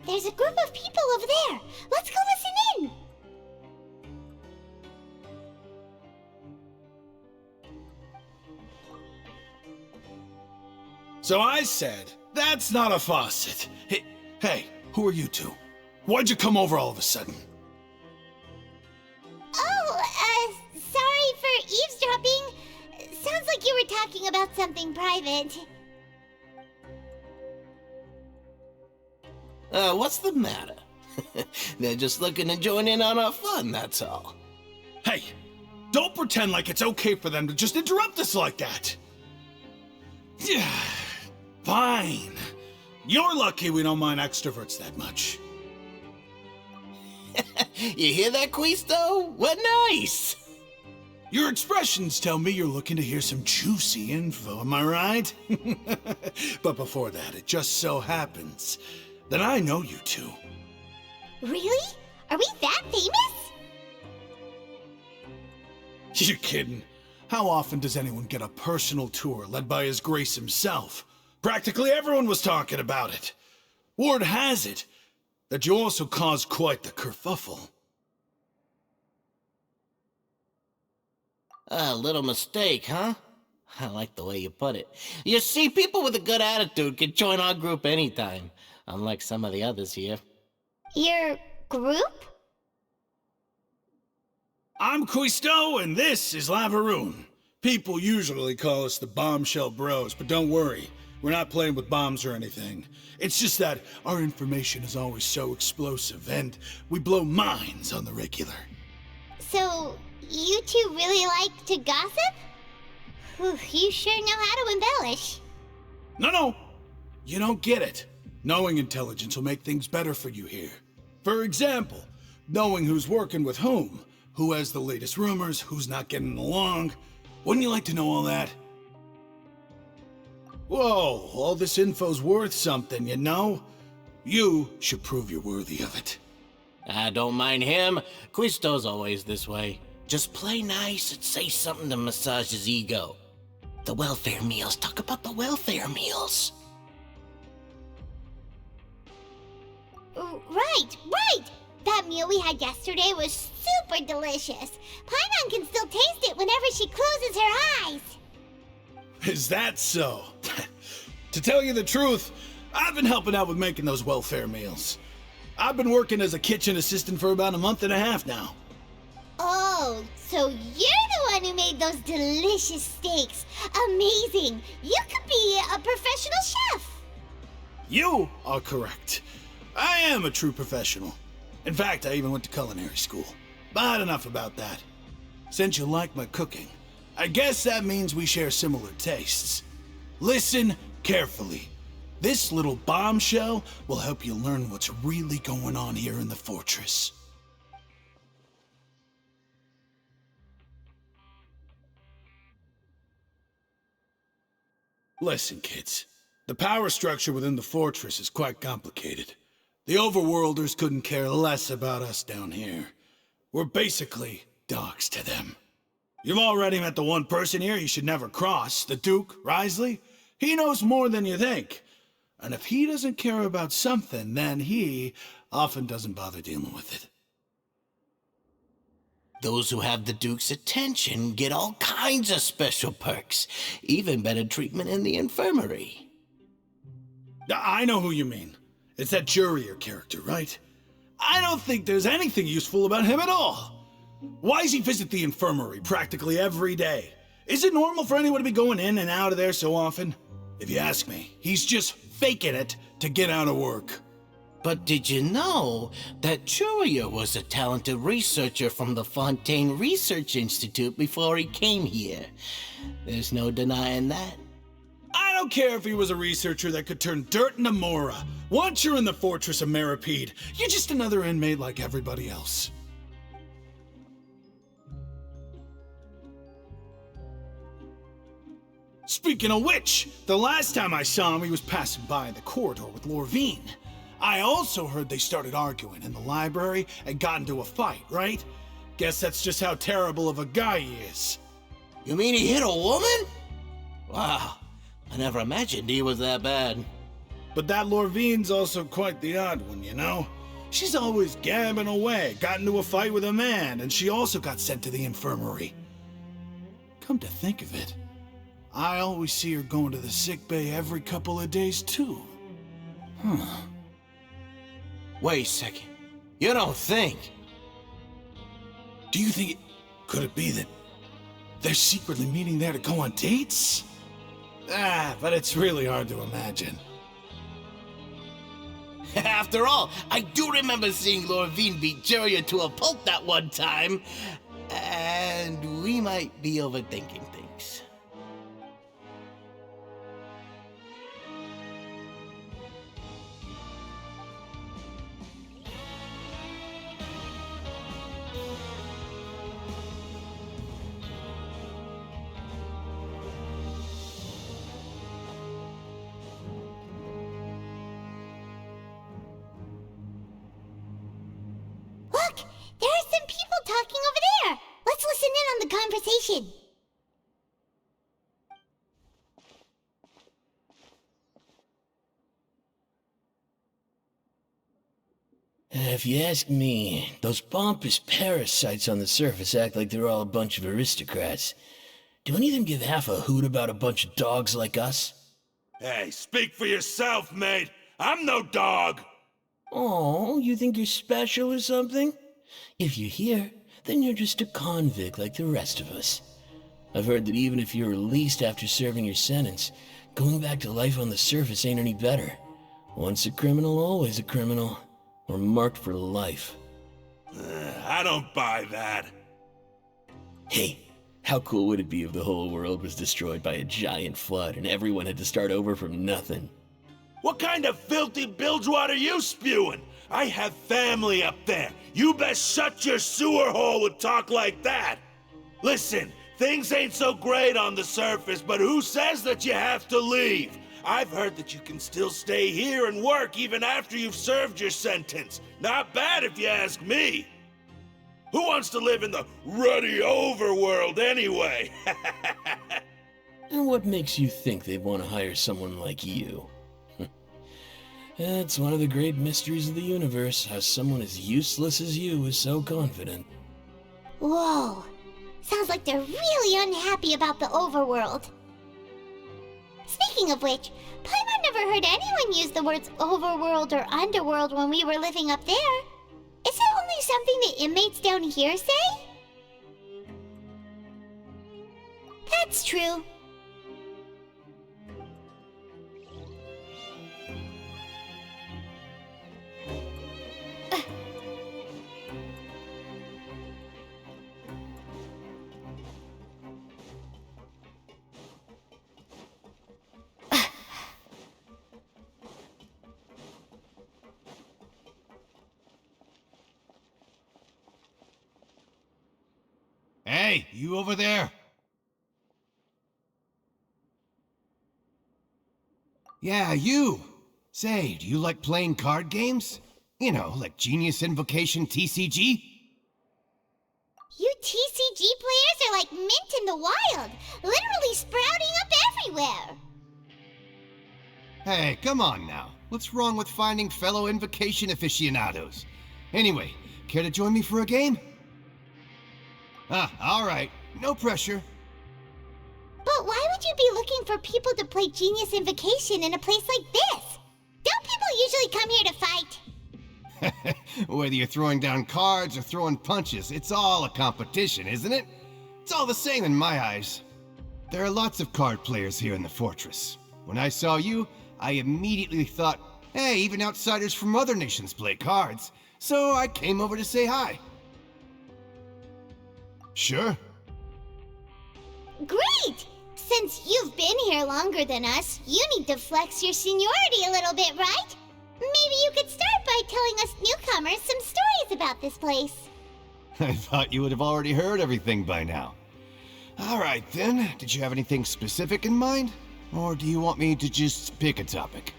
There's a group of people over there. Let's go listen in. So I said, that's not a faucet. Hey, who are you two? Why'd you come over all of a sudden? Oh, sorry for eavesdropping. Sounds like you were talking about something private. What's the matter? They're just looking to join in on our fun, that's all. Hey, don't pretend like it's okay for them to just interrupt us like that. Yeah, fine. You're lucky we don't mind extroverts that much. You hear that, Quisto? What nice! Your expressions tell me you're looking to hear some juicy info, am I right? But before that, it just so happens that I know you two. Really? Are we that famous? You're kidding. How often does anyone get a personal tour led by His Grace himself? Practically everyone was talking about it. Word has it that you also caused quite the kerfuffle. A little mistake, huh? I like the way you put it. You see, people with a good attitude can join our group anytime, unlike some of the others here. Your group? I'm Quisto, and this is Lavaroon. People usually call us the Bombshell Bros, but don't worry. We're not playing with bombs or anything. It's just that our information is always so explosive, and we blow minds on the regular. So, you two really like to gossip? Whew, you sure know how to embellish. No. You don't get it. Knowing intelligence will make things better for you here. For example, knowing who's working with whom, who has the latest rumors, who's not getting along. Wouldn't you like to know all that? Whoa, all this info's worth something, you know? You should prove you're worthy of it. I don't mind him. Quisto's always this way. Just play nice and say something to massage his ego. The welfare meals. Talk about the welfare meals. Right! That meal we had yesterday was super delicious. Paimon can still taste it whenever she closes her eyes. Is that so? To tell you the truth, I've been helping out with making those welfare meals. I've been working as a kitchen assistant for about a month and a half now. Oh, so you're the one who made those delicious steaks. Amazing! You could be a professional chef. You are correct. I am a true professional. In fact, I even went to culinary school. But enough about that. Since you like my cooking, I guess that means we share similar tastes. Listen carefully. This little bombshell will help you learn what's really going on here in the fortress. Listen, kids. The power structure within the fortress is quite complicated. The overworlders couldn't care less about us down here. We're basically dogs to them. You've already met the one person here you should never cross, the Duke, Risley. He knows more than you think. And if he doesn't care about something, then he often doesn't bother dealing with it. Those who have the Duke's attention get all kinds of special perks, even better treatment in the infirmary. I know who you mean. It's that Jurier character, right? I don't think there's anything useful about him at all. Why does he visit the infirmary practically every day? Is it normal for anyone to be going in and out of there so often? If you ask me, he's just faking it to get out of work. But did you know that Jurier was a talented researcher from the Fontaine Research Institute before he came here? There's no denying that. I don't care if he was a researcher that could turn dirt into Mora. Once you're in the fortress of Meripede, you're just another inmate like everybody else. Speaking of which, the last time I saw him, he was passing by in the corridor with Lorvine. I also heard they started arguing in the library and got into a fight, right? Guess that's just how terrible of a guy he is. You mean he hit a woman? Wow, I never imagined he was that bad. But that Lorvine's also quite the odd one, you know? She's always gabbing away, got into a fight with a man, and she also got sent to the infirmary. Come to think of it, I always see her going to the sick bay every couple of days, too. Huh. Wait a second. You don't think? Do you think could it be that they're secretly meeting there to go on dates? But it's really hard to imagine. After all, I do remember seeing Lorvine beat Juria to a pulp that one time. And we might be overthinking things. Look, there are some people talking over there. Let's listen in on the conversation. If you ask me, those pompous parasites on the surface act like they're all a bunch of aristocrats. Do any of them give half a hoot about a bunch of dogs like us? Hey, speak for yourself, mate. I'm no dog. Oh, you think you're special or something? If you're here, then you're just a convict like the rest of us. I've heard that even if you're released after serving your sentence, going back to life on the surface ain't any better. Once a criminal, always a criminal. Or marked for life. I don't buy that. Hey, how cool would it be if the whole world was destroyed by a giant flood and everyone had to start over from nothing? What kind of filthy bilgewater are you spewing? I have family up there. You best shut your sewer hole with talk like that. Listen, things ain't so great on the surface, but who says that you have to leave? I've heard that you can still stay here and work even after you've served your sentence. Not bad if you ask me. Who wants to live in the ruddy overworld anyway? And what makes you think they'd want to hire someone like you? It's one of the great mysteries of the universe, how someone as useless as you is so confident. Whoa. Sounds like they're really unhappy about the overworld. Speaking of which, Paimon never heard anyone use the words overworld or underworld when we were living up there. Is it only something the inmates down here say? That's true. Hey, you over there? Yeah, you. Say, do you like playing card games? You know, like Genius Invocation TCG? You TCG players are like mint in the wild, literally sprouting up everywhere. Hey, come on now. What's wrong with finding fellow Invocation aficionados? Anyway, care to join me for a game? All right. No pressure. But why would you be looking for people to play Genius Invocation in a place like this? Don't people usually come here to fight? Whether you're throwing down cards or throwing punches, it's all a competition, isn't it? It's all the same in my eyes. There are lots of card players here in the fortress. When I saw you, I immediately thought, hey, even outsiders from other nations play cards. So I came over to say hi. Sure. Great! Since you've been here longer than us, you need to flex your seniority a little bit, right? Maybe you could start by telling us newcomers some stories about this place. I thought you would have already heard everything by now. All right then, did you have anything specific in mind? Or do you want me to just pick a topic?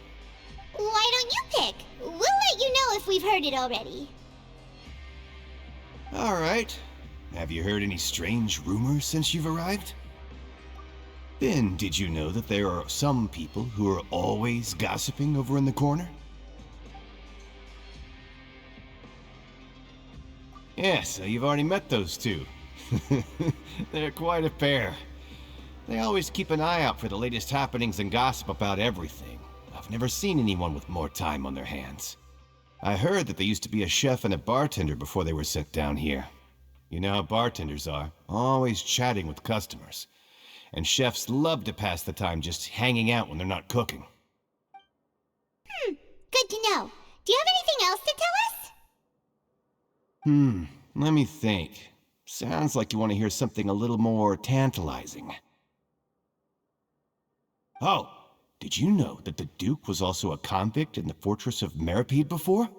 Why don't you pick? We'll let you know if we've heard it already. All right. Have you heard any strange rumors since you've arrived? Then, did you know that there are some people who are always gossiping over in the corner? Yeah, so you've already met those two. They're quite a pair. They always keep an eye out for the latest happenings and gossip about everything. I've never seen anyone with more time on their hands. I heard that they used to be a chef and a bartender before they were sent down here. You know how bartenders are, always chatting with customers. And chefs love to pass the time just hanging out when they're not cooking. Good to know. Do you have anything else to tell us? Let me think. Sounds like you want to hear something a little more tantalizing. Oh, did you know that the Duke was also a convict in the fortress of Meripede before?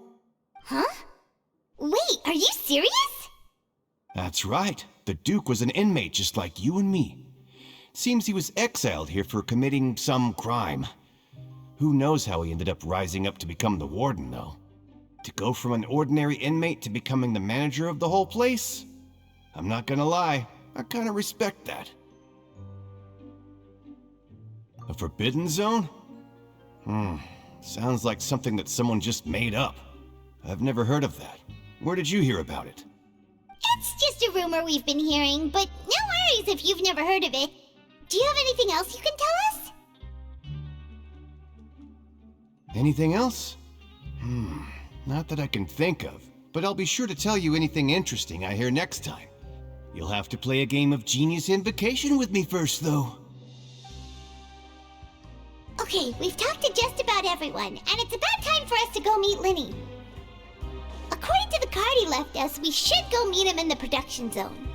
Huh? Wait, are you serious? That's right. The Duke was an inmate just like you and me. Seems he was exiled here for committing some crime. Who knows how he ended up rising up to become the warden, though. To go from an ordinary inmate to becoming the manager of the whole place? I'm not gonna lie, I kinda respect that. A forbidden zone? Sounds like something that someone just made up. I've never heard of that. Where did you hear about it? It's just a rumor we've been hearing, but no worries if you've never heard of it. Do you have anything else you can tell us? Anything else? Not that I can think of, but I'll be sure to tell you anything interesting I hear next time. You'll have to play a game of Genius Invocation with me first, though. Okay, we've talked to just about everyone, and it's about time for us to go meet Linny. According to the card he left us, we should go meet him in the production zone.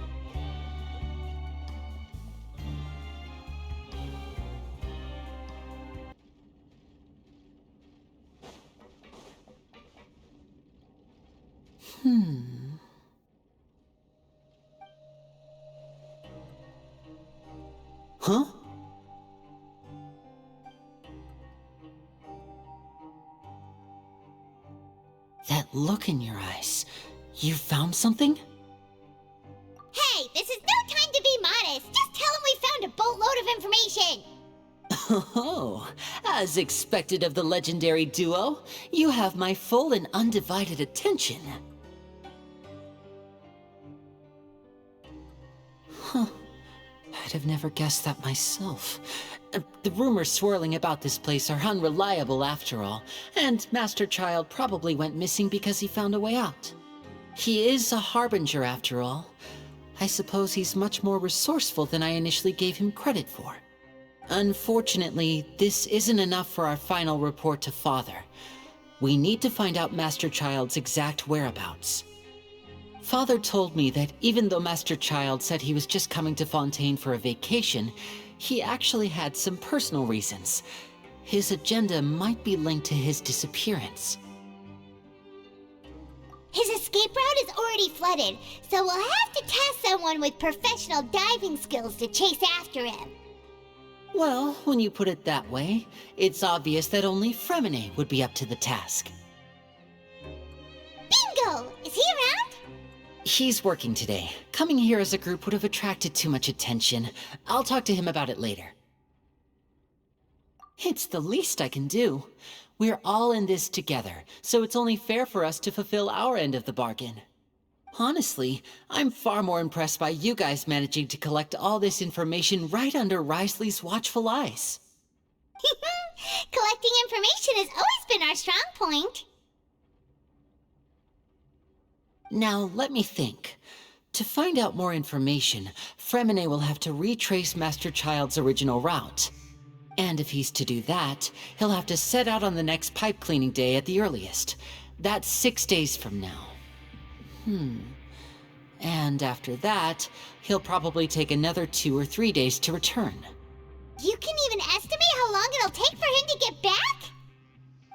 Huh? That look in your eyes. You found something? Hey, this is no time to be modest. Just tell him we found a boatload of information. Oh, as expected of the legendary duo, you have my full and undivided attention. Huh. I'd have never guessed that myself. The rumors swirling about this place are unreliable after all, and Master Child probably went missing because he found a way out. He is a harbinger after all. I suppose he's much more resourceful than I initially gave him credit for. Unfortunately, this isn't enough for our final report to Father. We need to find out Master Child's exact whereabouts. Father told me that even though Master Child said he was just coming to Fontaine for a vacation, he actually had some personal reasons. His agenda might be linked to his disappearance. His escape route is already flooded, so we'll have to task someone with professional diving skills to chase after him. Well, when you put it that way, it's obvious that only Fremine would be up to the task. Bingo! Is he around? He's working today. Coming here as a group would have attracted too much attention. I'll talk to him about it later. It's the least I can do. We're all in this together, so it's only fair for us to fulfill our end of the bargain. Honestly, I'm far more impressed by you guys managing to collect all this information right under Risley's watchful eyes. Collecting information has always been our strong point. Now, let me think. To find out more information, Fremine will have to retrace Master Child's original route. And if he's to do that, he'll have to set out on the next pipe cleaning day at the earliest. That's 6 days from now. And after that, he'll probably take another 2 or 3 days to return. You can even estimate how long it'll take for him to get back?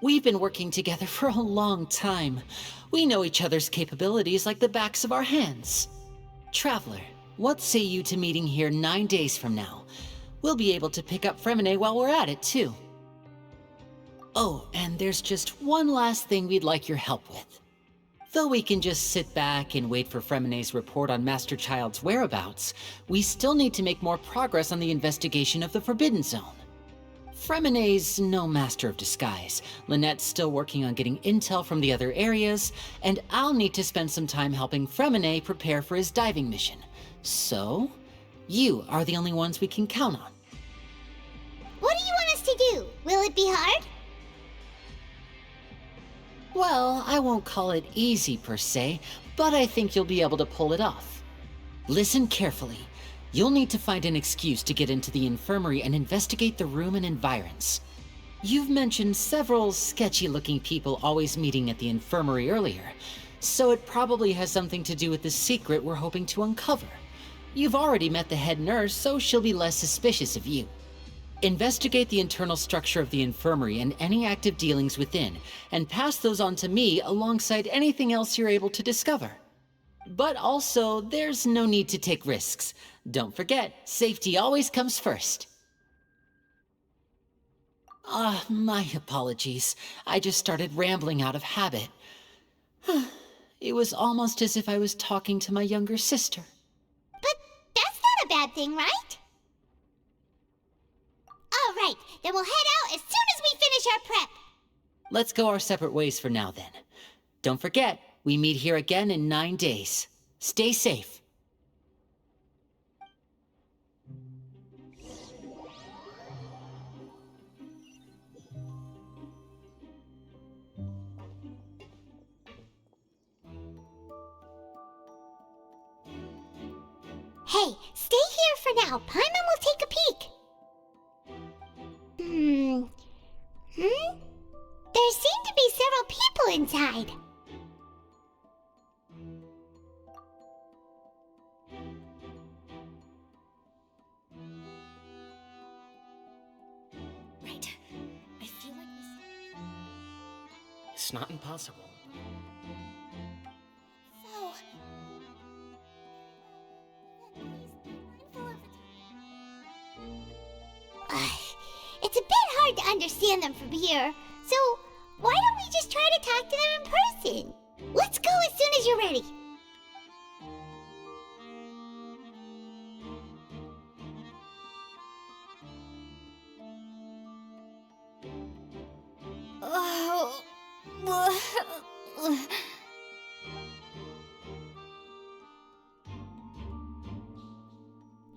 We've been working together for a long time. We know each other's capabilities like the backs of our hands. Traveler, what say you to meeting here 9 days from now? We'll be able to pick up Fremine while we're at it, too. Oh, and there's just one last thing we'd like your help with. Though we can just sit back and wait for Fremene's report on Master Child's whereabouts, we still need to make more progress on the investigation of the Forbidden Zone. Fremene's no master of disguise, Lynette's still working on getting intel from the other areas, and I'll need to spend some time helping Fremene prepare for his diving mission. So, you are the only ones we can count on. What do you want us to do? Will it be hard? Well, I won't call it easy per se, but I think you'll be able to pull it off. Listen carefully. You'll need to find an excuse to get into the infirmary and investigate the room and environs. You've mentioned several sketchy-looking people always meeting at the infirmary earlier, so it probably has something to do with the secret we're hoping to uncover. You've already met the head nurse, so she'll be less suspicious of you. Investigate the internal structure of the infirmary and any active dealings within, and pass those on to me alongside anything else you're able to discover. But also, there's no need to take risks. Don't forget, safety always comes first. My apologies. I just started rambling out of habit. It was almost as if I was talking to my younger sister. But that's not a bad thing, right? All right, then we'll head out as soon as we finish our prep. Let's go our separate ways for now, then. Don't forget, we meet here again in 9 days. Stay safe. Hey, stay here for now. Paimon will take a peek. There seem to be several people inside. Right. I feel like this... It's not impossible. So... It's a bit hard to understand them from here, so why don't we just try to talk to them in person? Let's go as soon as you're ready.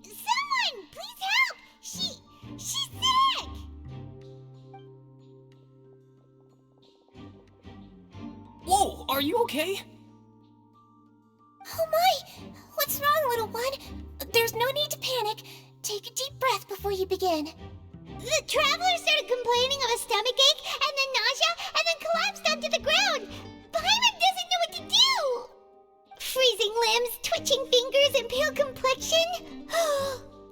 Someone, please help! She's sick! Whoa, are you okay? Oh my! What's wrong, little one? There's no need to panic. Take a deep breath before you begin. The traveler started complaining of a stomachache, and then nausea, and then collapsed onto the ground. Paimon doesn't know what to do. Freezing limbs, twitching fingers, and pale complexion.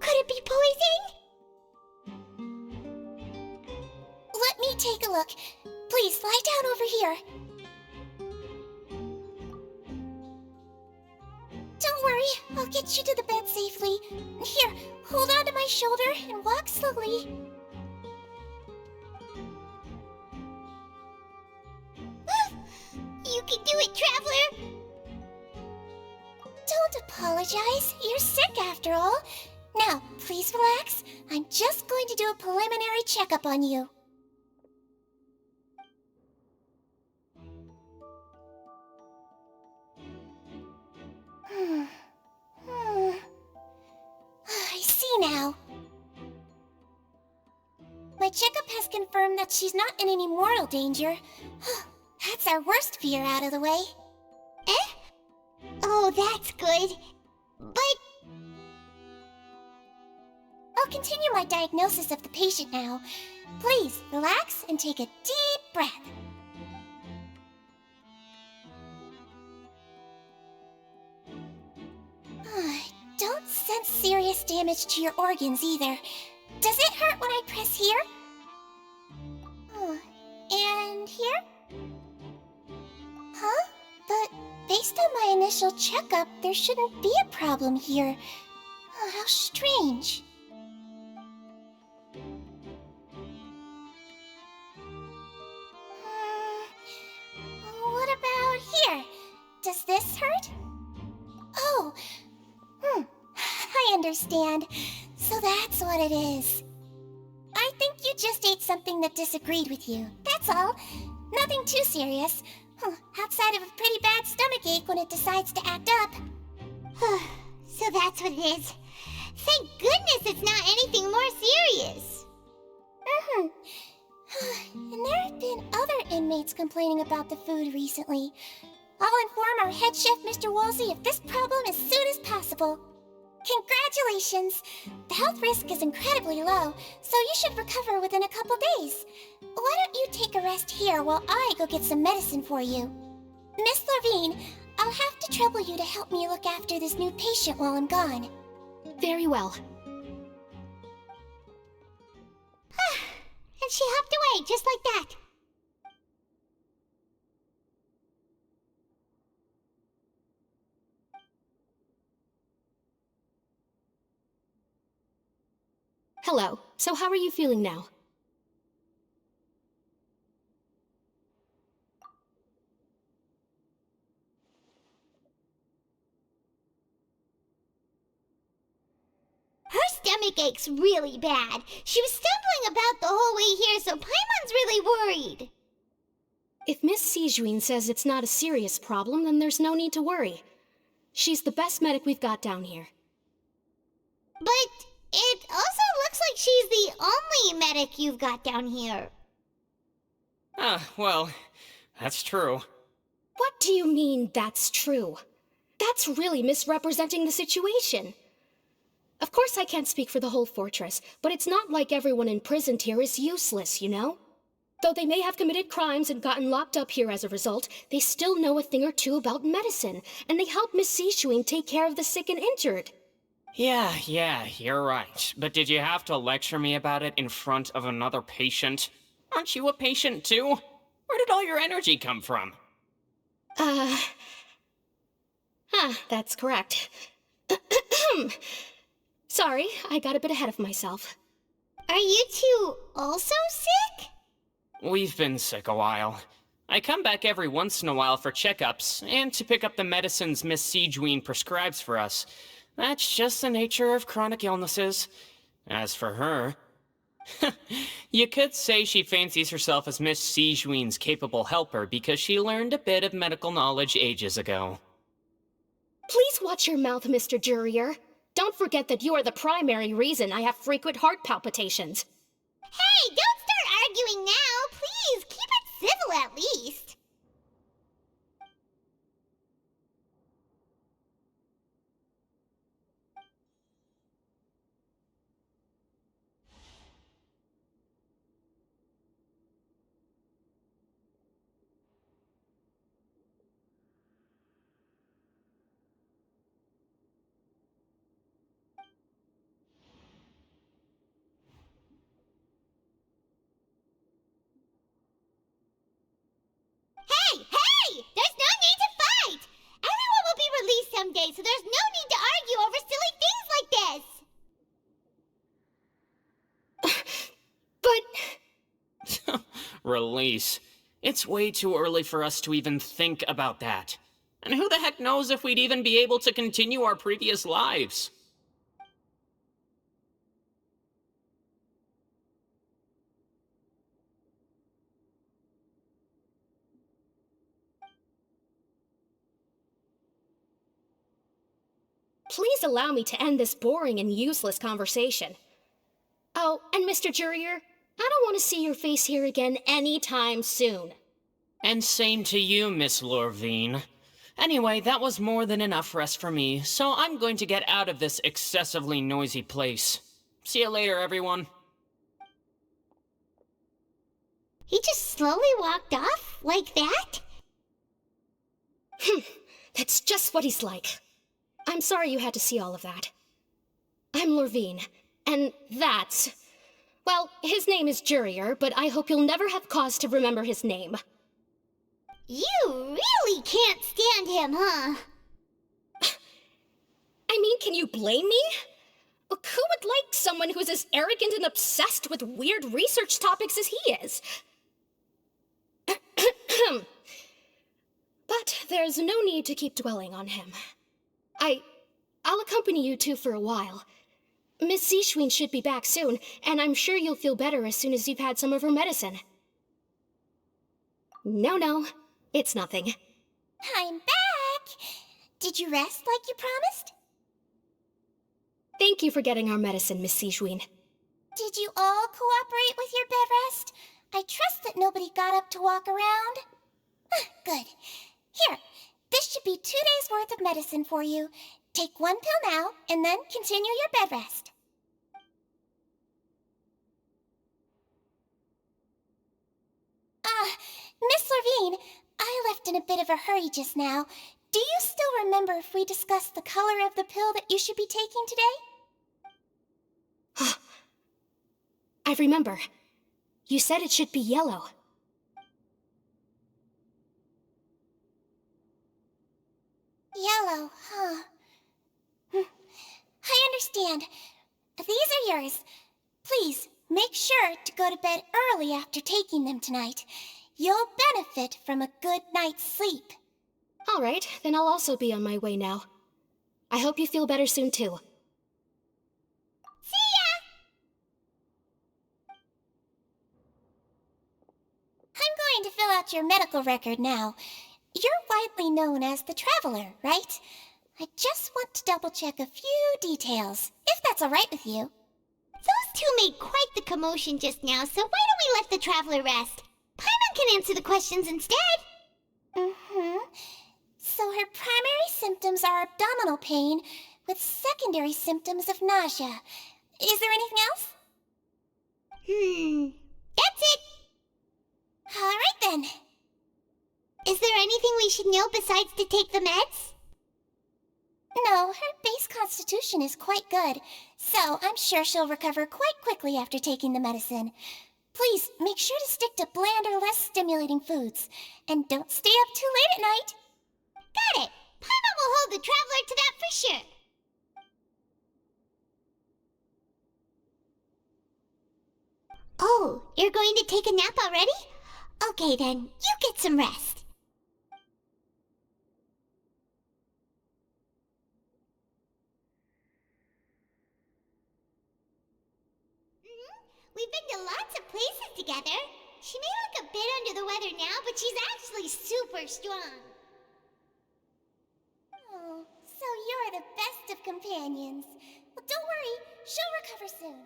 Could it be poison? Let me take a look. Please, lie down over here. Don't worry, I'll get you to the bed safely. Here, hold on to my shoulder and walk slowly. You can do it, traveler! Don't apologize. You're sick after all. Now, please relax. I'm just going to do a preliminary checkup on you. I see now. My checkup has confirmed that she's not in any mortal danger. That's our worst fear out of the way. Eh? Oh, that's good. But... I'll continue my diagnosis of the patient now. Please, relax and take a deep breath. Don't sense serious damage to your organs either. Does it hurt when I press here? And here? Huh? But based on my initial checkup, there shouldn't be a problem here. How strange. What about here? does this hurt? Oh, I understand. So that's what it is. I think you just ate something that disagreed with you. That's all. Nothing too serious. Outside of a pretty bad stomachache when it decides to act up. So that's what it is. Thank goodness it's not anything more serious. And there have been other inmates complaining about the food recently. I'll inform our head chef, Mr. Woolsey, of this problem as soon as possible. Congratulations! The health risk is incredibly low, so you should recover within a couple days. Why don't you take a rest here while I go get some medicine for you? Miss Levine, I'll have to trouble you to help me look after this new patient while I'm gone. Very well. And she hopped away just like that. Hello. So how are you feeling now? Her stomach aches really bad. She was stumbling about the whole way here, so Paimon's really worried. If Miss Sijuin says it's not a serious problem, then there's no need to worry. She's the best medic we've got down here. But it also looks like she's the only medic you've got down here. Well, that's true. What do you mean, that's true? That's really misrepresenting the situation. Of course I can't speak for the whole fortress, but it's not like everyone imprisoned here is useless, you know? Though they may have committed crimes and gotten locked up here as a result, they still know a thing or two about medicine, and they help Miss Sishuin take care of the sick and injured. Yeah, you're right. But did you have to lecture me about it in front of another patient? Aren't you a patient too? Where did all your energy come from? That's correct. Sorry, I got a bit ahead of myself. Are you two also sick? We've been sick a while. I come back every once in a while for checkups, and to pick up the medicines Miss Sijuin prescribes for us. That's just the nature of chronic illnesses. As for her... you could say she fancies herself as Miss Sijuin's capable helper because she learned a bit of medical knowledge ages ago. Please watch your mouth, Mr. Jurier. Don't forget that you are the primary reason I have frequent heart palpitations. Hey, don't start arguing now! Please, keep it civil at least! Hey! There's no need to fight! Everyone will be released someday, so there's no need to argue over silly things like this! But... Release. It's way too early for us to even think about that. And who the heck knows if we'd even be able to continue our previous lives? Please allow me to end this boring and useless conversation. Oh, and Mr. Jurier, I don't want to see your face here again anytime soon. And same to you, Miss Lorvine. Anyway, that was more than enough rest for me, so I'm going to get out of this excessively noisy place. See you later, everyone. He just slowly walked off like that? That's just what he's like. I'm sorry you had to see all of that. I'm Lorvine, and that's... Well, his name is Jurier, but I hope you'll never have cause to remember his name. You really can't stand him, huh? I mean, can you blame me? Look, who would like someone who's as arrogant and obsessed with weird research topics as he is? But there's no need to keep dwelling on him. I'll accompany you two for a while. Miss Sishwin should be back soon, and I'm sure you'll feel better as soon as you've had some of her medicine. No, it's nothing. I'm back! Did you rest like you promised? Thank you for getting our medicine, Miss Sishwin. Did you all cooperate with your bed rest? I trust that nobody got up to walk around. Good. Here, this should be 2 days' worth of medicine for you. Take 1 pill now, and then continue your bed rest. Miss Levine, I left in a bit of a hurry just now. Do you still remember if we discussed the color of the pill that you should be taking today? I remember. You said it should be yellow. Yellow, huh? I understand. These are yours. Please, make sure to go to bed early after taking them tonight. You'll benefit from a good night's sleep. All right, then I'll also be on my way now. I hope you feel better soon, too. See ya! I'm going to fill out your medical record now. You're widely known as the Traveler, right? I just want to double-check a few details, if that's all right with you. Those two made quite the commotion just now, so why don't we let the Traveler rest? Paimon can answer the questions instead. So her primary symptoms are abdominal pain, with secondary symptoms of nausea. Is there anything else? That's it. All right then. Is there anything we should know besides to take the meds? No, her base constitution is quite good, so I'm sure she'll recover quite quickly after taking the medicine. Please, make sure to stick to bland or less stimulating foods, and don't stay up too late at night. Got it. Paimon will hold the Traveler to that for sure. Oh, you're going to take a nap already? Okay then, you get some rest. We've been to lots of places together. She may look a bit under the weather now, but she's actually super strong. Oh, so you're the best of companions. Well, don't worry, she'll recover soon.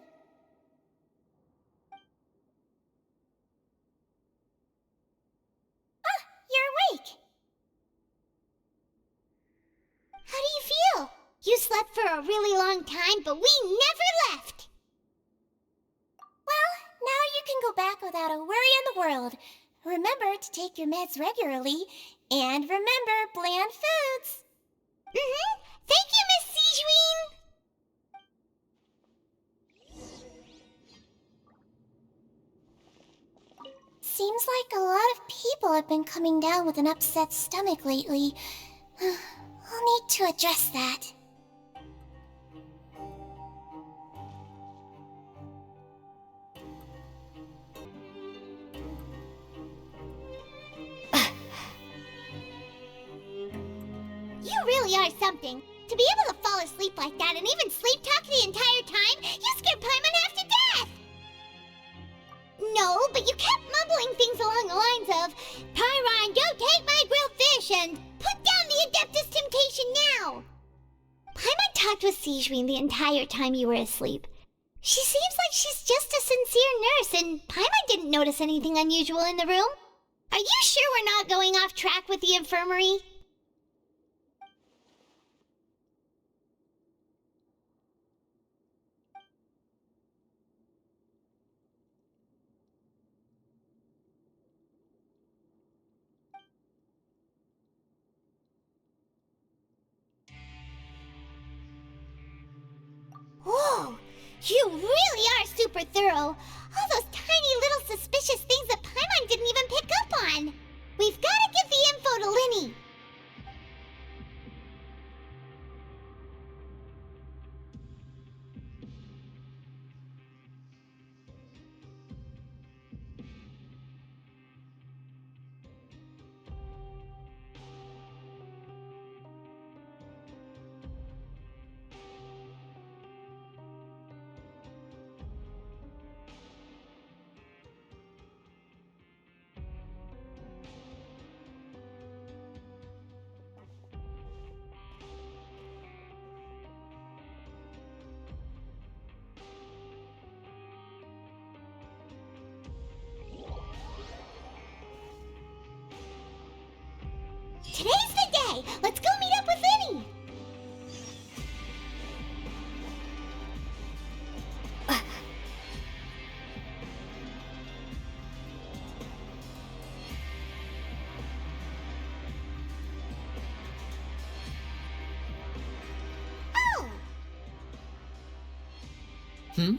Ah, you're awake. How do you feel? You slept for a really long time, but we never left. Well, now you can go back without a worry in the world. Remember to take your meds regularly, and remember bland foods. Thank you, Miss Sijween. Seems like a lot of people have been coming down with an upset stomach lately. I'll need to address that. You really are something. To be able to fall asleep like that and even sleep talk the entire time, you scared Paimon half to death! No, but you kept mumbling things along the lines of, Pyron, don't take my grilled fish, and put down the Adeptus Temptation now! Paimon talked with Sijween the entire time you were asleep. She seems like she's just a sincere nurse, and Paimon didn't notice anything unusual in the room. Are you sure we're not going off track with the infirmary? Whoa! You really are super thorough! All those tiny little suspicious things that Paimon didn't even pick up on! We've gotta give the info to Linny! Hmm?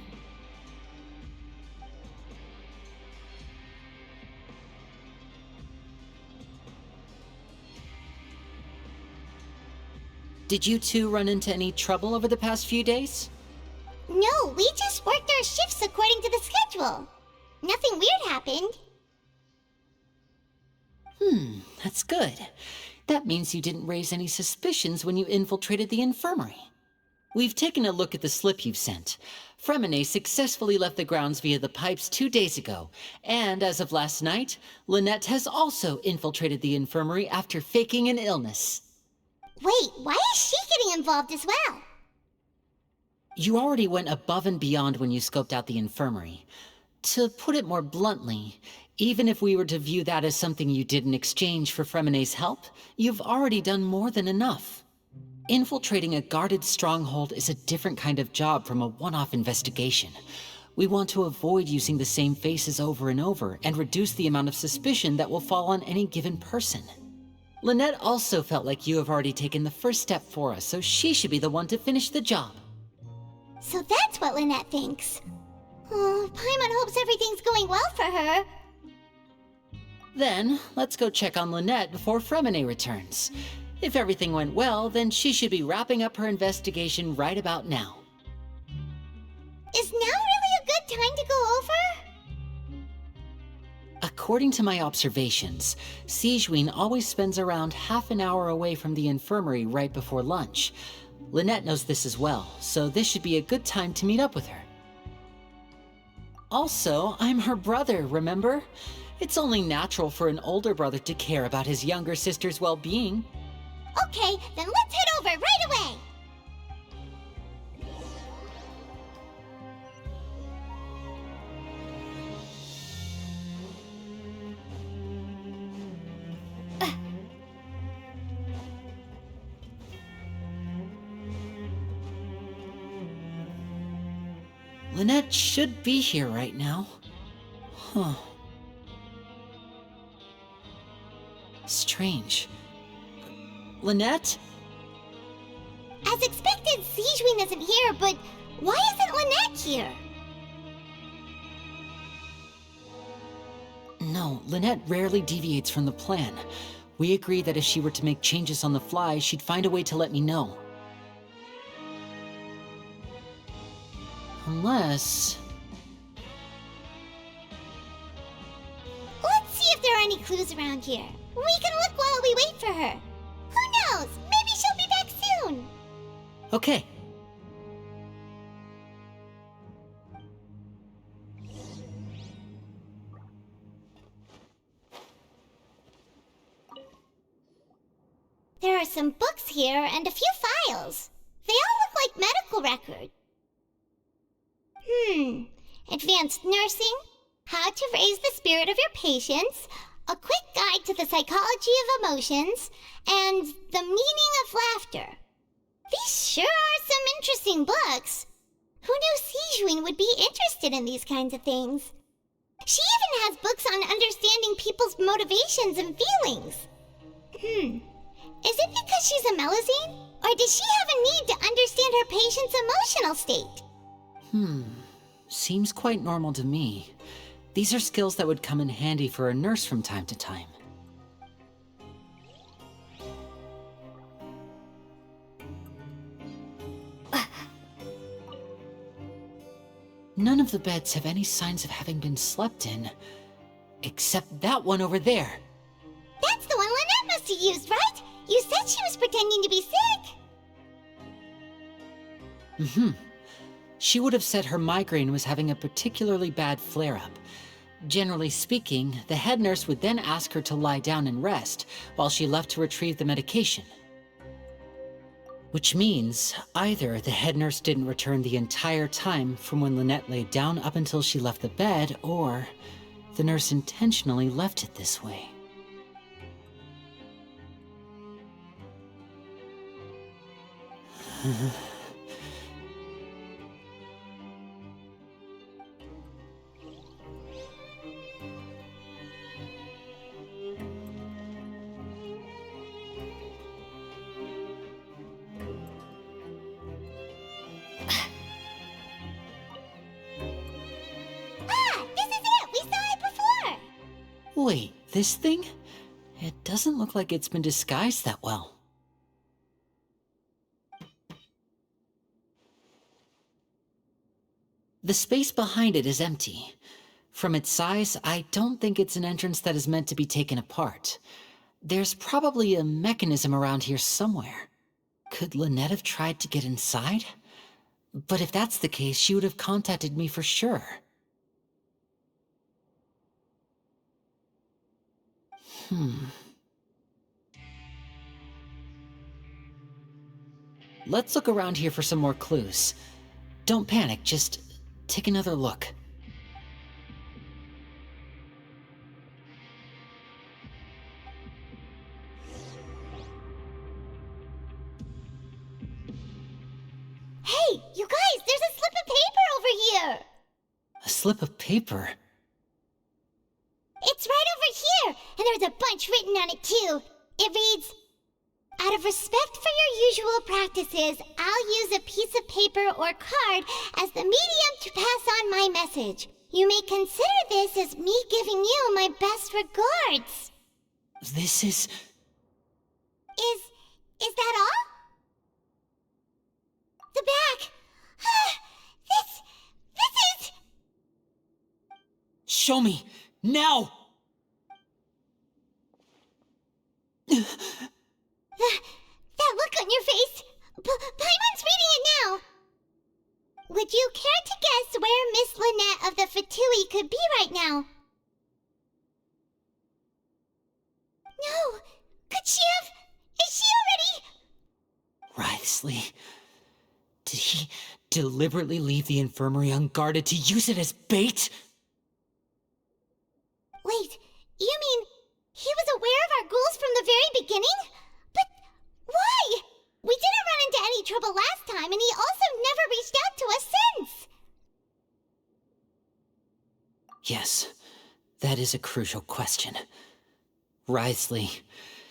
Did you two run into any trouble over the past few days? No, we just worked our shifts according to the schedule. Nothing weird happened. That's good. That means you didn't raise any suspicions when you infiltrated the infirmary. We've taken a look at the slip you've sent. Fremine successfully left the grounds via the pipes 2 days ago, and as of last night, Lynette has also infiltrated the infirmary after faking an illness. Wait, why is she getting involved as well? You already went above and beyond when you scoped out the infirmary. To put it more bluntly, even if we were to view that as something you did in exchange for Fremine's help, you've already done more than enough. Infiltrating a guarded stronghold is a different kind of job from a one-off investigation. We want to avoid using the same faces over and over and reduce the amount of suspicion that will fall on any given person. Lynette also felt like you have already taken the first step for us, so she should be the one to finish the job. So that's what Lynette thinks. Oh, Paimon hopes everything's going well for her. Then, let's go check on Lynette before Fremine returns. If everything went well, then she should be wrapping up her investigation right about now. Is now really a good time to go over? According to my observations, Sigewinne always spends around half an hour away from the infirmary right before lunch. Lynette knows this as well, so this should be a good time to meet up with her. Also, I'm her brother, remember? It's only natural for an older brother to care about his younger sister's well-being. Okay, then let's head over right away! Lynette should be here right now. Huh. Strange. Lynette? As expected, Sigewinne isn't here, but why isn't Lynette here? No, Lynette rarely deviates from the plan. We agreed that if she were to make changes on the fly, she'd find a way to let me know. Unless... Let's see if there are any clues around here. We can look while we wait for her. Who knows? Maybe she'll be back soon. Okay. There are some books here and a few files. They all look like medical records. Advanced nursing, how to raise the spirit of your patients, a quick guide to the psychology of emotions, and the meaning of laughter. These sure are some interesting books. Who knew Sigewinne would be interested in these kinds of things? She even has books on understanding people's motivations and feelings. Is it because she's a Melusine? Or does she have a need to understand her patient's emotional state? Seems quite normal to me. These are skills that would come in handy for a nurse from time to time. None of the beds have any signs of having been slept in. Except that one over there. That's the one Lynette must have used, right? You said she was pretending to be sick. She would have said her migraine was having a particularly bad flare-up. Generally speaking, the head nurse would then ask her to lie down and rest, while she left to retrieve the medication. Which means, either the head nurse didn't return the entire time from when Lynette laid down up until she left the bed, or the nurse intentionally left it this way. Wait, this thing? It doesn't look like it's been disguised that well. The space behind it is empty. From its size, I don't think it's an entrance that is meant to be taken apart. There's probably a mechanism around here somewhere. Could Lynette have tried to get inside? But if that's the case, she would have contacted me for sure. Let's look around here for some more clues. Don't panic, just take another look. Hey, you guys, there's a slip of paper over here! A slip of paper? It's right over here, and there's a bunch written on it too. It reads, "Out of respect for your usual practices, I'll use a piece of paper or card as the medium to pass on my message. You may consider this as me giving you my best regards." This is... Is that all? The back. This is... Show me! Now! That look on your face. Paimon's reading it now. Would you care to guess where Miss Lynette of the Fatui could be right now? No. Could she have... Is she already... Wriothesley. Did he deliberately leave the infirmary unguarded to use it as bait? Wait, you mean he was aware of our goals from the very beginning? But why? We didn't run into any trouble last time, and he also never reached out to us since. Yes, that is a crucial question. Wriothesley,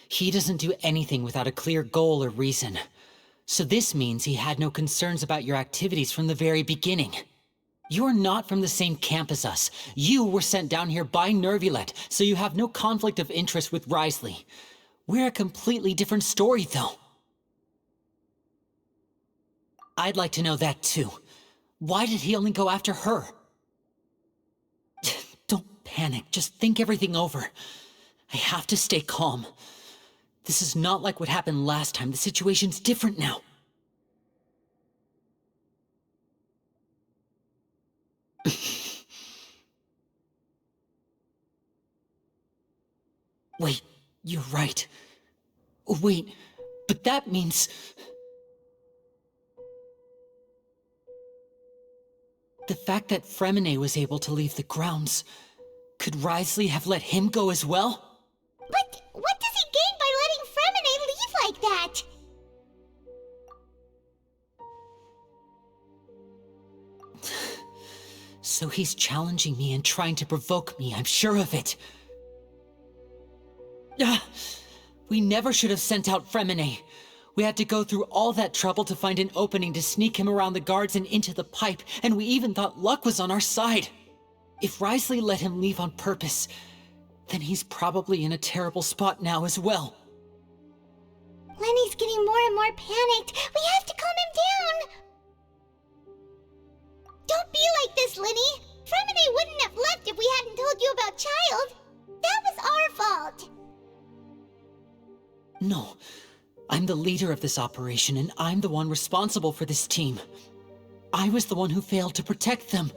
he doesn't do anything without a clear goal or reason. So this means he had no concerns about your activities from the very beginning. You're not from the same camp as us. You were sent down here by Nervulet, so you have no conflict of interest with Wriothesley. We're a completely different story, though. I'd like to know that, too. Why did he only go after her? Don't panic, just think everything over. I have to stay calm. This is not like what happened last time. The situation's different now. Wait, you're right. Wait, but that means... The fact that Fremine was able to leave the grounds, could Wriothesley have let him go as well? But what does he gain by letting Fremine leave like that? So he's challenging me and trying to provoke me, I'm sure of it. We never should have sent out Fremine. We had to go through all that trouble to find an opening to sneak him around the guards and into the pipe, and we even thought luck was on our side. If Wriothesley let him leave on purpose, then he's probably in a terrible spot now as well. Lenny's getting more and more panicked. We have to calm him down. Don't be like this, Lenny. Fremine wouldn't have left if we hadn't told you about Child. That was our fault. No, I'm the leader of this operation, and I'm the one responsible for this team. I was the one who failed to protect them.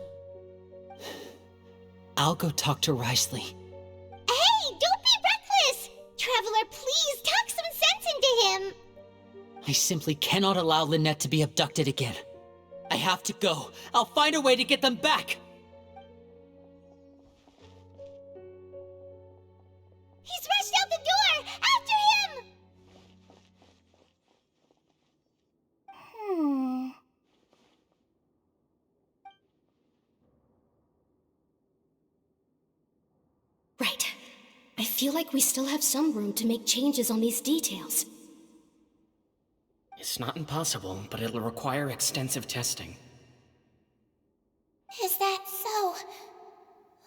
I'll go talk to Wriothesley. Hey, don't be reckless! Traveler, please talk some sense into him. I simply cannot allow Lynette to be abducted again. I have to go. I'll find a way to get them back. He's rushed out the door! After him! Right. I feel like we still have some room to make changes on these details. It's not impossible, but it'll require extensive testing. Is that so?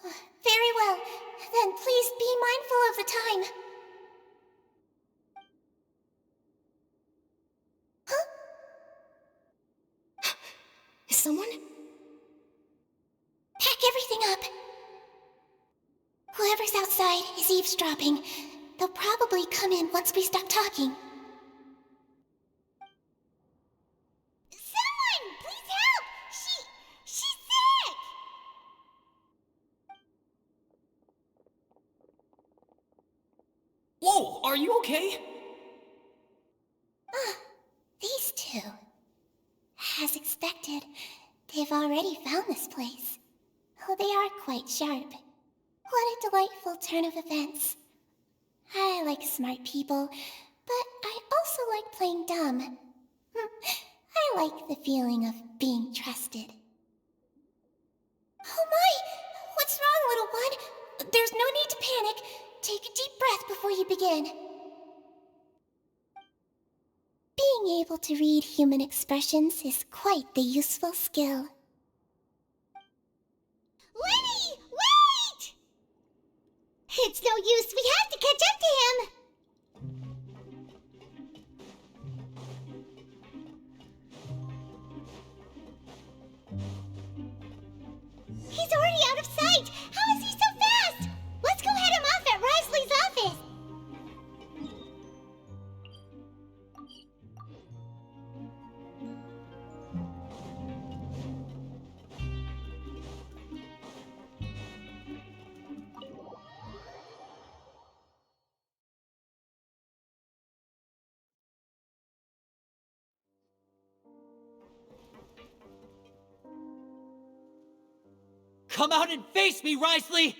Very well. Then please be Be mindful of the time. Huh? Is someone? Pack everything up. Whoever's outside is eavesdropping. They'll probably come in once we stop talking. Someone! Please help! She's sick! Whoa, are you okay? These two. As expected, they've already found this place. Oh, they are quite sharp. What a delightful turn of events. I like smart people, but I also like playing dumb. I like the feeling of being trusted. Oh my! What's wrong, little one? There's no need to panic. Take a deep breath before you begin. Being able to read human expressions is quite the useful skill. Lenny! Wait! It's no use. We have to catch up to him. He's already out of sight. How is he so fast? Let's go head him off at Risley's office. Come out and face me, Risley!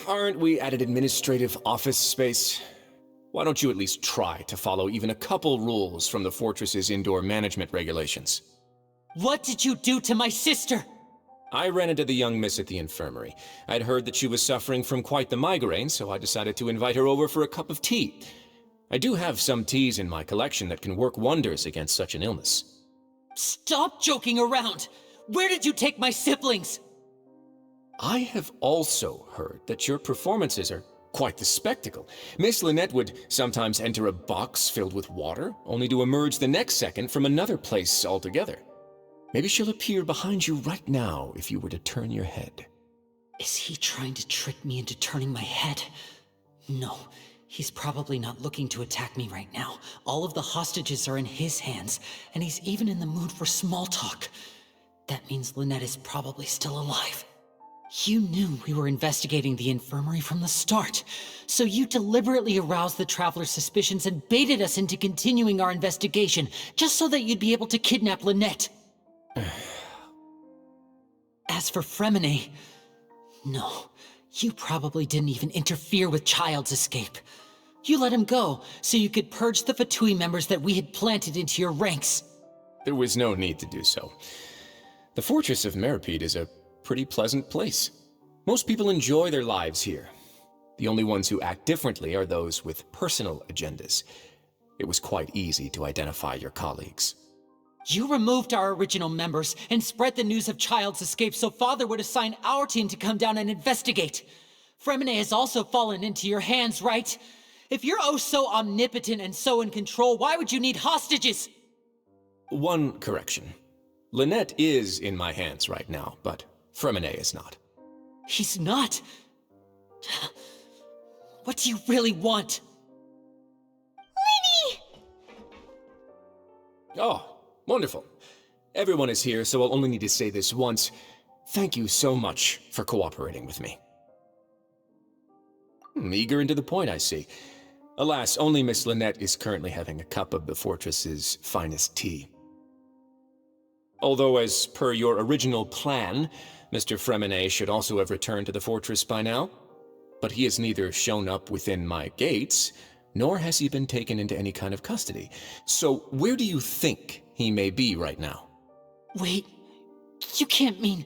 Aren't we at an administrative office space? Why don't you at least try to follow even a couple rules from the fortress's indoor management regulations? What did you do to my sister? I ran into the young miss at the infirmary. I'd heard that she was suffering from quite the migraine, so I decided to invite her over for a cup of tea. I do have some teas in my collection that can work wonders against such an illness. Stop joking around! Where did you take my siblings? I have also heard that your performances are quite the spectacle. Miss Lynette would sometimes enter a box filled with water, only to emerge the next second from another place altogether. Maybe she'll appear behind you right now if you were to turn your head. Is he trying to trick me into turning my head? No, he's probably not looking to attack me right now. All of the hostages are in his hands, and he's even in the mood for small talk. That means Lynette is probably still alive. You knew we were investigating the infirmary from the start, so you deliberately aroused the Traveler's suspicions and baited us into continuing our investigation, just so that you'd be able to kidnap Lynette. As for Fremine, no, you probably didn't even interfere with Child's escape. You let him go, so you could purge the Fatui members that we had planted into your ranks. There was no need to do so. The Fortress of Meripede is a pretty pleasant place. Most people enjoy their lives here. The only ones who act differently are those with personal agendas. It was quite easy to identify your colleagues. You removed our original members and spread the news of Child's escape so Father would assign our team to come down and investigate. Fremine has also fallen into your hands, right? If you're oh so omnipotent and so in control, why would you need hostages? One correction. Lynette is in my hands right now, but Fremine is not. He's not? What do you really want? Lenny! Oh, wonderful. Everyone is here, so I'll only need to say this once. Thank you so much for cooperating with me. Eager and to the point, I see. Alas, only Miss Lynette is currently having a cup of the fortress's finest tea. Although, as per your original plan, Mr. Fremine should also have returned to the fortress by now. But he has neither shown up within my gates, nor has he been taken into any kind of custody. So where do you think he may be right now? Wait, you can't mean...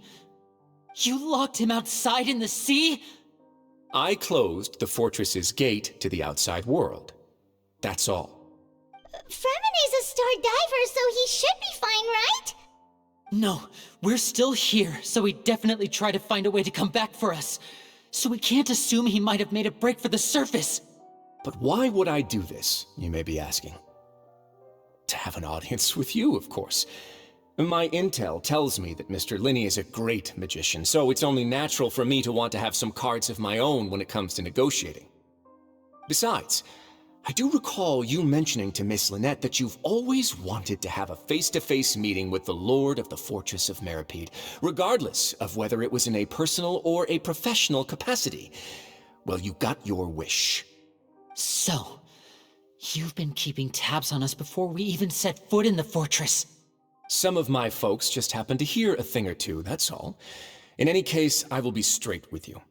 You locked him outside in the sea? I closed the fortress's gate to the outside world. That's all. Fremine's a star diver, so he should be fine, right? No, we're still here, so he definitely tried to find a way to come back for us. So we can't assume he might have made a break for the surface. But why would I do this, you may be asking? To have an audience with you, of course. My intel tells me that Mr. Linney is a great magician, so it's only natural for me to want to have some cards of my own when it comes to negotiating. Besides, I do recall you mentioning to Miss Lynette that you've always wanted to have a face-to-face meeting with the Lord of the Fortress of Meripede, regardless of whether it was in a personal or a professional capacity. Well, you got your wish. So, you've been keeping tabs on us before we even set foot in the fortress. Some of my folks just happened to hear a thing or two, that's all. In any case, I will be straight with you.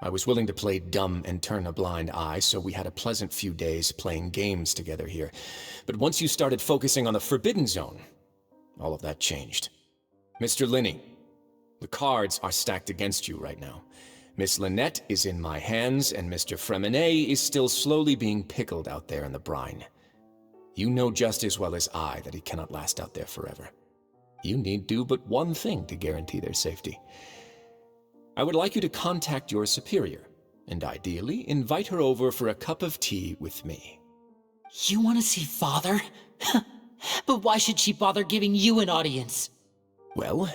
I was willing to play dumb and turn a blind eye, so we had a pleasant few days playing games together here. But once you started focusing on the Forbidden Zone, all of that changed. Mr. Linney, the cards are stacked against you right now. Miss Lynette is in my hands, and Mr. Freminet is still slowly being pickled out there in the brine. You know just as well as I that he cannot last out there forever. You need do but one thing to guarantee their safety. I would like you to contact your superior, and ideally invite her over for a cup of tea with me. You want to see Father? But why should she bother giving you an audience? Well,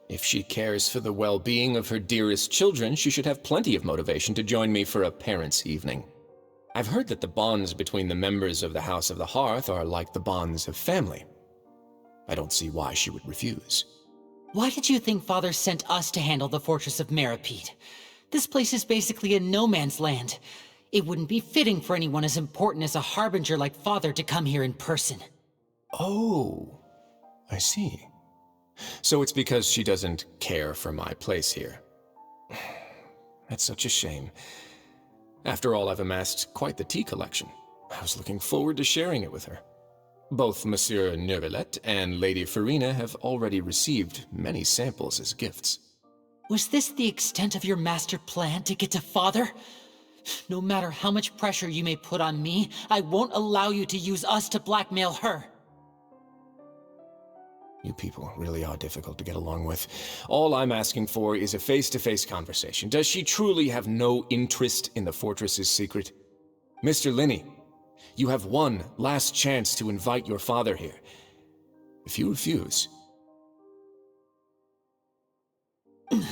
if she cares for the well-being of her dearest children, she should have plenty of motivation to join me for a parents' evening. I've heard that the bonds between the members of the House of the Hearth are like the bonds of family. I don't see why she would refuse. Why did you think Father sent us to handle the Fortress of Meripede? This place is basically a no-man's land. It wouldn't be fitting for anyone as important as a harbinger like Father to come here in person. Oh, I see. So it's because she doesn't care for my place here. That's such a shame. After all, I've amassed quite the tea collection. I was looking forward to sharing it with her. Both Monsieur Neuvillette and Lady Farina have already received many samples as gifts. Was this the extent of your master plan to get to Father? No matter how much pressure you may put on me, I won't allow you to use us to blackmail her. You people really are difficult to get along with. All I'm asking for is a face-to-face conversation. Does she truly have no interest in the fortress's secret? Mr. Linney, you have one last chance to invite your father here. If you refuse... Winnie!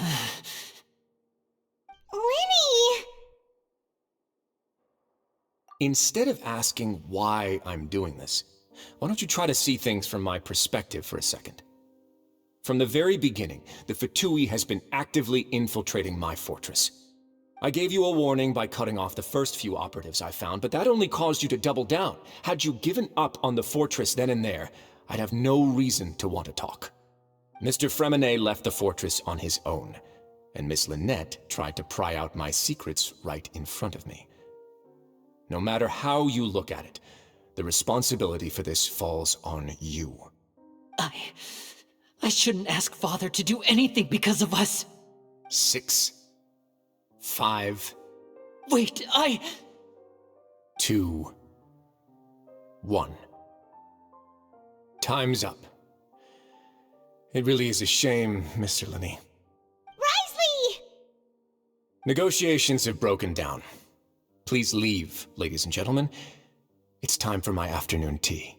Instead of asking why I'm doing this, why don't you try to see things from my perspective for a second? From the very beginning, the Fatui has been actively infiltrating my fortress. I gave you a warning by cutting off the first few operatives I found, but that only caused you to double down. Had you given up on the fortress then and there, I'd have no reason to want to talk. Mr. Freminet left the fortress on his own, and Miss Lynette tried to pry out my secrets right in front of me. No matter how you look at it, the responsibility for this falls on you. I shouldn't ask Father to do anything because of us. 6, 5... Wait, 2, 1. Time's up. It really is a shame, Mr. Linney. Risley! Negotiations have broken down. Please leave, ladies and gentlemen. It's time for my afternoon tea.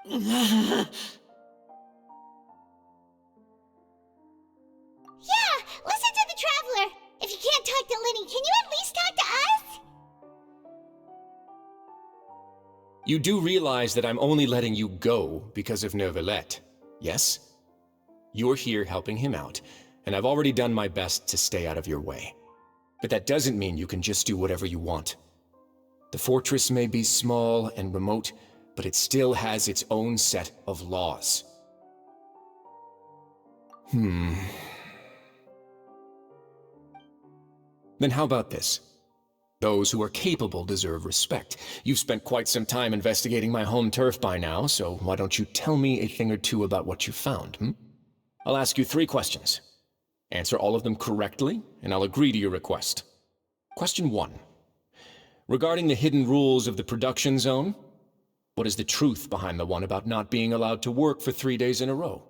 Yeah, listen to the Traveler! If you can't talk to Linny, can you at least talk to us? You do realize that I'm only letting you go because of Neuvillette, yes? You're here helping him out, and I've already done my best to stay out of your way. But that doesn't mean you can just do whatever you want. The fortress may be small and remote, but it still has its own set of laws. Then how about this? Those who are capable deserve respect. You've spent quite some time investigating my home turf by now, so why don't you tell me a thing or two about what you found, I'll ask you 3 questions. Answer all of them correctly, and I'll agree to your request. Question 1. Regarding the hidden rules of the production zone, what is the truth behind the one about not being allowed to work for 3 days in a row?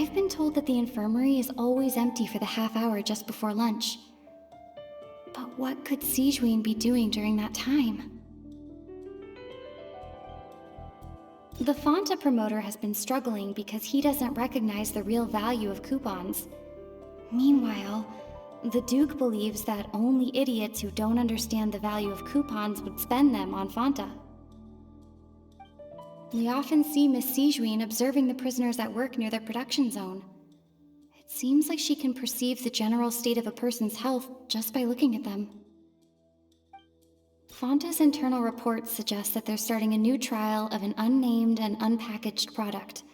I've been told that the infirmary is always empty for the half hour just before lunch. But what could Sijuin be doing during that time? The Fonta promoter has been struggling because he doesn't recognize the real value of coupons. Meanwhile, the Duke believes that only idiots who don't understand the value of coupons would spend them on Fonta. We often see Miss Sijuin observing the prisoners at work near their production zone. It seems like she can perceive the general state of a person's health just by looking at them. Fonta's internal reports suggest that they're starting a new trial of an unnamed and unpackaged product.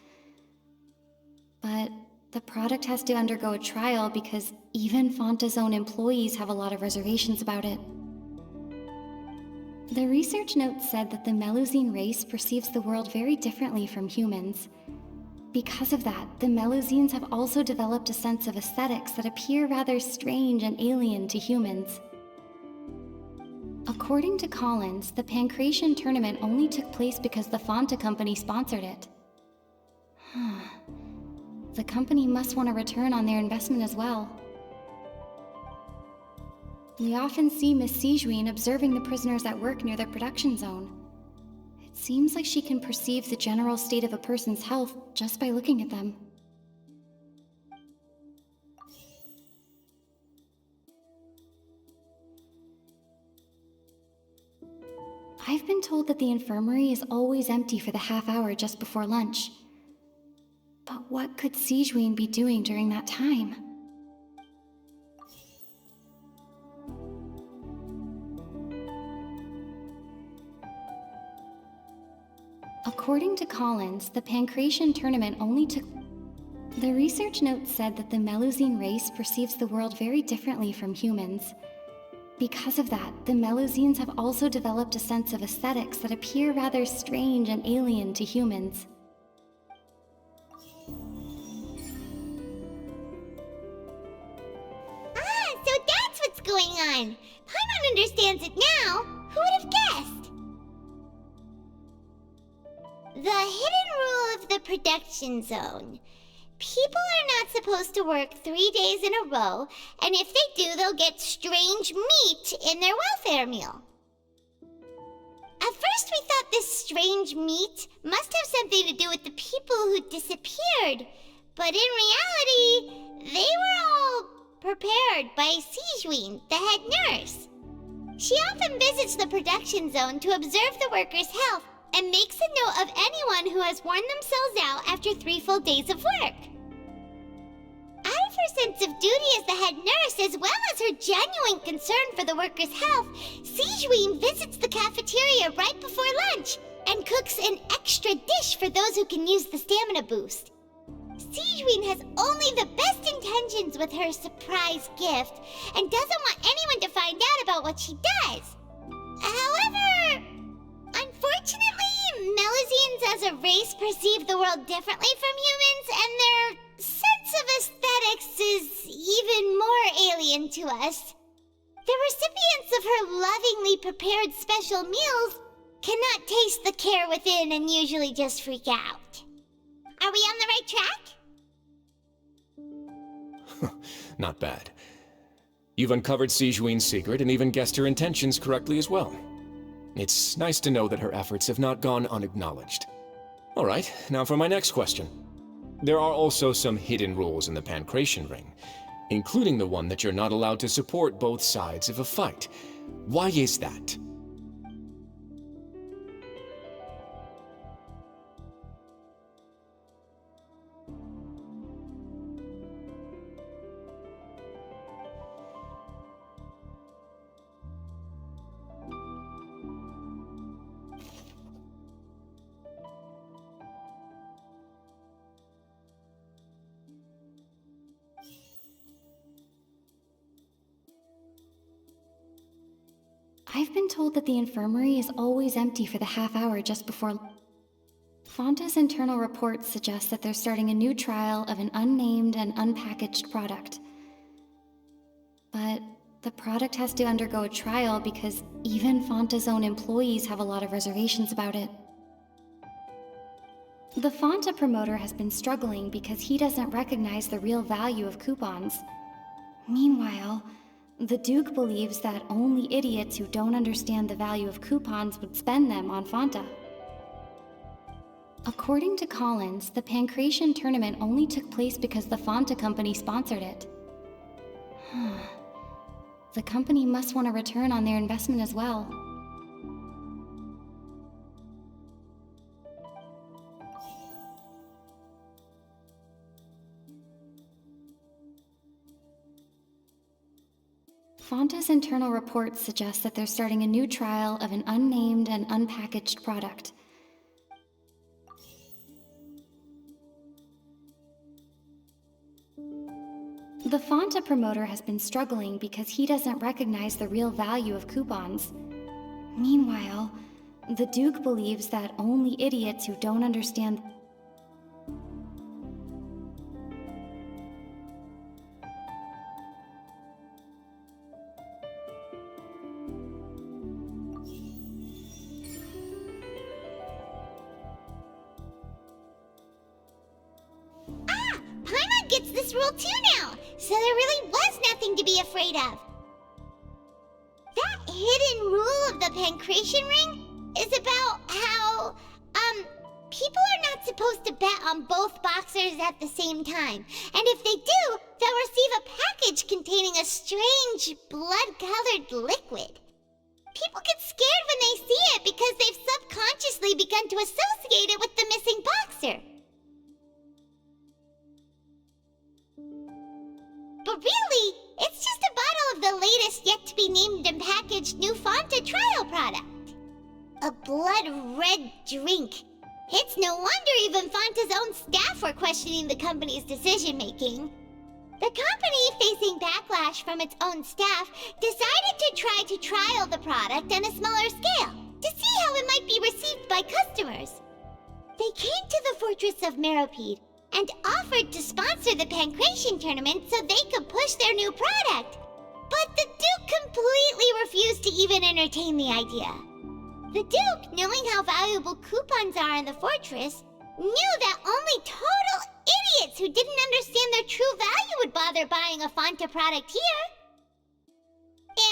But the product has to undergo a trial because even Fonta's own employees have a lot of reservations about it. The research note said that the Melusine race perceives the world very differently from humans. Because of that, the Melusines have also developed a sense of aesthetics that appear rather strange and alien to humans. According to Collins, the Pancration tournament only took place because the Fonta company sponsored it. The company must want a return on their investment as well. We often see Miss Sijuin observing the prisoners at work near their production zone. It seems like she can perceive the general state of a person's health just by looking at them. I've been told that the infirmary is always empty for the half hour just before lunch. But what could Sijuin be doing during that time? According to Collins, the Pancration tournament only took... The research note said that the Melusine race perceives the world very differently from humans. Because of that, the Melusines have also developed a sense of aesthetics that appear rather strange and alien to humans. So that's what's going on! Paimon understands it now! Who would have guessed? The hidden rule of the production zone. People are not supposed to work 3 days in a row, and if they do, they'll get strange meat in their welfare meal. At first we thought this strange meat must have something to do with the people who disappeared, but in reality, they were all prepared by Sijuin, the head nurse. She often visits the production zone to observe the workers' health and makes a note of anyone who has worn themselves out after 3 full days of work. Out of her sense of duty as the head nurse, as well as her genuine concern for the workers' health, Sijuin visits the cafeteria right before lunch and cooks an extra dish for those who can use the stamina boost. Sijuin has only the best intentions with her surprise gift and doesn't want anyone to find out about what she does. However, unfortunately, Melusines as a race perceive the world differently from humans, and their sense of aesthetics is even more alien to us. The recipients of her lovingly prepared special meals cannot taste the care within and usually just freak out. Are we on the right track? Not bad. You've uncovered Sijuin's secret and even guessed her intentions correctly as well. It's nice to know that her efforts have not gone unacknowledged. All right, now for my next question. There are also some hidden rules in the Pancration Ring, including the one that you're not allowed to support both sides of a fight. Why is that? I've been told that the infirmary is always empty for the half hour just before... Fonta's internal reports suggest that they're starting a new trial of an unnamed and unpackaged product. But the product has to undergo a trial because even Fonta's own employees have a lot of reservations about it. The Fonta promoter has been struggling because he doesn't recognize the real value of coupons. Meanwhile, the Duke believes that only idiots who don't understand the value of coupons would spend them on Fonta. According to Collins, the Pancration tournament only took place because the Fonta company sponsored it. The company must want a return on their investment as well. Fonta's internal reports suggest that they're starting a new trial of an unnamed and unpackaged product. The Fonta promoter has been struggling because he doesn't recognize the real value of coupons. Meanwhile, the Duke believes that only idiots who don't understand. Paimon gets this rule too now, so there really was nothing to be afraid of. That hidden rule of the Pancration Ring is about how, people are not supposed to bet on both boxers at the same time. And if they do, they'll receive a package containing a strange, blood-colored liquid. People get scared when they see it because they've subconsciously begun to associate it with the missing boxer. But really, it's just a bottle of the latest yet-to-be-named and packaged new Fonta trial product. A blood-red drink. It's no wonder even Fonta's own staff were questioning the company's decision-making. The company, facing backlash from its own staff, decided to try to trial the product on a smaller scale, to see how it might be received by customers. They came to the fortress of Meropide, and offered to sponsor the Pancration tournament so they could push their new product. But the Duke completely refused to even entertain the idea. The Duke, knowing how valuable coupons are in the fortress, knew that only total idiots who didn't understand their true value would bother buying a Fonta product here.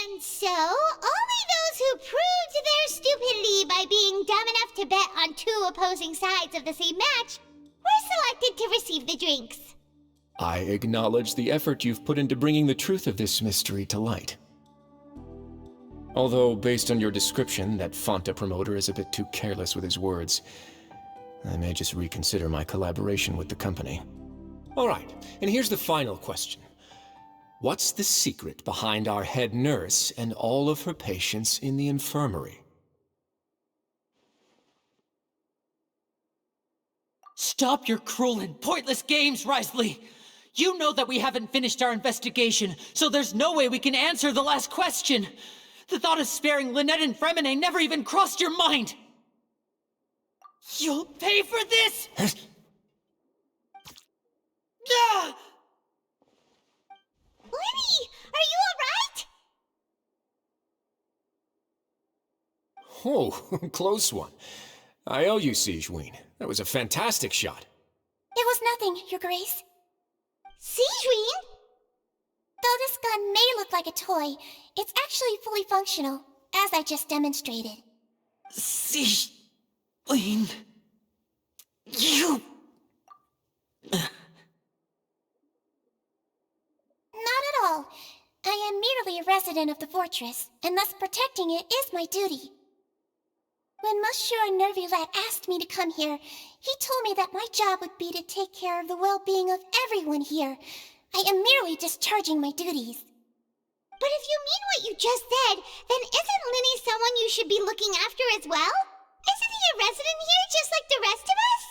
And so, only those who proved their stupidity by being dumb enough to bet on two opposing sides of the same match were selected to receive the drinks. I acknowledge the effort you've put into bringing the truth of this mystery to light. Although, based on your description, that Fonta promoter is a bit too careless with his words, I may just reconsider my collaboration with the company. Alright, and here's the final question. What's the secret behind our head nurse and all of her patients in the infirmary? Stop your cruel and pointless games, Risley! You know that we haven't finished our investigation, so there's no way we can answer the last question! The thought of sparing Lynette and Fremine never even crossed your mind! You'll pay for this! Ah! Lenny, are you alright? Oh, close one. I owe you, Sigewinne. That was a fantastic shot. It was nothing, Your Grace. Sigewinne? Though this gun may look like a toy, it's actually fully functional, as I just demonstrated. Sigewinne... You... Not at all. I am merely a resident of the fortress, and thus protecting it is my duty. When Monsieur Nervulette asked me to come here, he told me that my job would be to take care of the well-being of everyone here. I am merely discharging my duties. But if you mean what you just said, then isn't Linny someone you should be looking after as well? Isn't he a resident here just like the rest of us?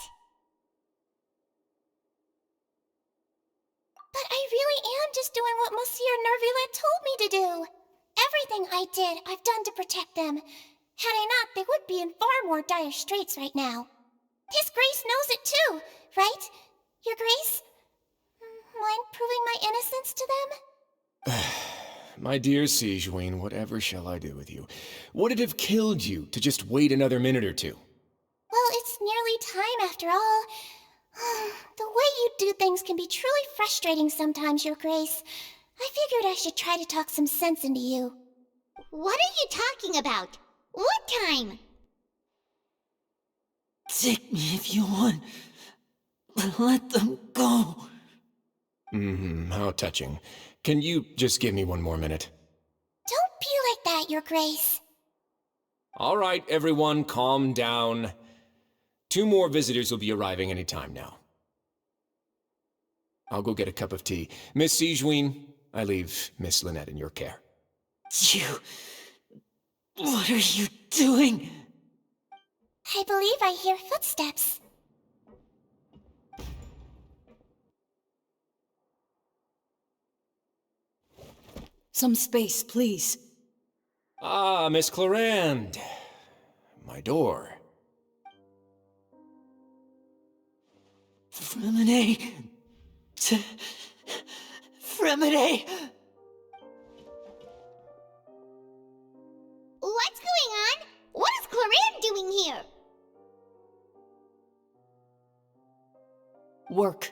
But I really am just doing what Monsieur Nervulette told me to do. Everything I did, I've done to protect them. Had I not, they would be in far more dire straits right now. His Grace knows it too, right? Your Grace? Mind proving my innocence to them? My dear Sigewinne, whatever shall I do with you? Would it have killed you to just wait another minute or two? Well, it's nearly time after after all. The way you do things can be truly frustrating sometimes, Your Grace. I figured I should try to talk some sense into you. What are you talking about? What time? Take me if you want. Let them go. How touching. Can you just give me one more minute? Don't be like that, Your Grace. All right, everyone, calm down. 2 more visitors will be arriving any time now. I'll go get a cup of tea. Miss Sigewinne, I leave Miss Lynette in your care. You... What are you doing? I believe I hear footsteps. Some space, please. Ah, Miss Clorinde. My door. Fremine... Fremine... What's going on? What is Clorinde doing here? Work.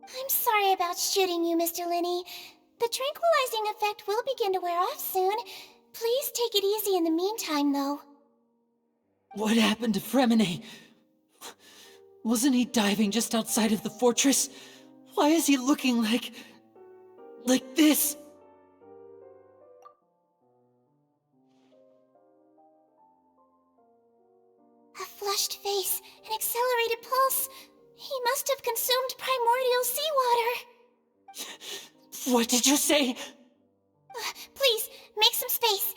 I'm sorry about shooting you, Mr. Linney. The tranquilizing effect will begin to wear off soon. Please take it easy in the meantime, though. What happened to Fremine? Wasn't he diving just outside of the fortress? Why is he looking like this? A flushed face, an accelerated pulse. He must have consumed primordial seawater. What did you say? Please, make some space.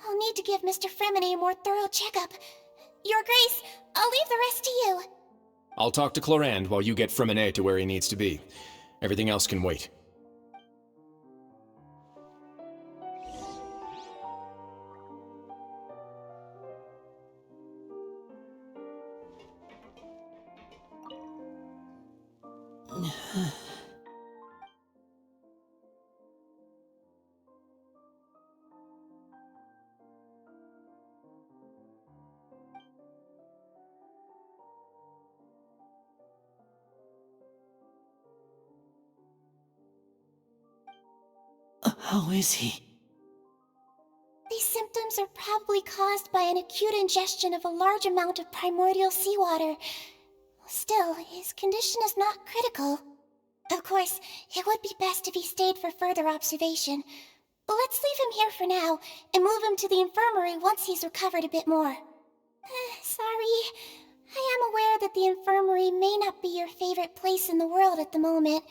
I'll need to give Mr. Fremine a more thorough checkup. Your Grace, I'll leave the rest to you. I'll talk to Clorinde while you get Fremine to where he needs to be. Everything else can wait. How is he? These symptoms are probably caused by an acute ingestion of a large amount of primordial seawater. Still, his condition is not critical. Of course, it would be best if he stayed for further observation. But let's leave him here for now, and move him to the infirmary once he's recovered a bit more. Sorry. I am aware that the infirmary may not be your favorite place in the world at the moment.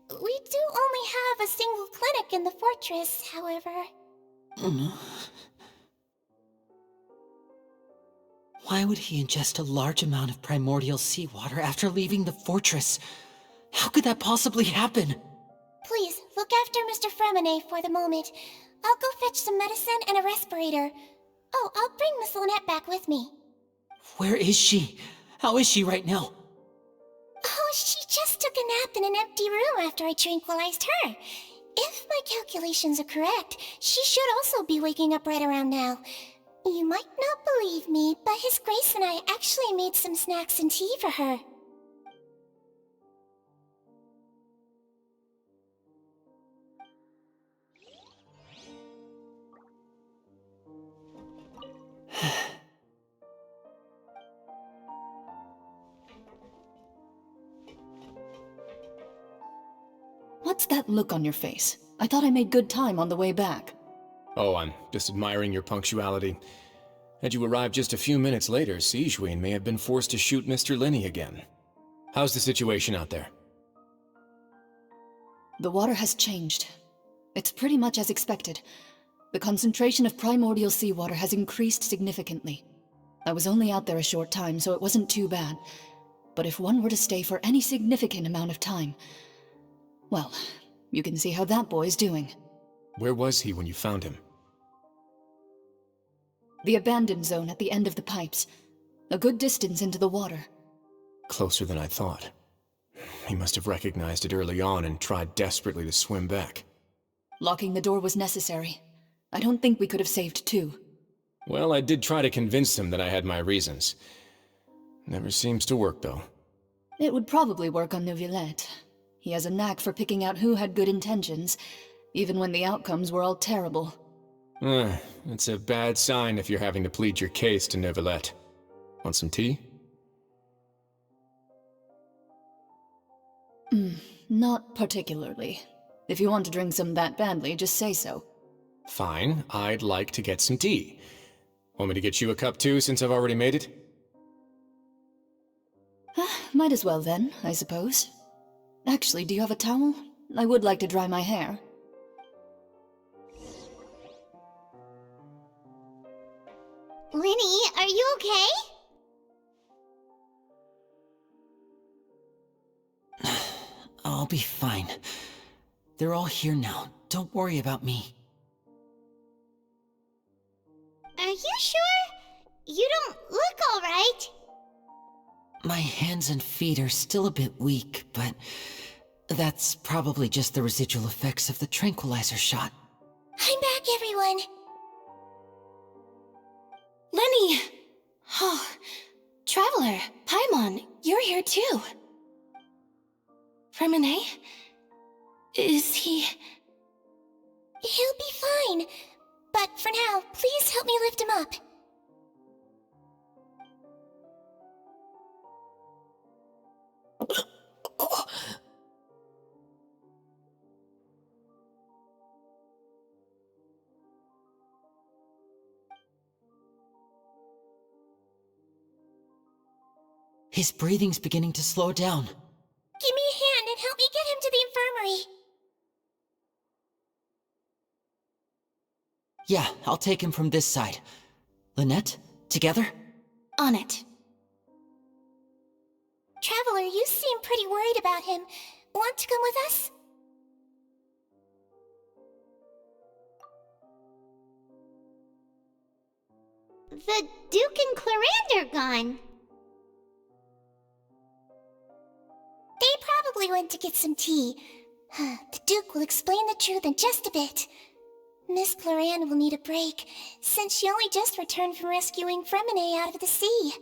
We do only have a single clinic in the fortress, however. Why would he ingest a large amount of primordial seawater after leaving the fortress? How could that possibly happen? Please, look after Mr. Fremine for the moment. I'll go fetch some medicine and a respirator. Oh, I'll bring Miss Lynette back with me. Where is she? How is she right now? Oh, she just took a nap in an empty room after I tranquilized her. If my calculations are correct, she should also be waking up right around now. You might not believe me, but His Grace and I actually made some snacks and tea for her. What's that look on your face? I thought I made good time on the way back. Oh, I'm just admiring your punctuality. Had you arrived just a few minutes later, Sigewinne may have been forced to shoot Mr. Linney again. How's the situation out there? The water has changed. It's pretty much as expected. The concentration of primordial seawater has increased significantly. I was only out there a short time, so it wasn't too bad. But if one were to stay for any significant amount of time, well, you can see how that boy's doing. Where was he when you found him? The abandoned zone at the end of the pipes. A good distance into the water. Closer than I thought. He must have recognized it early on and tried desperately to swim back. Locking the door was necessary. I don't think we could have saved two. Well, I did try to convince him that I had my reasons. Never seems to work, though. It would probably work on Neuvillette. He has a knack for picking out who had good intentions, even when the outcomes were all terrible. It's a bad sign if you're having to plead your case to Neuvillette. Want some tea? Not particularly. If you want to drink some that badly, just say so. Fine, I'd like to get some tea. Want me to get you a cup too, since I've already made it? Might as well then, I suppose. Actually, do you have a towel? I would like to dry my hair. Linny, are you okay? I'll be fine. They're all here now. Don't worry about me. Are you sure? You don't look alright. My hands and feet are still a bit weak, but that's probably just the residual effects of the tranquilizer shot. I'm back, everyone. Lenny! Oh, Traveler, Paimon, you're here too. Fremine? Is he... He'll be fine. But for now, please help me lift him up. His breathing's beginning to slow down. Give me a hand and help me get him to the infirmary. Yeah, I'll take him from this side. Lynette, together? On it. Traveler, you seem pretty worried about him. Want to come with us? The Duke and Clarande are gone. They probably went to get some tea. The Duke will explain the truth in just a bit. Miss Clarande will need a break, since she only just returned from rescuing Fremine out of the sea.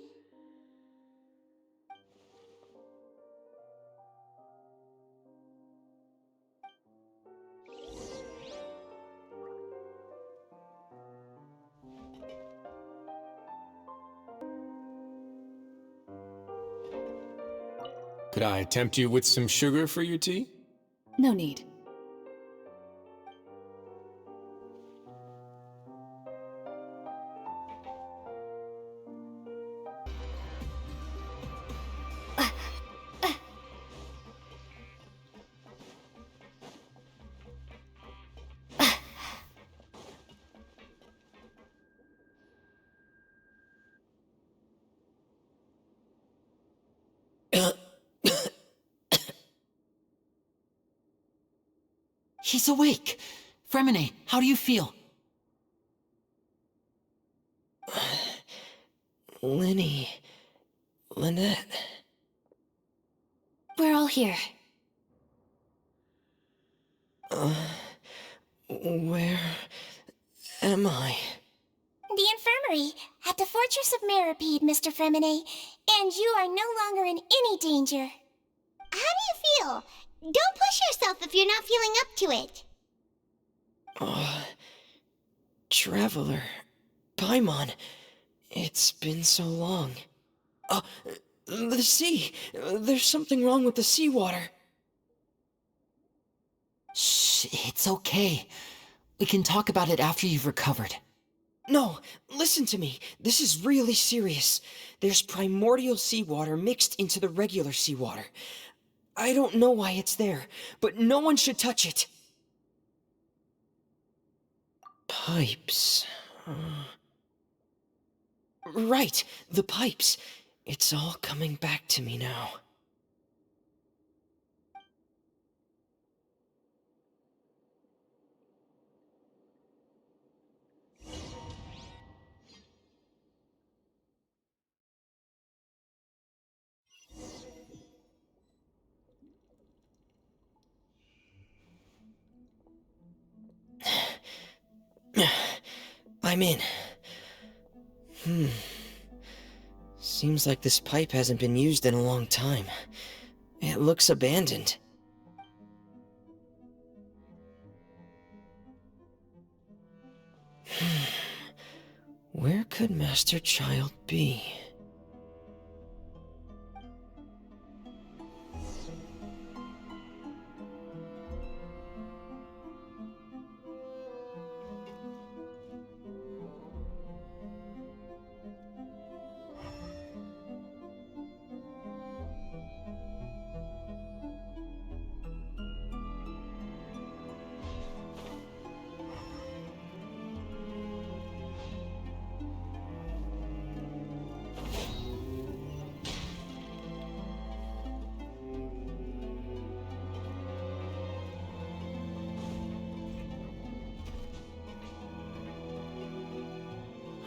Could I tempt you with some sugar for your tea? No need. He's awake! Fremine, how do you feel? Lenny... Lynette... We're all here. Where... am I? The infirmary, at the Fortress of Meripede, Mr. Fremine, and you are no longer in any danger. How do you feel? Don't push yourself if you're not feeling up to it. Traveler... Paimon... It's been so long. The sea! There's something wrong with the seawater. Shh, it's okay. We can talk about it after you've recovered. No, listen to me. This is really serious. There's primordial seawater mixed into the regular seawater. I don't know why it's there, but no one should touch it. Pipes... Right, the pipes. It's all coming back to me now. I'm in. Seems like this pipe hasn't been used in a long time. It looks abandoned. Where could Master Child be?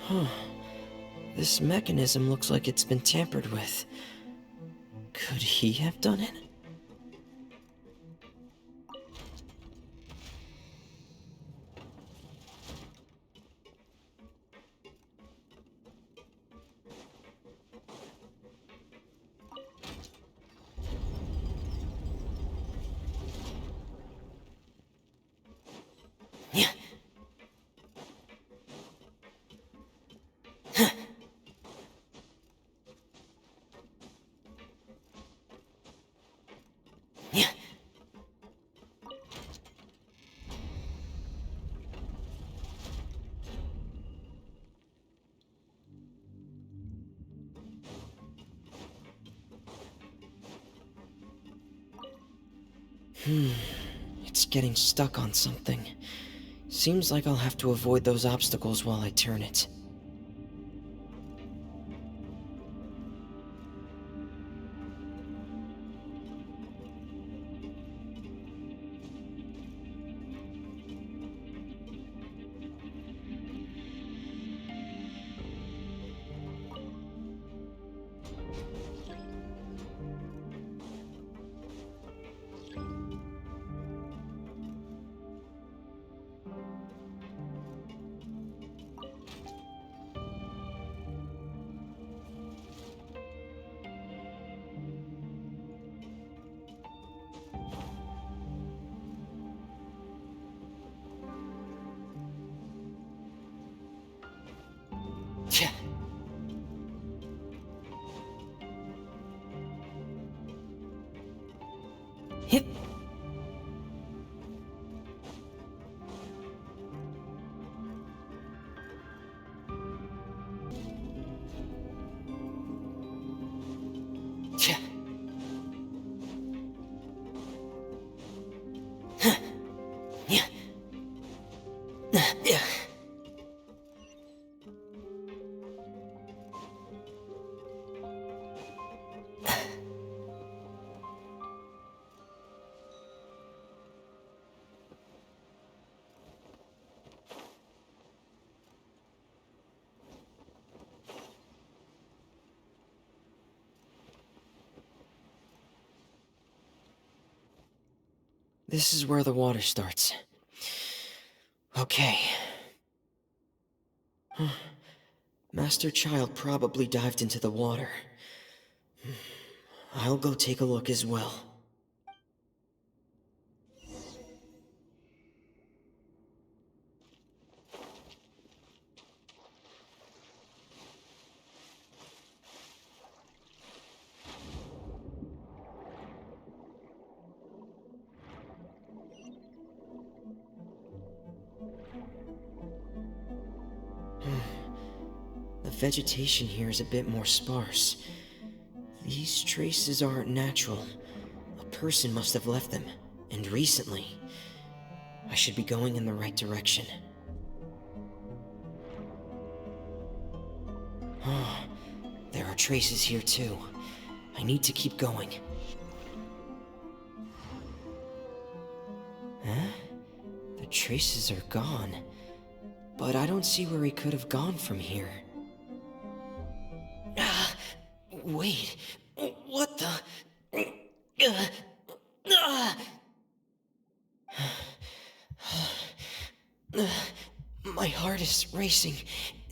Huh. This mechanism looks like it's been tampered with. Could he have done it? Yeah. Yeah. It's getting stuck on something. Seems like I'll have to avoid those obstacles while I turn it. Hip. This is where the water starts. Okay. Master Child probably dived into the water. I'll go take a look as well. The vegetation here is a bit more sparse. These traces aren't natural. A person must have left them, and recently. I should be going in the right direction. Oh, there are traces here too. I need to keep going. Huh? The traces are gone. But I don't see where he could have gone from here. Wait, what the... My heart is racing,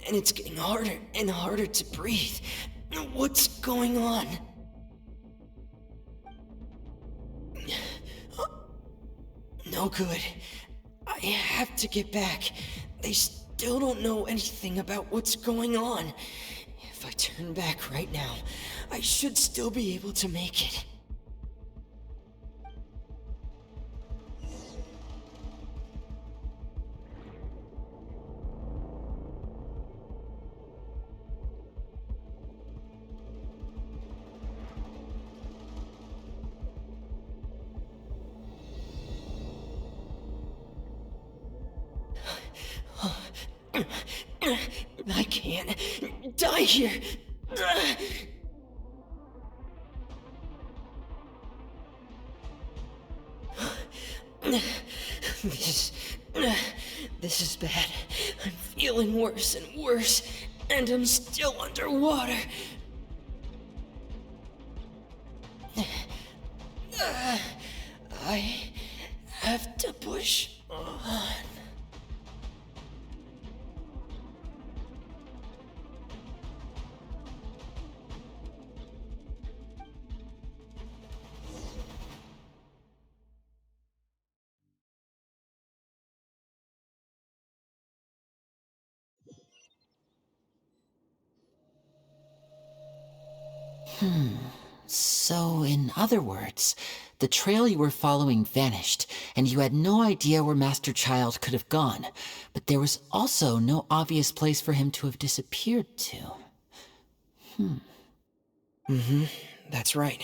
and it's getting harder and harder to breathe. What's going on? No good. I have to get back. They still don't know anything about what's going on. If I turn back right now, I should still be able to make it. I can't die here. This is bad. I'm feeling worse and worse, and I'm still underwater. I have to push on. So, in other words, the trail you were following vanished, and you had no idea where Master Child could have gone, but there was also no obvious place for him to have disappeared to. That's right.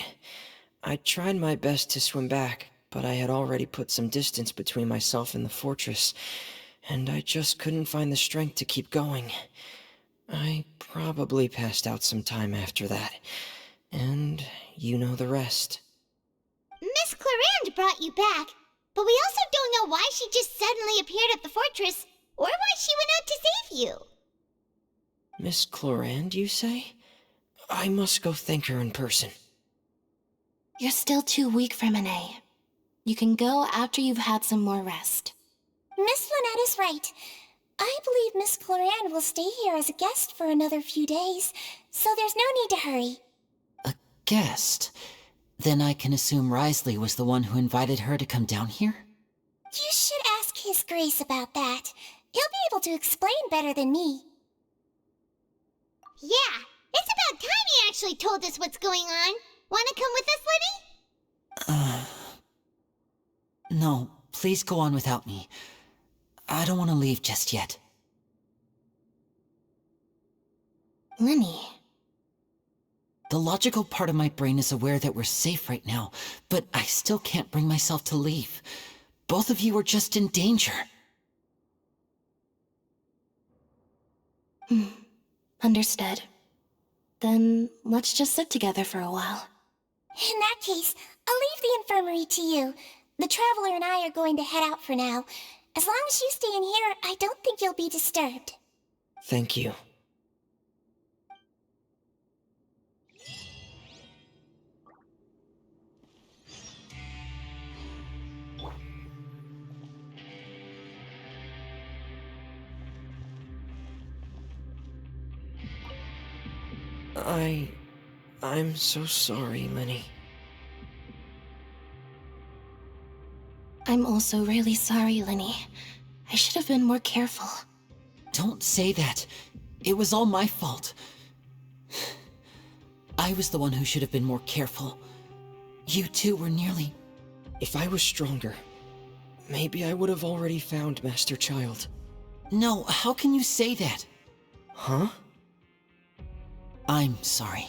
I tried my best to swim back, but I had already put some distance between myself and the fortress, and I just couldn't find the strength to keep going. I probably passed out some time after that, and you know the rest. Miss Clarande brought you back, but we also don't know why she just suddenly appeared at the fortress, or why she went out to save you. Miss Clarande, you say? I must go thank her in person. You're still too weak, Fremine. You can go after you've had some more rest. Miss Lynette is right. I believe Miss Clarande will stay here as a guest for another few days, so there's no need to hurry. A guest? Then I can assume Risley was the one who invited her to come down here? You should ask His Grace about that. He'll be able to explain better than me. Yeah, it's about time he actually told us what's going on. Wanna come with us, Lenny? No, please go on without me. I don't want to leave just yet. Lenny. The logical part of my brain is aware that we're safe right now, but I still can't bring myself to leave. Both of you are just in danger. Understood. Then let's just sit together for a while. In that case, I'll leave the infirmary to you. The Traveler and I are going to head out for now. As long as you stay in here, I don't think you'll be disturbed. Thank you. I'm so sorry, Lenny. I'm also really sorry, Lenny. I should have been more careful. Don't say that. It was all my fault. I was the one who should have been more careful. You two were nearly... If I was stronger, maybe I would have already found Master Child. No, how can you say that? Huh? I'm sorry.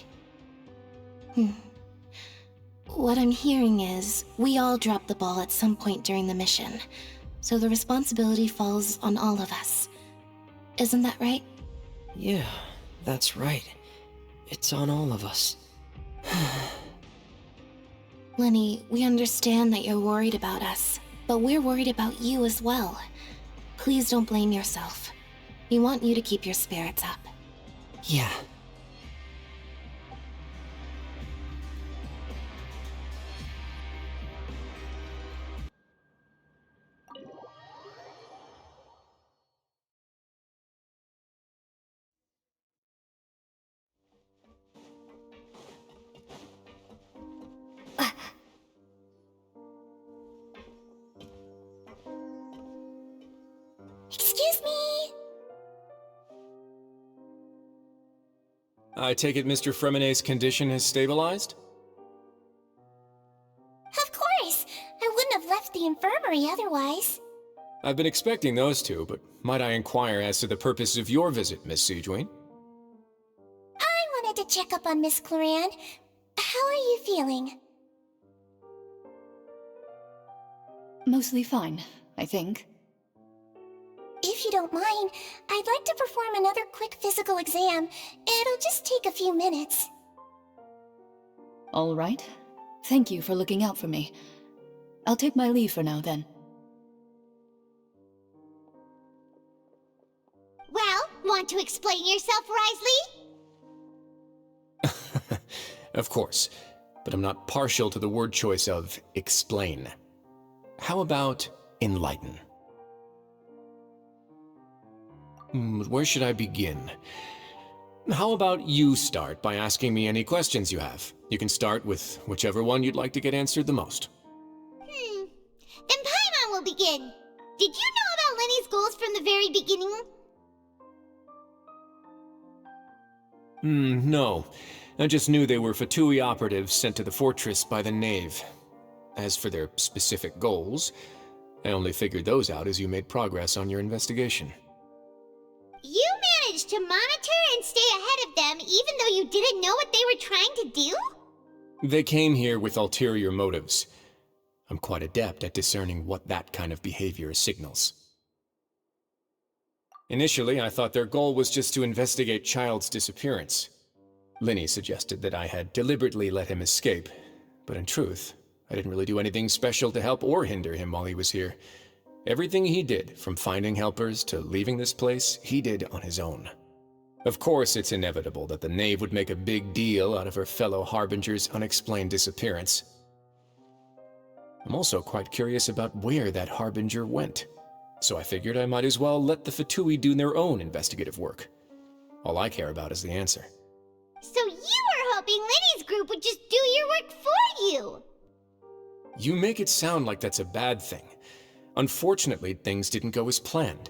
What I'm hearing is, we all dropped the ball at some point during the mission, so the responsibility falls on all of us. Isn't that right? Yeah, that's right. It's on all of us. Lenny, we understand that you're worried about us, but we're worried about you as well. Please don't blame yourself. We want you to keep your spirits up. Yeah. Excuse me? I take it Mr. Fremenay's condition has stabilized? Of course. I wouldn't have left the infirmary otherwise. I've been expecting those two, but might I inquire as to the purpose of your visit, Miss Sejuane? I wanted to check up on Miss Cloran. How are you feeling? Mostly fine, I think. If you don't mind, I'd like to perform another quick physical exam. It'll just take a few minutes. All right. Thank you for looking out for me. I'll take my leave for now, then. Well, want to explain yourself, Risley? Of course, but I'm not partial to the word choice of explain. How about enlighten? Where should I begin? How about you start by asking me any questions you have? You can start with whichever one you'd like to get answered the most. Then Paimon will begin. Did you know about Lenny's goals from the very beginning? No. I just knew they were Fatui operatives sent to the fortress by the Knave. As for their specific goals, I only figured those out as you made progress on your investigation. You managed to monitor and stay ahead of them even though you didn't know what they were trying to do? They came here with ulterior motives. I'm quite adept at discerning what that kind of behavior signals. Initially, I thought their goal was just to investigate Child's disappearance. Linny suggested that I had deliberately let him escape, but in truth, I didn't really do anything special to help or hinder him while he was here. Everything he did, from finding helpers to leaving this place, he did on his own. Of course, it's inevitable that the Knave would make a big deal out of her fellow Harbinger's unexplained disappearance. I'm also quite curious about where that Harbinger went, so I figured I might as well let the Fatui do their own investigative work. All I care about is the answer. So you were hoping Lenny's group would just do your work for you! You make it sound like that's a bad thing. Unfortunately, things didn't go as planned.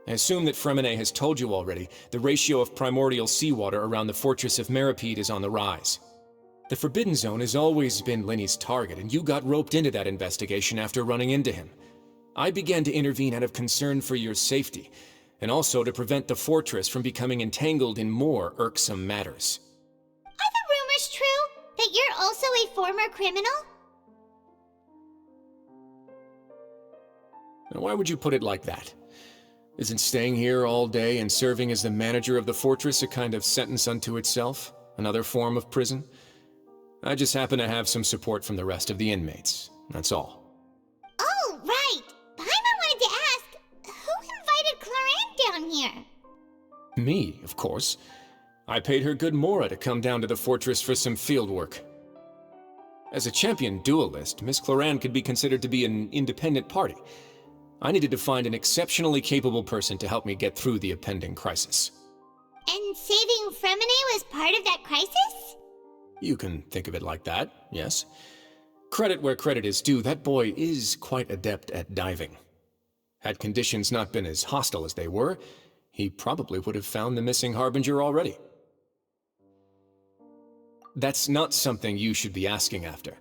I assume that Fremenay has told you already, the ratio of primordial seawater around the fortress of Meripede is on the rise. The Forbidden Zone has always been Lenny's target, and you got roped into that investigation after running into him. I began to intervene out of concern for your safety, and also to prevent the fortress from becoming entangled in more irksome matters. Are the rumors true? That you're also a former criminal? Now, why would you put it like that? Isn't staying here all day and serving as the manager of the fortress a kind of sentence unto itself? Another form of prison? I just happen to have some support from the rest of the inmates. That's all. Oh, right! Paimon wanted to ask, who invited Cloran down here? Me, of course. I paid her good mora to come down to the fortress for some field work. As a champion duelist, Miss Cloran could be considered to be an independent party. I needed to find an exceptionally capable person to help me get through the impending crisis. And saving Fremenay was part of that crisis? You can think of it like that, yes. Credit where credit is due, that boy is quite adept at diving. Had conditions not been as hostile as they were, he probably would have found the missing Harbinger already. That's not something you should be asking after.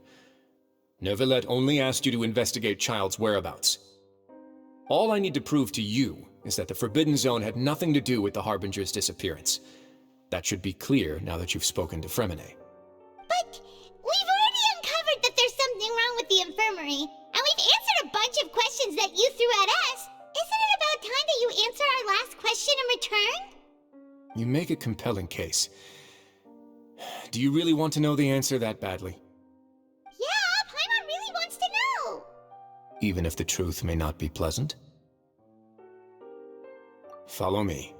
Neuvillette only asked you to investigate Child's whereabouts. All I need to prove to you is that the Forbidden Zone had nothing to do with the Harbinger's disappearance. That should be clear now that you've spoken to Fremenay. But we've already uncovered that there's something wrong with the infirmary, and we've answered a bunch of questions that you threw at us. Isn't it about time that you answer our last question in return? You make a compelling case. Do you really want to know the answer that badly? Yeah, Paimon really wants to know! Even if the truth may not be pleasant? Follow me.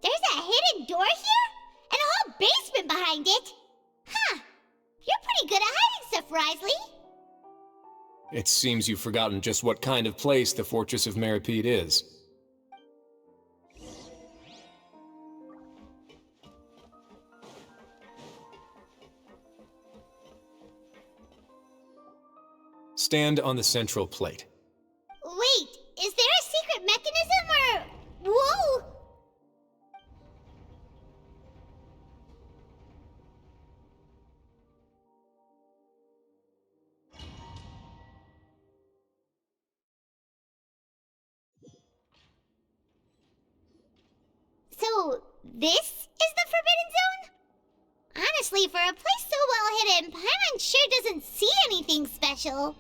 There's a hidden door here? And a whole basement behind it? Huh, Risley? It seems you've forgotten just what kind of place the Fortress of Meripede is. Stand on the central plate. Wait, is there a secret mechanism or... Whoa! So, this is the Forbidden Zone? Honestly, for a place so well hidden, Paimon sure doesn't see anything special.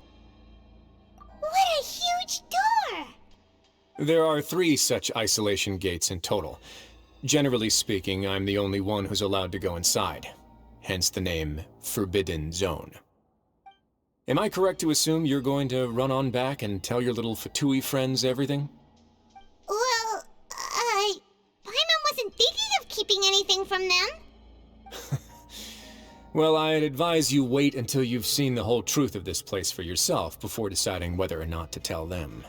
What a huge door! There are 3 such isolation gates in total. Generally speaking, I'm the only one who's allowed to go inside. Hence the name Forbidden Zone. Am I correct to assume you're going to run on back and tell your little Fatui friends everything? Well, Paimon wasn't thinking of keeping anything from them. Well, I'd advise you wait until you've seen the whole truth of this place for yourself before deciding whether or not to tell them.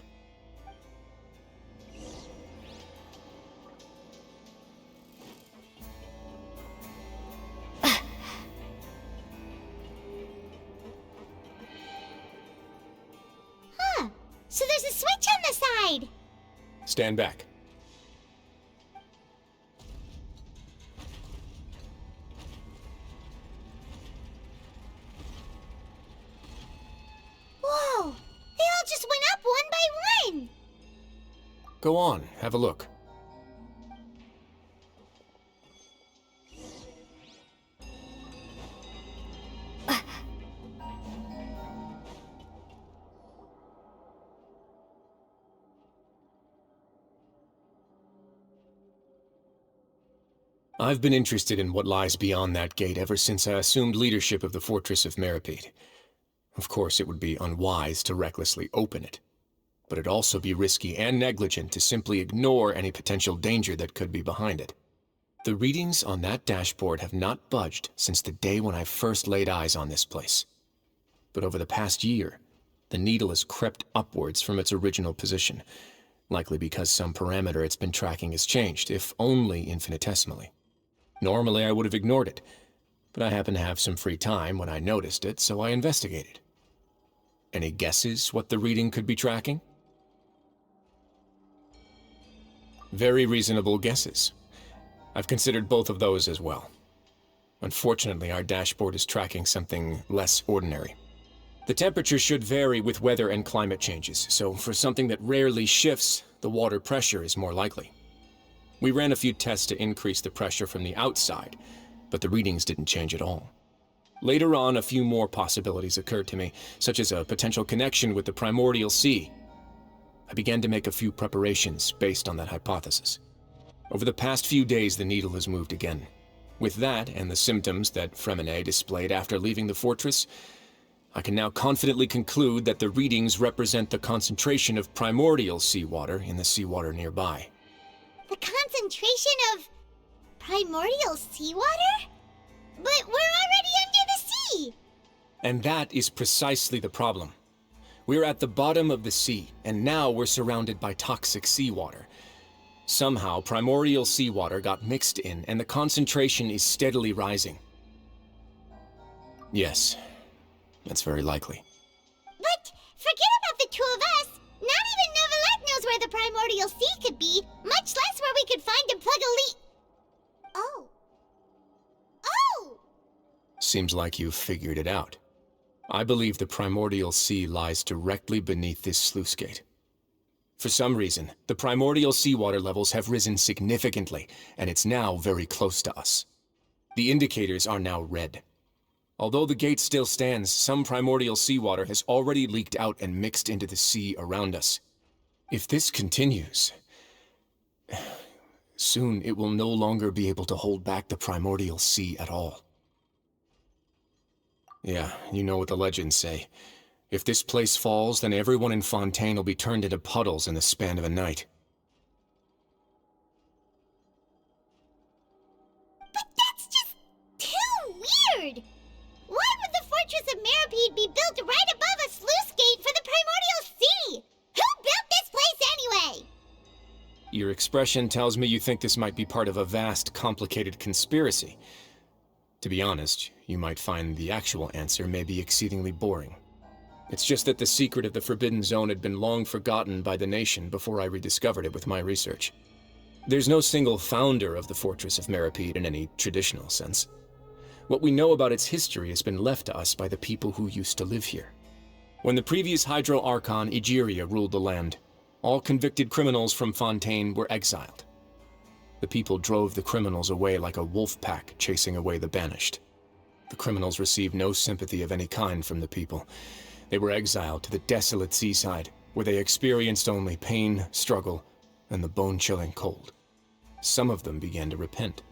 Huh, so there's a switch on the side. Stand back. Whoa, they all just went up one by one. Go on, have a look. I've been interested in what lies beyond that gate ever since I assumed leadership of the Fortress of Meripede. Of course, it would be unwise to recklessly open it, but it'd also be risky and negligent to simply ignore any potential danger that could be behind it. The readings on that dashboard have not budged since the day when I first laid eyes on this place. But over the past year, the needle has crept upwards from its original position, likely because some parameter it's been tracking has changed, if only infinitesimally. Normally, I would have ignored it, but I happened to have some free time when I noticed it, so I investigated. Any guesses what the reading could be tracking? Very reasonable guesses. I've considered both of those as well. Unfortunately, our dashboard is tracking something less ordinary. The temperature should vary with weather and climate changes, so for something that rarely shifts, the water pressure is more likely. We ran a few tests to increase the pressure from the outside, but the readings didn't change at all. Later on, a few more possibilities occurred to me, such as a potential connection with the primordial sea. I began to make a few preparations based on that hypothesis. Over the past few days, the needle has moved again. With that, and the symptoms that Fremine displayed after leaving the fortress, I can now confidently conclude that the readings represent the concentration of primordial seawater in the seawater nearby. The concentration of primordial seawater? But we're already under the sea! And that is precisely the problem. We're at the bottom of the sea, and now we're surrounded by toxic seawater. Somehow, primordial seawater got mixed in, and the concentration is steadily rising. Yes, that's very likely. But forget about the two of us! Not even Neuvillette knows where the primordial sea could be, much less where we could find and plug a leak. Oh. Oh! Seems like you've figured it out. I believe the primordial sea lies directly beneath this sluice gate. For some reason, the primordial seawater levels have risen significantly, and it's now very close to us. The indicators are now red. Although the gate still stands, some primordial seawater has already leaked out and mixed into the sea around us. If this continues, soon it will no longer be able to hold back the primordial sea at all. Yeah, you know what the legends say. If this place falls, then everyone in Fontaine will be turned into puddles in the span of a night. But that's just too weird! Why would the Fortress of Meripede be built right above a sluice gate for the Primordial Sea? Who built this place anyway? Your expression tells me you think this might be part of a vast, complicated conspiracy. To be honest, you might find the actual answer may be exceedingly boring. It's just that the secret of the Forbidden Zone had been long forgotten by the nation before I rediscovered it with my research. There's no single founder of the Fortress of Meripede in any traditional sense. What we know about its history has been left to us by the people who used to live here. When the previous Hydro Archon Egeria ruled the land, all convicted criminals from Fontaine were exiled. The people drove the criminals away like a wolf pack chasing away the banished. The criminals received no sympathy of any kind from the people. They were exiled to the desolate seaside, where they experienced only pain, struggle, and the bone-chilling cold. Some of them began to repent,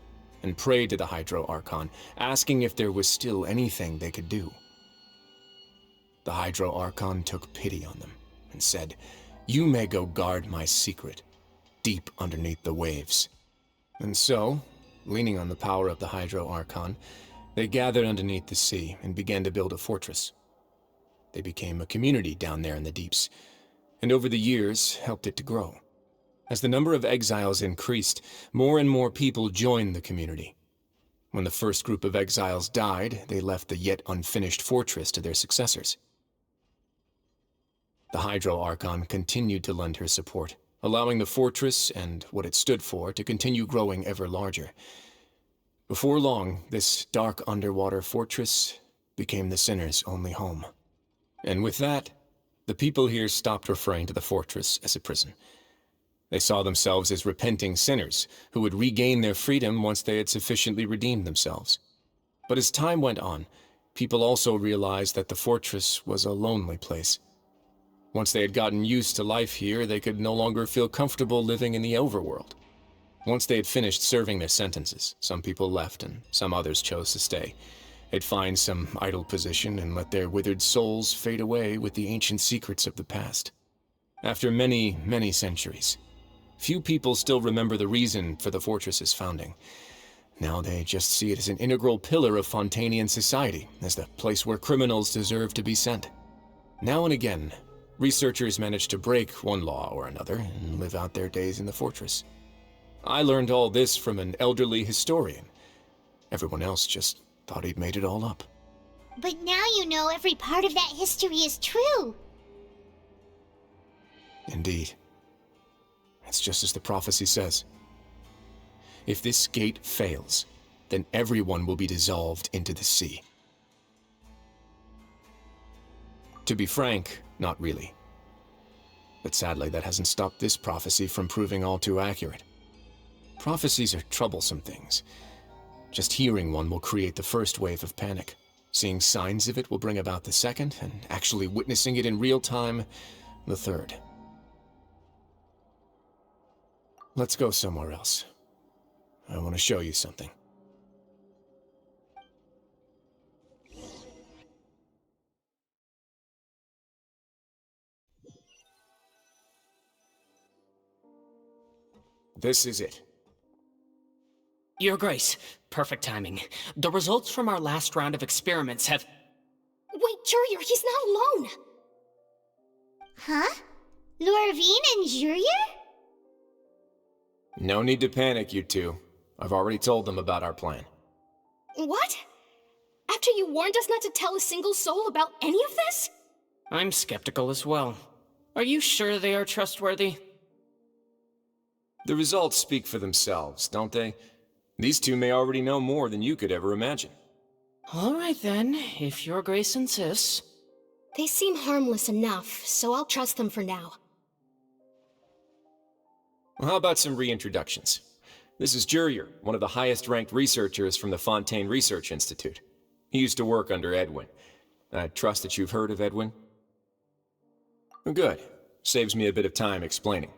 and prayed to the Hydro Archon, asking if there was still anything they could do. The Hydro Archon took pity on them, and said, "You may go guard my secret, deep underneath the waves." And so, leaning on the power of the Hydro Archon, they gathered underneath the sea and began to build a fortress. They became a community down there in the deeps, and over the years helped it to grow. As the number of exiles increased, more and more people joined the community. When the first group of exiles died, they left the yet unfinished fortress to their successors. The Hydro Archon continued to lend her support, allowing the fortress and what it stood for to continue growing ever larger. Before long, this dark underwater fortress became the sinner's only home. And with that, the people here stopped referring to the fortress as a prison. They saw themselves as repenting sinners who would regain their freedom once they had sufficiently redeemed themselves. But as time went on, people also realized that the fortress was a lonely place. Once they had gotten used to life here, they could no longer feel comfortable living in the overworld. Once they had finished serving their sentences, some people left and some others chose to stay. They'd find some idle position and let their withered souls fade away with the ancient secrets of the past. After many, many centuries, few people still remember the reason for the fortress's founding. Now they just see it as an integral pillar of Fontainian society, as the place where criminals deserve to be sent. Now and again, researchers manage to break one law or another and live out their days in the fortress. I learned all this from an elderly historian. Everyone else just thought he'd made it all up. But now you know every part of that history is true. Indeed. It's just as the prophecy says. If this gate fails, then everyone will be dissolved into the sea. To be frank, not really. But sadly, that hasn't stopped this prophecy from proving all too accurate. Prophecies are troublesome things. Just hearing one will create the first wave of panic. Seeing signs of it will bring about the second, and actually witnessing it in real time, the third. Let's go somewhere else. I want to show you something. This is it. Your Grace, perfect timing. The results from our last round of experiments have... Wait, Jurier, he's not alone! Huh? Lorvine and Jurier? No need to panic, you two. I've already told them about our plan. What? After you warned us not to tell a single soul about any of this? I'm skeptical as well. Are you sure they are trustworthy? The results speak for themselves, don't they? These two may already know more than you could ever imagine. All right then, if Your Grace insists. They seem harmless enough, so I'll trust them for now. Well, how about some reintroductions? This is Jurier, one of the highest-ranked researchers from the Fontaine Research Institute. He used to work under Edwin. I trust that you've heard of Edwin? Good. Saves me a bit of time explaining.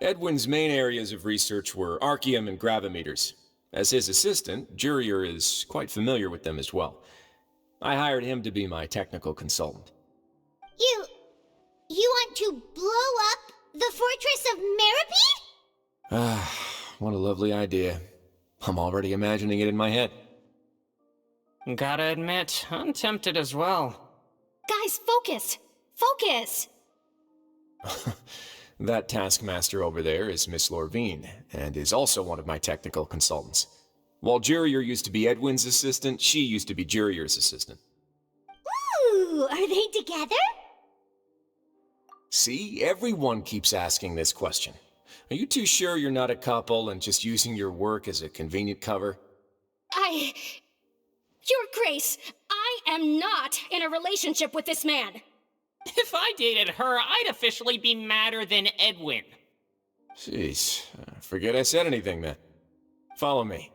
Edwin's main areas of research were archaeum and gravimeters. As his assistant, Jurier is quite familiar with them as well. I hired him to be my technical consultant. You want to blow up the Fortress of Meripede? Ah, what a lovely idea. I'm already imagining it in my head. Gotta admit, I'm tempted as well. Guys, focus! Focus! That taskmaster over there is Miss Lorvine, and is also one of my technical consultants. While Jurier used to be Edwin's assistant, she used to be Jurier's assistant. Ooh, are they together? See, everyone keeps asking this question. Are you too sure you're not a couple and just using your work as a convenient cover? Your Grace, I am not in a relationship with this man. If I dated her, I'd officially be madder than Edwin. Jeez, forget I said anything then. Follow me.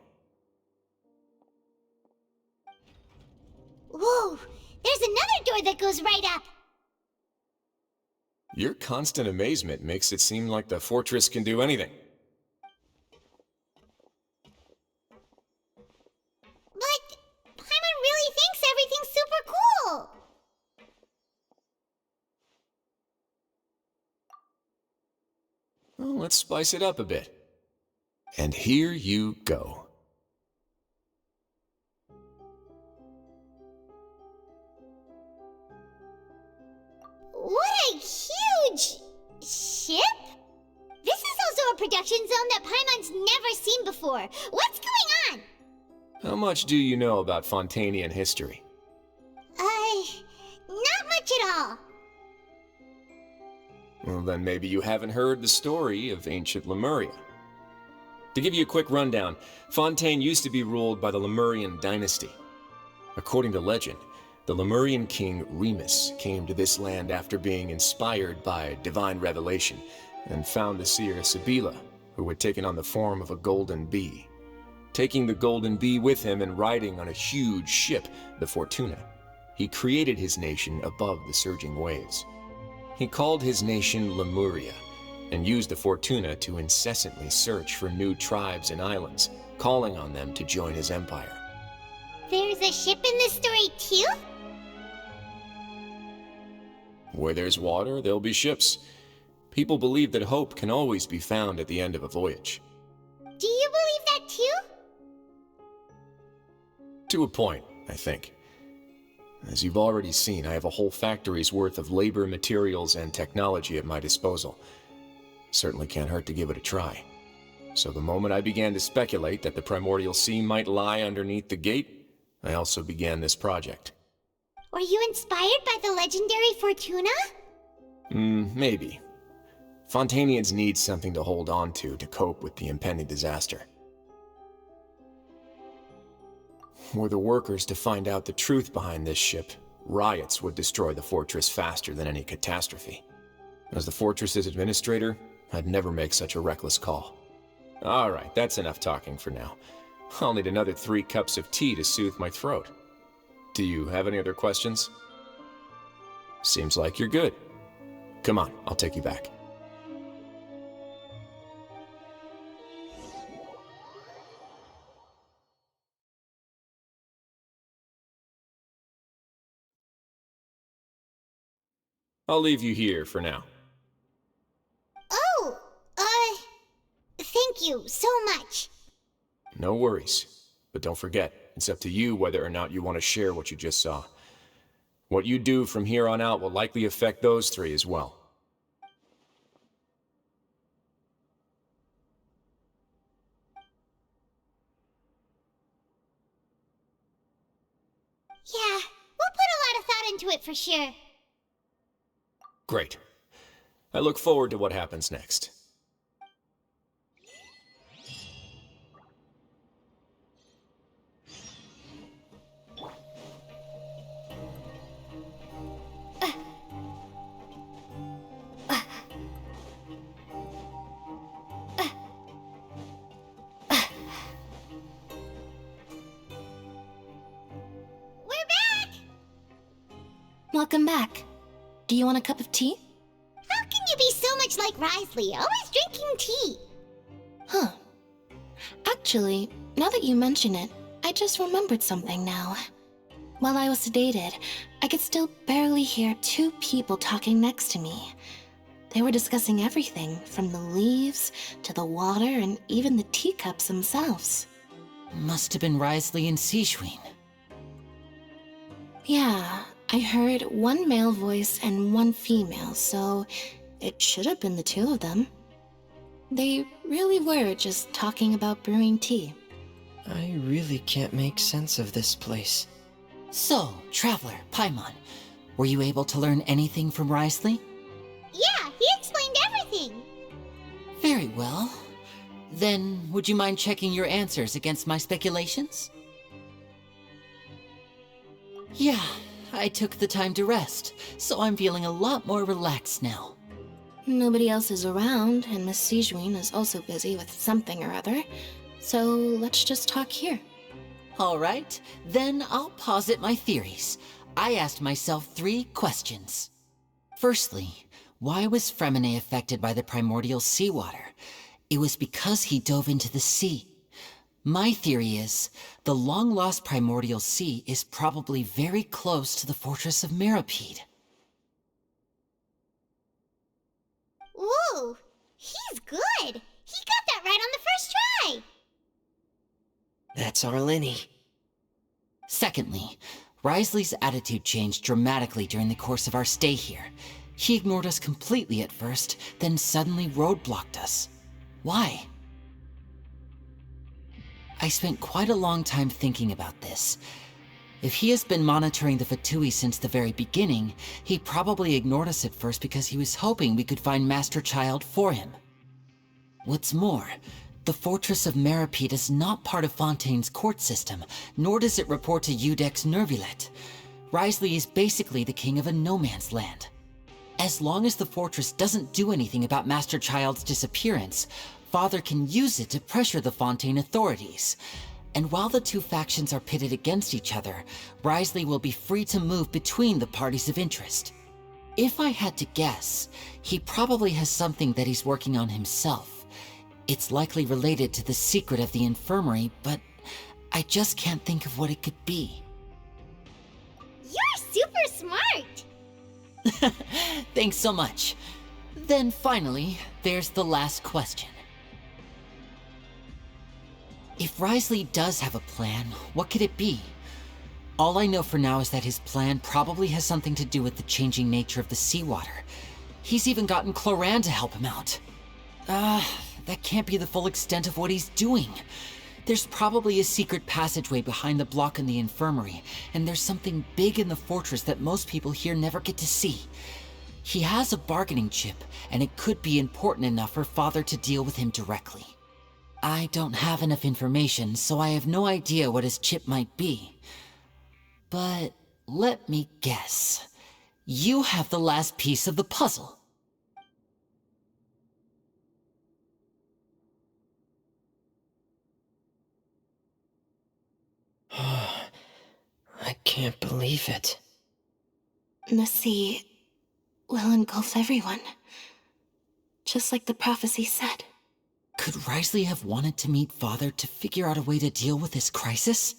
Whoa, there's another door that goes right up. Your constant amazement makes it seem like the fortress can do anything. But Paimon really thinks everything's super cool. Well, let's spice it up a bit. And here you go. What a huge ship? This is also a production zone that Paimon's never seen before. What's going on? How much do you know about Fontainian history? Not much at all. Well, then maybe you haven't heard the story of ancient Lemuria. To give you a quick rundown, Fontaine used to be ruled by the Lemurian dynasty. According to legend, the Lemurian king Remus came to this land after being inspired by divine revelation and found the seer Sibila, who had taken on the form of a golden bee. Taking the golden bee with him and riding on a huge ship, the Fortuna, he created his nation above the surging waves. He called his nation Lemuria, and used the Fortuna to incessantly search for new tribes and islands, calling on them to join his empire. There's a ship in this story too? Where there's water, there'll be ships. People believe that hope can always be found at the end of a voyage. Do you believe that too? To a point, I think. As you've already seen, I have a whole factory's worth of labor, materials, and technology at my disposal. Certainly can't hurt to give it a try. So the moment I began to speculate that the Primordial Sea might lie underneath the gate, I also began this project. Were you inspired by the legendary Fortuna? Maybe. Fontainians need something to hold on to cope with the impending disaster. Were the workers to find out the truth behind this ship, riots would destroy the fortress faster than any catastrophe. As the fortress's administrator, I'd never make such a reckless call. Alright, that's enough talking for now. I'll need another 3 cups of tea to soothe my throat. Do you have any other questions? Seems like you're good. Come on, I'll take you back. I'll leave you here for now. Oh, thank you so much. No worries. But don't forget, it's up to you whether or not you want to share what you just saw. What you do from here on out will likely affect those 3 as well. Yeah, we'll put a lot of thought into it for sure. Great. I look forward to what happens next. Welcome back. Do you want a cup of tea? How can you be so much like Risley, always drinking tea? Huh. Actually, now that you mention it, I just remembered something now. While I was sedated, I could still barely hear 2 people talking next to me. They were discussing everything, from the leaves to the water and even the teacups themselves. Must have been Risley and Sijwin. Yeah, I heard one male voice and one female, so it should have been the two of them. They really were just talking about brewing tea. I really can't make sense of this place. So, Traveler, Paimon, were you able to learn anything from Wriothesley? Yeah, he explained everything. Very well. Then, would you mind checking your answers against my speculations? Yeah, I took the time to rest, so I'm feeling a lot more relaxed now. Nobody else is around, and Miss Sijwin is also busy with something or other, so let's just talk here. All right, then I'll posit my theories. I asked myself 3 questions. Firstly, why was Fremine affected by the primordial seawater? It was because he dove into the sea. My theory is, the long-lost primordial sea is probably very close to the fortress of Meropide. Whoa, he's good. He got that right on the first try. That's our Lenny. Secondly, Wriothesley's attitude changed dramatically during the course of our stay here. He ignored us completely at first, then suddenly roadblocked us. Why? I spent quite a long time thinking about this. If he has been monitoring the Fatui since the very beginning, he probably ignored us at first because he was hoping we could find Master Child for him. What's more, the Fortress of Meropide is not part of Fontaine's court system, nor does it report to Iudex Nervulet. Wriothesley is basically the king of a no-man's land. As long as the fortress doesn't do anything about Master Child's disappearance, Father can use it to pressure the Fontaine authorities. And while the 2 factions are pitted against each other, Wriothesley will be free to move between the parties of interest. If I had to guess, he probably has something that he's working on himself. It's likely related to the secret of the infirmary, but I just can't think of what it could be. You're super smart. Thanks so much. Then finally, there's the last question. If Wriothesley does have a plan, what could it be? All I know for now is that his plan probably has something to do with the changing nature of the seawater. He's even gotten Cloran to help him out. That can't be the full extent of what he's doing. There's probably a secret passageway behind the block in the infirmary, and there's something big in the fortress that most people here never get to see. He has a bargaining chip, and it could be important enough for Father to deal with him directly. I don't have enough information, so I have no idea what his chip might be. But let me guess. You have the last piece of the puzzle. I can't believe it. The sea will engulf everyone, just like the prophecy said. Could Wriothesley have wanted to meet Father to figure out a way to deal with this crisis?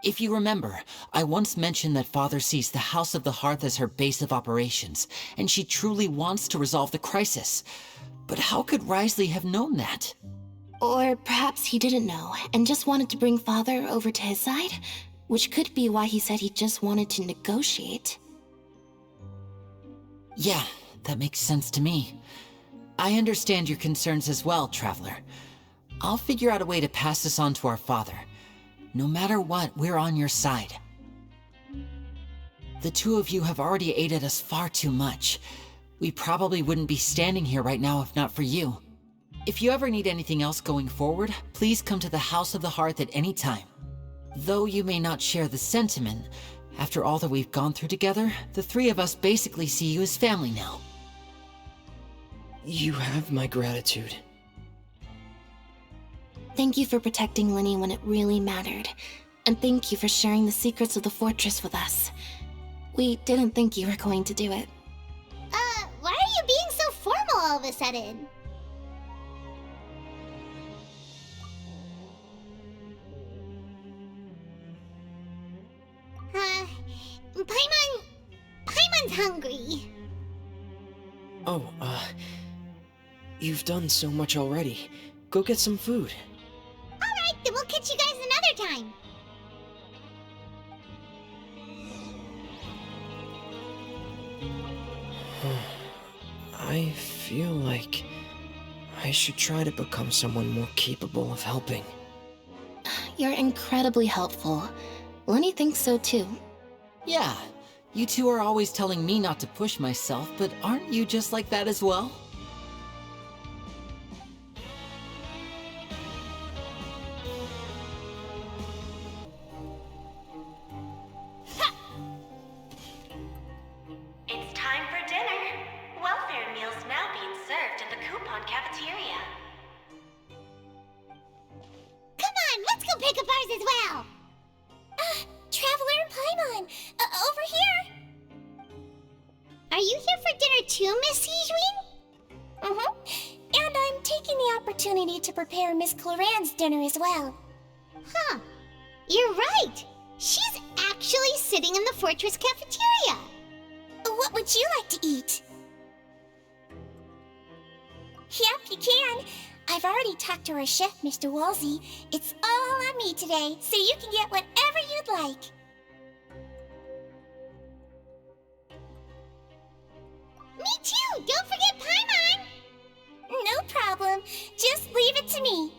If you remember, I once mentioned that Father sees the House of the Hearth as her base of operations, and she truly wants to resolve the crisis. But how could Wriothesley have known that? Or perhaps he didn't know, and just wanted to bring Father over to his side, which could be why he said he just wanted to negotiate. Yeah, that makes sense to me. I understand your concerns as well, Traveler. I'll figure out a way to pass this on to our father. No matter what, we're on your side. The 2 of you have already aided us far too much. We probably wouldn't be standing here right now if not for you. If you ever need anything else going forward, please come to the House of the Hearth at any time. Though you may not share the sentiment, after all that we've gone through together, the 3 of us basically see you as family now. You have my gratitude. Thank you for protecting Lenny when it really mattered, and thank you for sharing the secrets of the fortress with us. We didn't think you were going to do it. Why are you being so formal all of a sudden? Paimon's hungry. Oh, you've done so much already. Go get some food. Alright, then we'll catch you guys another time. feel like I should try to become someone more capable of helping. You're incredibly helpful. Lenny thinks so too. Yeah, you two are always telling me not to push myself, but aren't you just like that as well? It's time for dinner. Welfare meals now being served in the coupon cafeteria. Come on, let's go pick up ours as well. Traveler and Paimon, over here. Are you here for dinner too, Miss Sijwin? And I'm taking the opportunity to prepare Miss Cloran's dinner as well. Huh. You're right. She's actually sitting in the fortress cafeteria. What would you like to eat? Yep, you can. I've already talked to our chef, Mr. Wolsey. It's all on me today, so you can get whatever you'd like. Me too! Don't forget Paimon! No problem. Just leave it to me.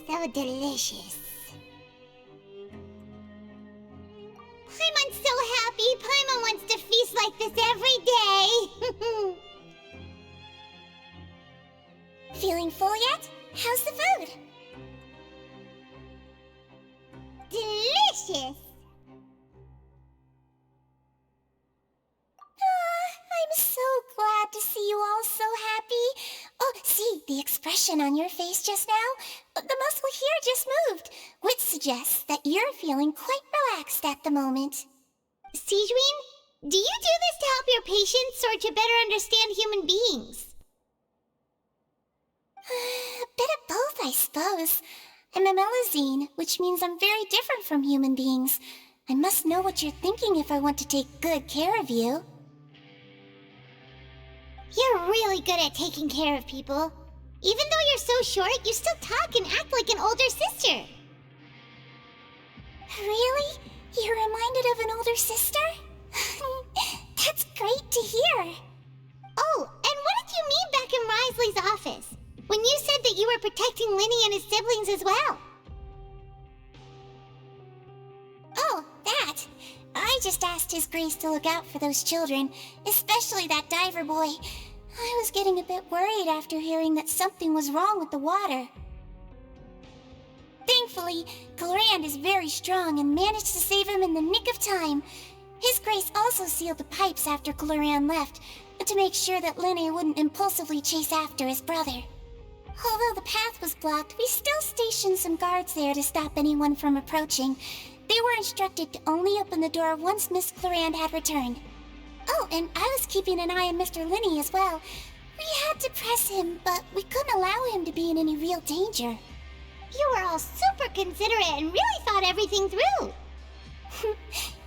So delicious. Paimon's so happy. Paimon wants to feast like this every day. Feeling full yet? How's the food? Delicious. I'm so glad to see you all so happy. Oh, see, the expression on your face just now? The muscle here just moved, which suggests that you're feeling quite relaxed at the moment. Sijwin, do you do this to help your patients or to better understand human beings? A bit of both, I suppose. I'm a Melusine, which means I'm very different from human beings. I must know what you're thinking if I want to take good care of you. You're really good at taking care of people. Even though you're so short, you still talk and act like an older sister. Really? You're reminded of an older sister? That's great to hear. Oh, and what did you mean back in Risley's office? When you said that you were protecting Linny and his siblings as well? Oh, that. I just asked His Grace to look out for those children, especially that diver boy. I was getting a bit worried after hearing that something was wrong with the water. Thankfully, Clorand is very strong and managed to save him in the nick of time. His Grace also sealed the pipes after Clorand left, to make sure that Linny wouldn't impulsively chase after his brother. Although the path was blocked, we still stationed some guards there to stop anyone from approaching. They were instructed to only open the door once Miss Clorand had returned. Oh, and I was keeping an eye on Mr. Linny as well. We had to press him, but we couldn't allow him to be in any real danger. You were all super considerate and really thought everything through.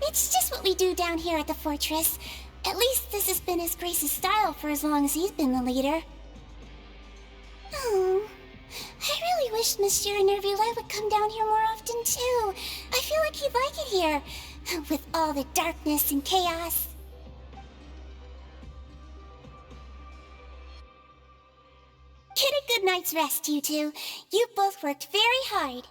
It's just what we do down here at the fortress. At least this has been His Grace's style for as long as he's been the leader. Oh, I really wish Monsieur Nervuli would come down here more often too. I feel like he'd like it here, with all the darkness and chaos. Get a good night's rest, you two. You both worked very hard.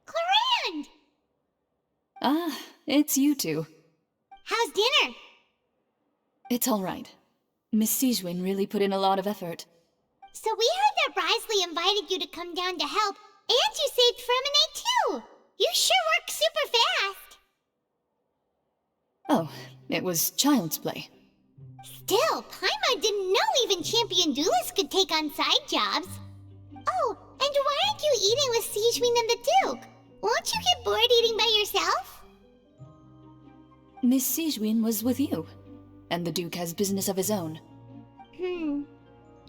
Clorand! Ah, it's you two. How's dinner? It's all right. Miss Sijwin really put in a lot of effort. So we heard that Risley invited you to come down to help, and you saved Fremine too! You sure work super fast! Oh, it was child's play. Still, Paimon didn't know even champion duelists could take on side jobs. Oh, and why aren't you eating with Sijwin and the Duke? Won't you get bored eating by yourself? Miss Sijwin was with you, and the Duke has business of his own.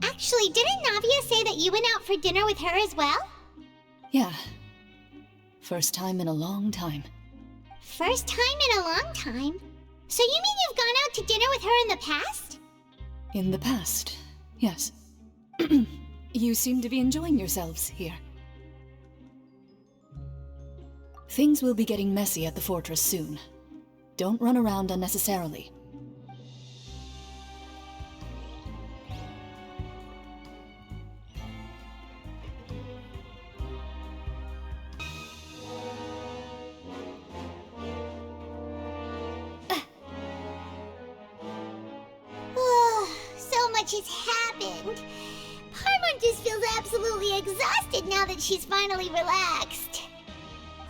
Actually, didn't Navia say that you went out for dinner with her as well? Yeah. First time in a long time. First time in a long time? So you mean you've gone out to dinner with her in the past? In the past, yes. You seem to be enjoying yourselves here. Things will be getting messy at the fortress soon. Don't run around unnecessarily. So much has happened. Paimon just feels absolutely exhausted now that she's finally relaxed.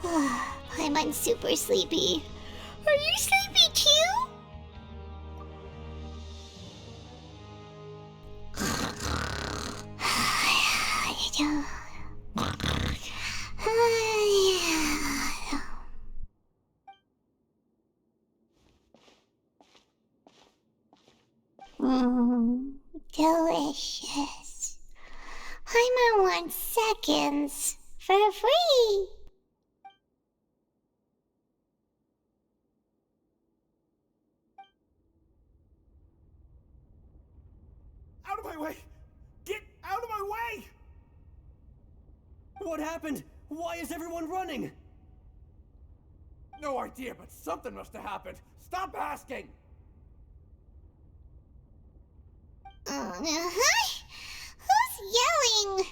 Paimon's super sleepy. Are you sleepy too? Delicious. Paimon wants seconds for free. Out of my way! Get out of my way! What happened? Why is everyone running? No idea, but something must have happened. Stop asking! Who's yelling?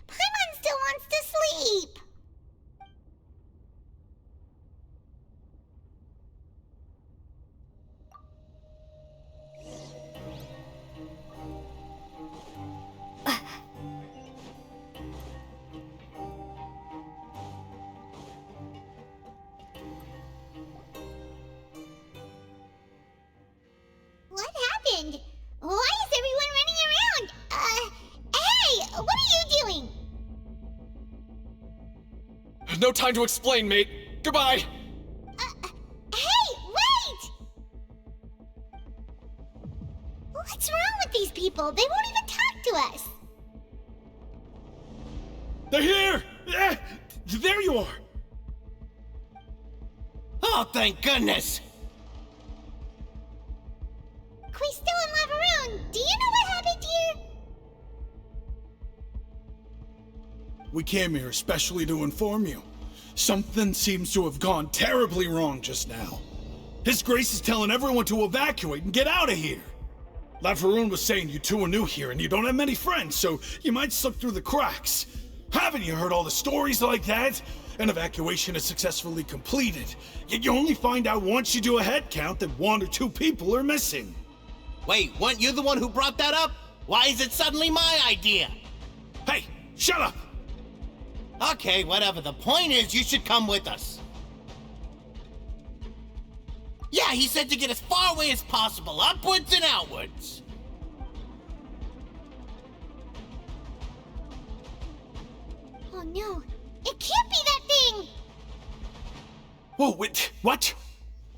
Paimon still wants to sleep. What happened? Why is everyone running around? Hey! What are you doing? No time to explain, mate. Goodbye! Hey! Wait! What's wrong with these people? They won't even talk to us. They're here! There you are! Oh, thank goodness! Quisto and Lavaroon, do you know what happened here? We came here especially to inform you. Something seems to have gone terribly wrong just now. His Grace is telling everyone to evacuate and get out of here. Lavaroon was saying you two are new here and you don't have many friends, so you might slip through the cracks. Haven't you heard all the stories like that? An evacuation is successfully completed, yet you only find out once you do a head count that 1 or 2 people are missing. Wait, weren't you the one who brought that up? Why is it suddenly my idea? Hey, shut up! Okay, whatever. The point is, you should come with us. Yeah, he said to get as far away as possible, upwards and outwards. Oh no, it can't be that thing! Whoa, wait, what?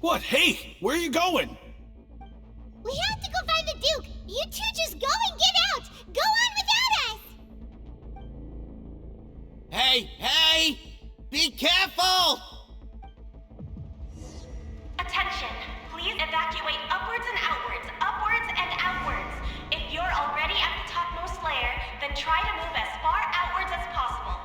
What? Hey, where are you going? We have to go find the Duke! You two just go and get out! Go on without us! Hey! Be careful! Attention! Please evacuate upwards and outwards, upwards and outwards. If you're already at the topmost layer, then try to move as far outwards as possible.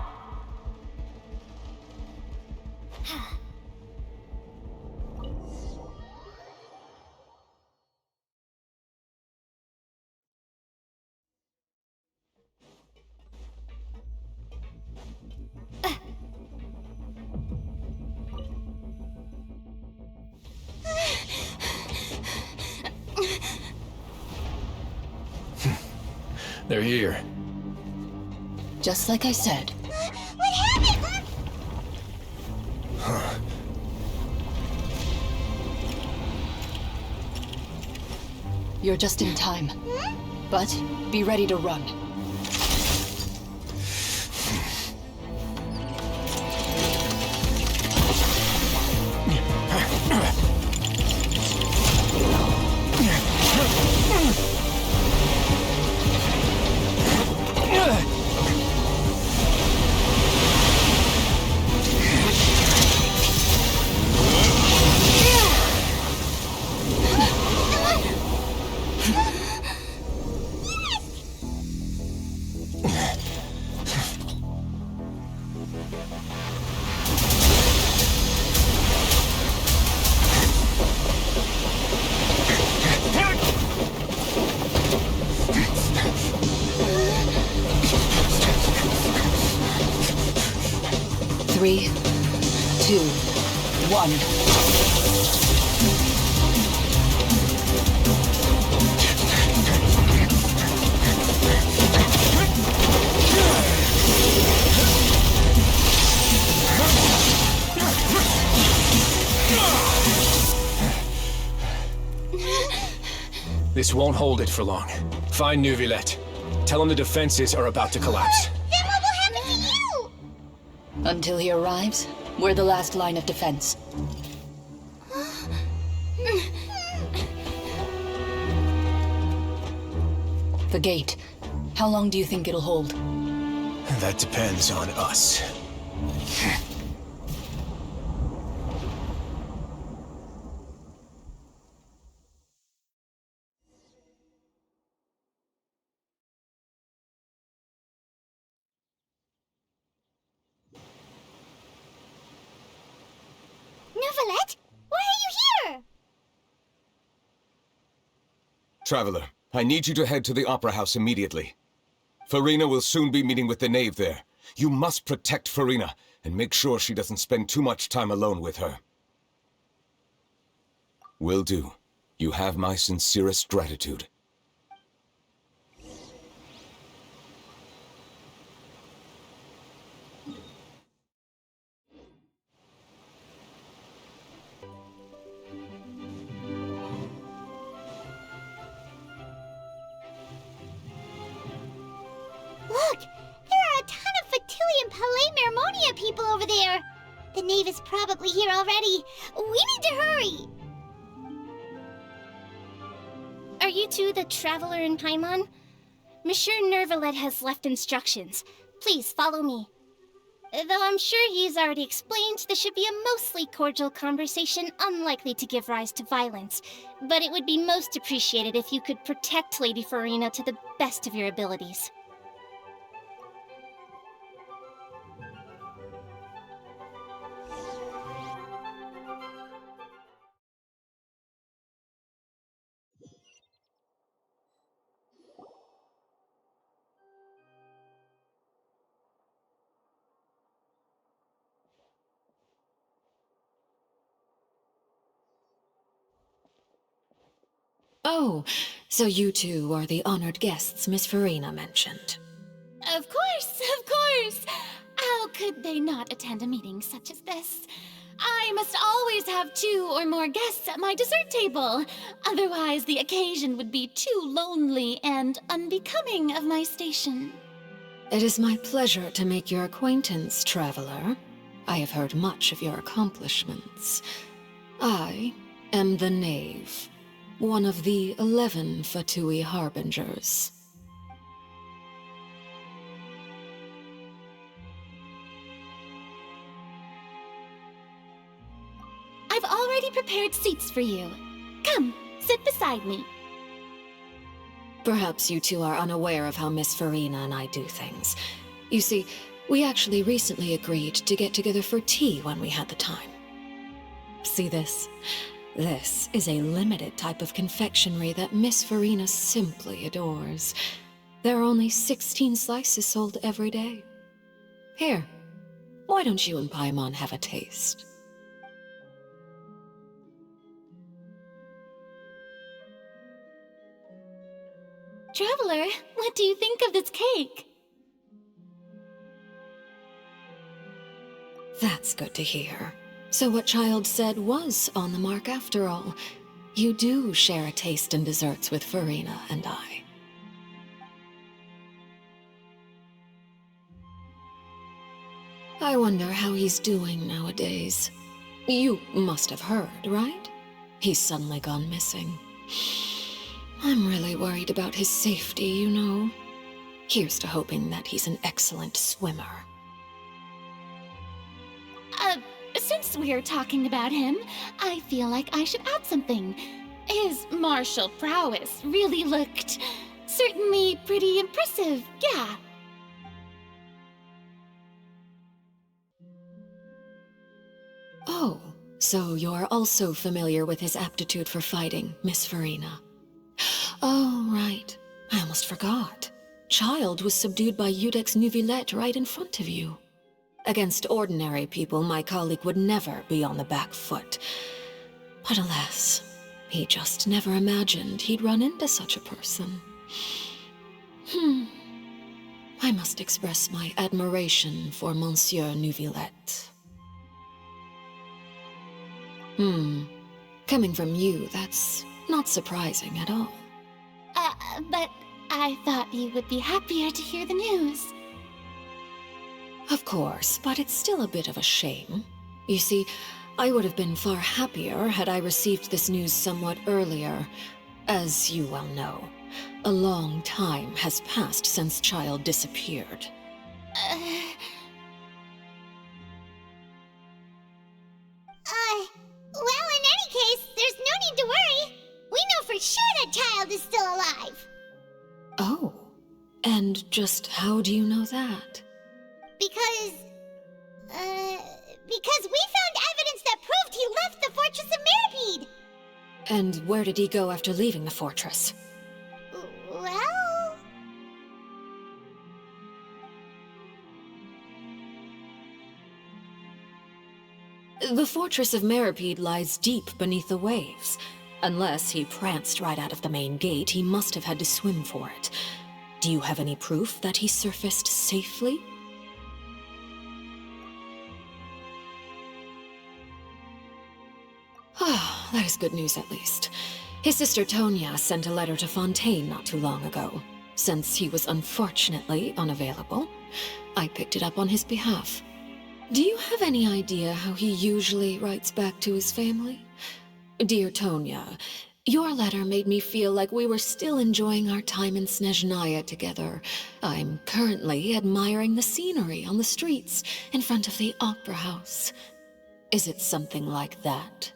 They're here. Just like I said. What happened? Huh. You're just in time. But be ready to run. 3, 2, 1. This won't hold it for long. Find Neuvillette. Tell him the defenses are about to collapse. Then what will happen to you? Until he arrives, we're the last line of defense. The gate. How long do you think it'll hold? That depends on us. Neuvillette? Why are you here? Traveler, I need you to head to the Opera House immediately. Farina will soon be meeting with the knave there. You must protect Farina, and make sure she doesn't spend too much time alone with her. Will do. You have my sincerest gratitude. Look! There are a ton of Fatili and Palais Mermonia people over there! The knave is probably here already. We need to hurry! Are you two the traveler in Paimon? Monsieur Neuvillette has left instructions. Please follow me. Though I'm sure he's already explained, this should be a mostly cordial conversation, unlikely to give rise to violence. But it would be most appreciated if you could protect Lady Farina to the best of your abilities. Oh, so you two are the honored guests Miss Farina mentioned. Of course! How could they not attend a meeting such as this? I must always have 2 or more guests at my dessert table. Otherwise, the occasion would be too lonely and unbecoming of my station. It is my pleasure to make your acquaintance, traveler. I have heard much of your accomplishments. I am the knave, one of the 11 Fatui Harbingers. I've already prepared seats for you. Come, sit beside me. Perhaps you two are unaware of how Miss Farina and I do things. You see, we actually recently agreed to get together for tea when we had the time. See this? This is a limited type of confectionery that Miss Farina simply adores. There are only 16 slices sold every day. Here, why don't you and Paimon have a taste? Traveler, what do you think of this cake? That's good to hear. So what Child said was on the mark after all. You do share a taste in desserts with Farina and I. I wonder how he's doing nowadays. You must have heard, right? He's suddenly gone missing. I'm really worried about his safety, you know. Here's to hoping that he's an excellent swimmer. Since we're talking about him, I feel like I should add something. His martial prowess really looked certainly pretty impressive, yeah. Oh, so you're also familiar with his aptitude for fighting, Miss Farina. Oh, right. I almost forgot. Child was subdued by Iudex Neuvillette right in front of you. Against ordinary people, my colleague would never be on the back foot. But alas, he just never imagined he'd run into such a person. I must express my admiration for Monsieur Neuvillette. Coming from you, that's not surprising at all. But I thought you would be happier to hear the news. Of course, but it's still a bit of a shame. You see, I would have been far happier had I received this news somewhat earlier. As you well know, a long time has passed since Child disappeared. Well, in any case, there's no need to worry. We know for sure that Child is still alive. Oh, and just how do you know that? Because we found evidence that proved he left the Fortress of Mirapede. And where did he go after leaving the fortress? Well... The Fortress of Mirapede lies deep beneath the waves. Unless he pranced right out of the main gate, he must have had to swim for it. Do you have any proof that he surfaced safely? Ah, that is good news at least. His sister Tonya sent a letter to Fontaine not too long ago. Since he was unfortunately unavailable, I picked it up on his behalf. Do you have any idea how he usually writes back to his family? Dear Tonya, your letter made me feel like we were still enjoying our time in Snezhnaya together. I'm currently admiring the scenery on the streets in front of the Opera House. Is it something like that?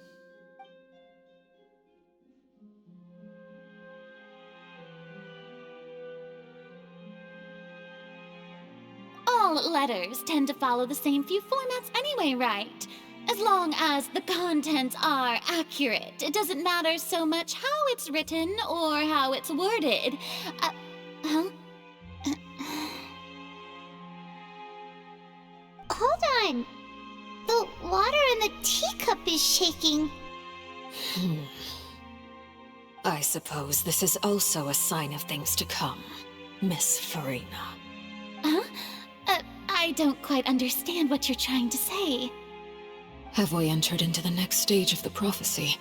All letters tend to follow the same few formats anyway, right? As long as the contents are accurate, it doesn't matter so much how it's written or how it's worded. Huh? Hold on. The water in the teacup is shaking. I suppose this is also a sign of things to come, Miss Farina. Huh? I don't quite understand what you're trying to say. Have we entered into the next stage of the prophecy?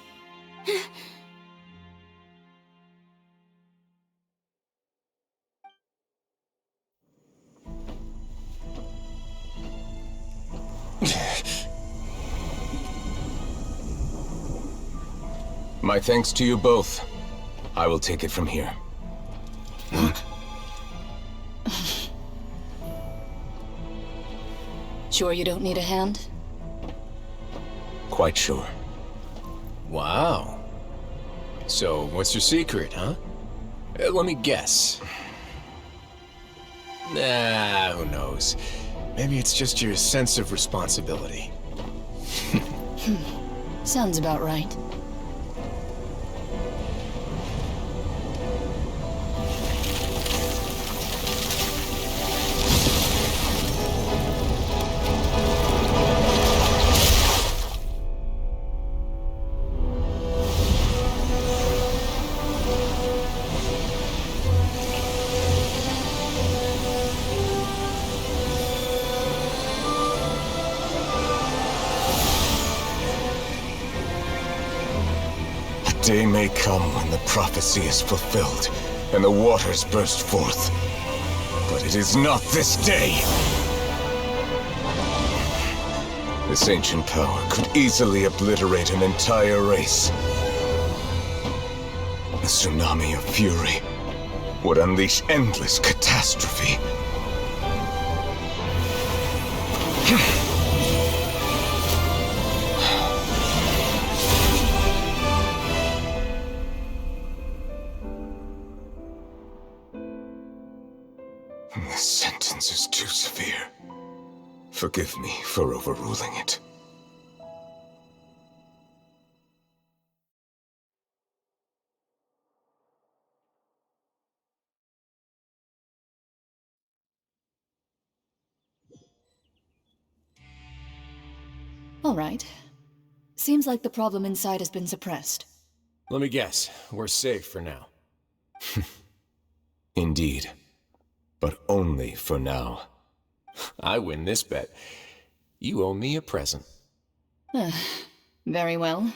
My thanks to you both. I will take it from here. Sure you don't need a hand? Quite sure. Wow. So, what's your secret, huh? Let me guess. Nah, who knows? Maybe it's just your sense of responsibility. Sounds about right. Day may come when the prophecy is fulfilled, and the waters burst forth. But it is not this day! This ancient power could easily obliterate an entire race. A tsunami of fury would unleash endless catastrophe. This sentence is too severe. Forgive me for overruling it. All right. Seems like the problem inside has been suppressed. Let me guess, we're safe for now. Indeed. But only for now. I win this bet. You owe me a present. Very well.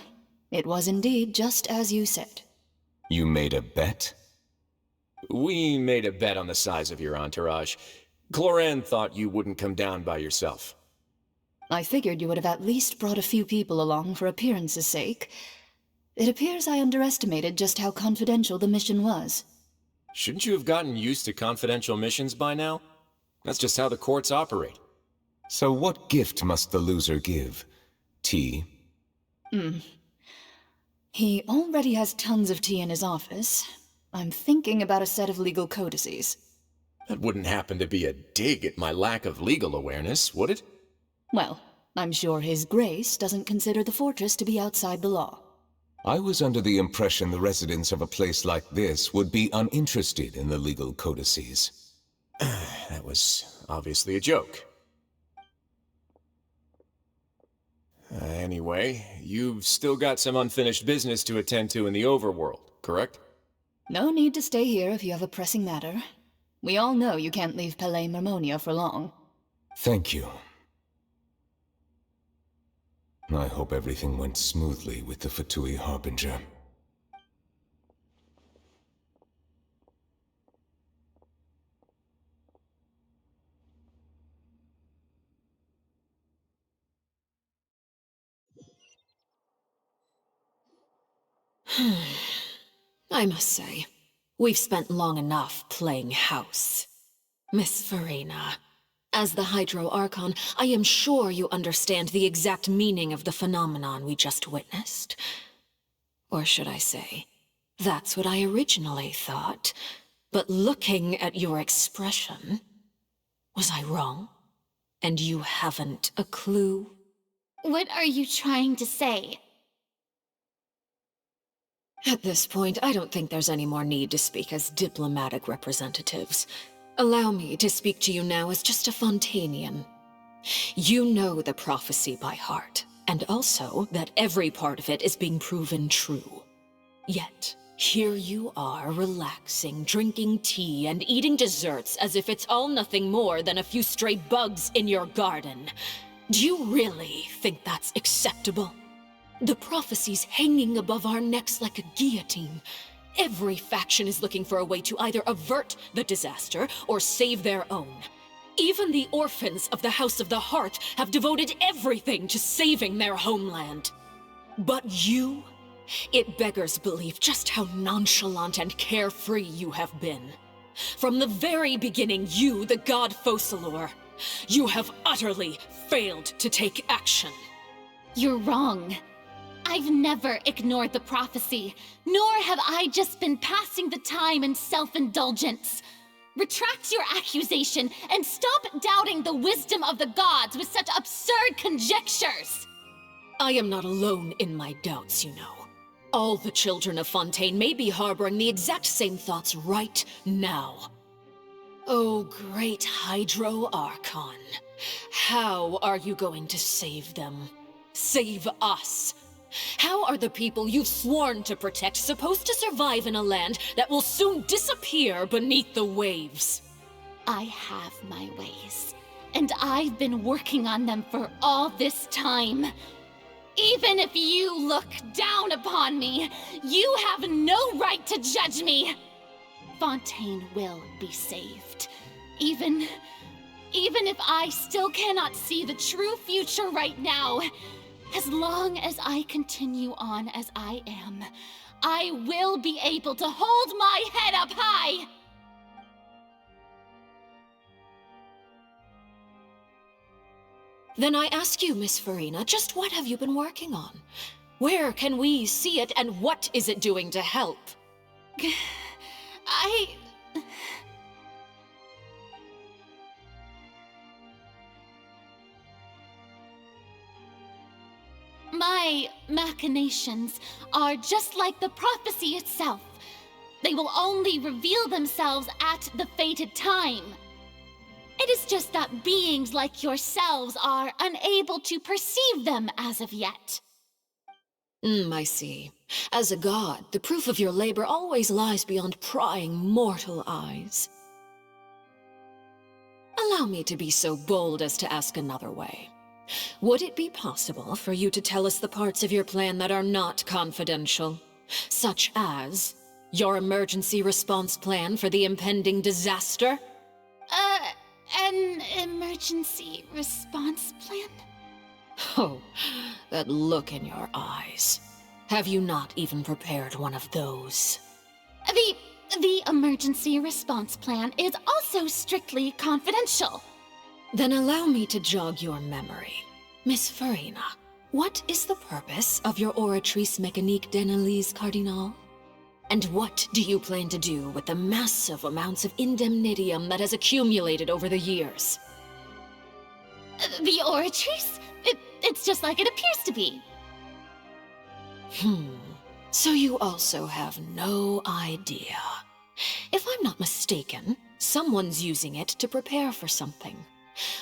It was indeed just as you said. You made a bet? We made a bet on the size of your entourage. Cloran thought you wouldn't come down by yourself. I figured you would have at least brought a few people along for appearance's sake. It appears I underestimated just how confidential the mission was. Shouldn't you have gotten used to confidential missions by now? That's just how the courts operate. So what gift must the loser give? Tea? He already has tons of tea in his office. I'm thinking about a set of legal codices. That wouldn't happen to be a dig at my lack of legal awareness, would it? Well, I'm sure His Grace doesn't consider the fortress to be outside the law. I was under the impression the residents of a place like this would be uninterested in the legal codices. That was obviously a joke. Anyway, you've still got some unfinished business to attend to in the overworld, correct? No need to stay here if you have a pressing matter. We all know you can't leave Palais Marmonia for long. Thank you. I hope everything went smoothly with the Fatui Harbinger. I must say, we've spent long enough playing house. Miss Farina, as the Hydro Archon, I am sure you understand the exact meaning of the phenomenon we just witnessed. Or should I say, that's what I originally thought. But looking at your expression, was I wrong? And you haven't a clue? What are you trying to say? At this point, I don't think there's any more need to speak as diplomatic representatives. Allow me to speak to you now as just a Fontainian. You know the prophecy by heart, and also that every part of it is being proven true. Yet, here you are relaxing, drinking tea, and eating desserts as if it's all nothing more than a few stray bugs in your garden. Do you really think that's acceptable? The prophecy's hanging above our necks like a guillotine. Every faction is looking for a way to either avert the disaster or save their own. Even the orphans of the House of the Heart have devoted everything to saving their homeland. But you? It beggars belief just how nonchalant and carefree you have been. From the very beginning, you, the god Focalor, you have utterly failed to take action. You're wrong. I've never ignored the prophecy, nor have I just been passing the time in self-indulgence. Retract your accusation and stop doubting the wisdom of the gods with such absurd conjectures! I am not alone in my doubts, you know. All the children of Fontaine may be harboring the exact same thoughts right now. Oh, great Hydro Archon. How are you going to save them? Save us? How are the people you've sworn to protect supposed to survive in a land that will soon disappear beneath the waves? I have my ways, and I've been working on them for all this time. Even if you look down upon me, you have no right to judge me. Fontaine will be saved. Even if I still cannot see the true future right now. As long as I continue on as I am, I will be able to hold my head up high! Then I ask you, Miss Farina, just what have you been working on? Where can we see it, and what is it doing to help? My machinations are just like the prophecy itself. They will only reveal themselves at the fated time. It is just that beings like yourselves are unable to perceive them as of yet. I see. As a god, the proof of your labor always lies beyond prying mortal eyes. Allow me to be so bold as to ask another way. Would it be possible for you to tell us the parts of your plan that are not confidential? Such as your emergency response plan for the impending disaster? An emergency response plan? Oh, that look in your eyes. Have you not even prepared one of those? The emergency response plan is also strictly confidential. Then allow me to jog your memory. Miss Farina, what is the purpose of your Oratrice Mécanique d'Analyse Cardinal? And what do you plan to do with the massive amounts of indemnitium that has accumulated over the years? The Oratrice? It's just like it appears to be. So you also have no idea. If I'm not mistaken, someone's using it to prepare for something.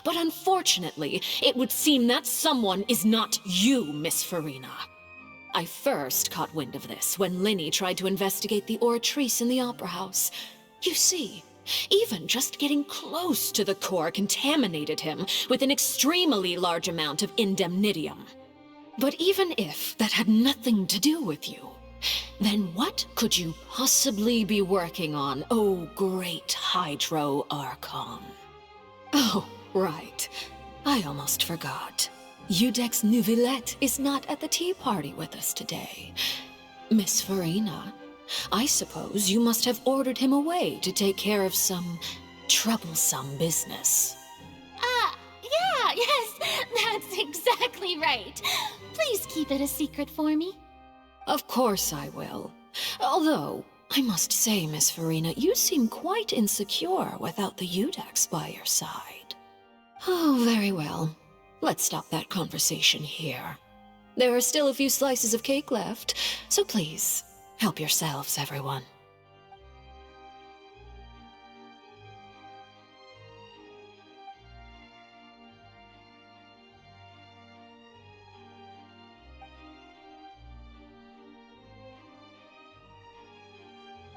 But unfortunately, it would seem that someone is not you, Miss Farina. I first caught wind of this when Linny tried to investigate the Oratrice in the Opera House. You see, even just getting close to the core contaminated him with an extremely large amount of indemnitium. But even if that had nothing to do with you, then what could you possibly be working on, oh great Hydro Archon? Oh, right. I almost forgot. Udex Nouvillette is not at the tea party with us today. Miss Farina, I suppose you must have ordered him away to take care of some troublesome business. Yes, that's exactly right. Please keep it a secret for me. Of course I will. Although, I must say, Miss Farina, you seem quite insecure without the Udex by your side. Oh, very well. Let's stop that conversation here. There are still a few slices of cake left, so please, help yourselves, everyone.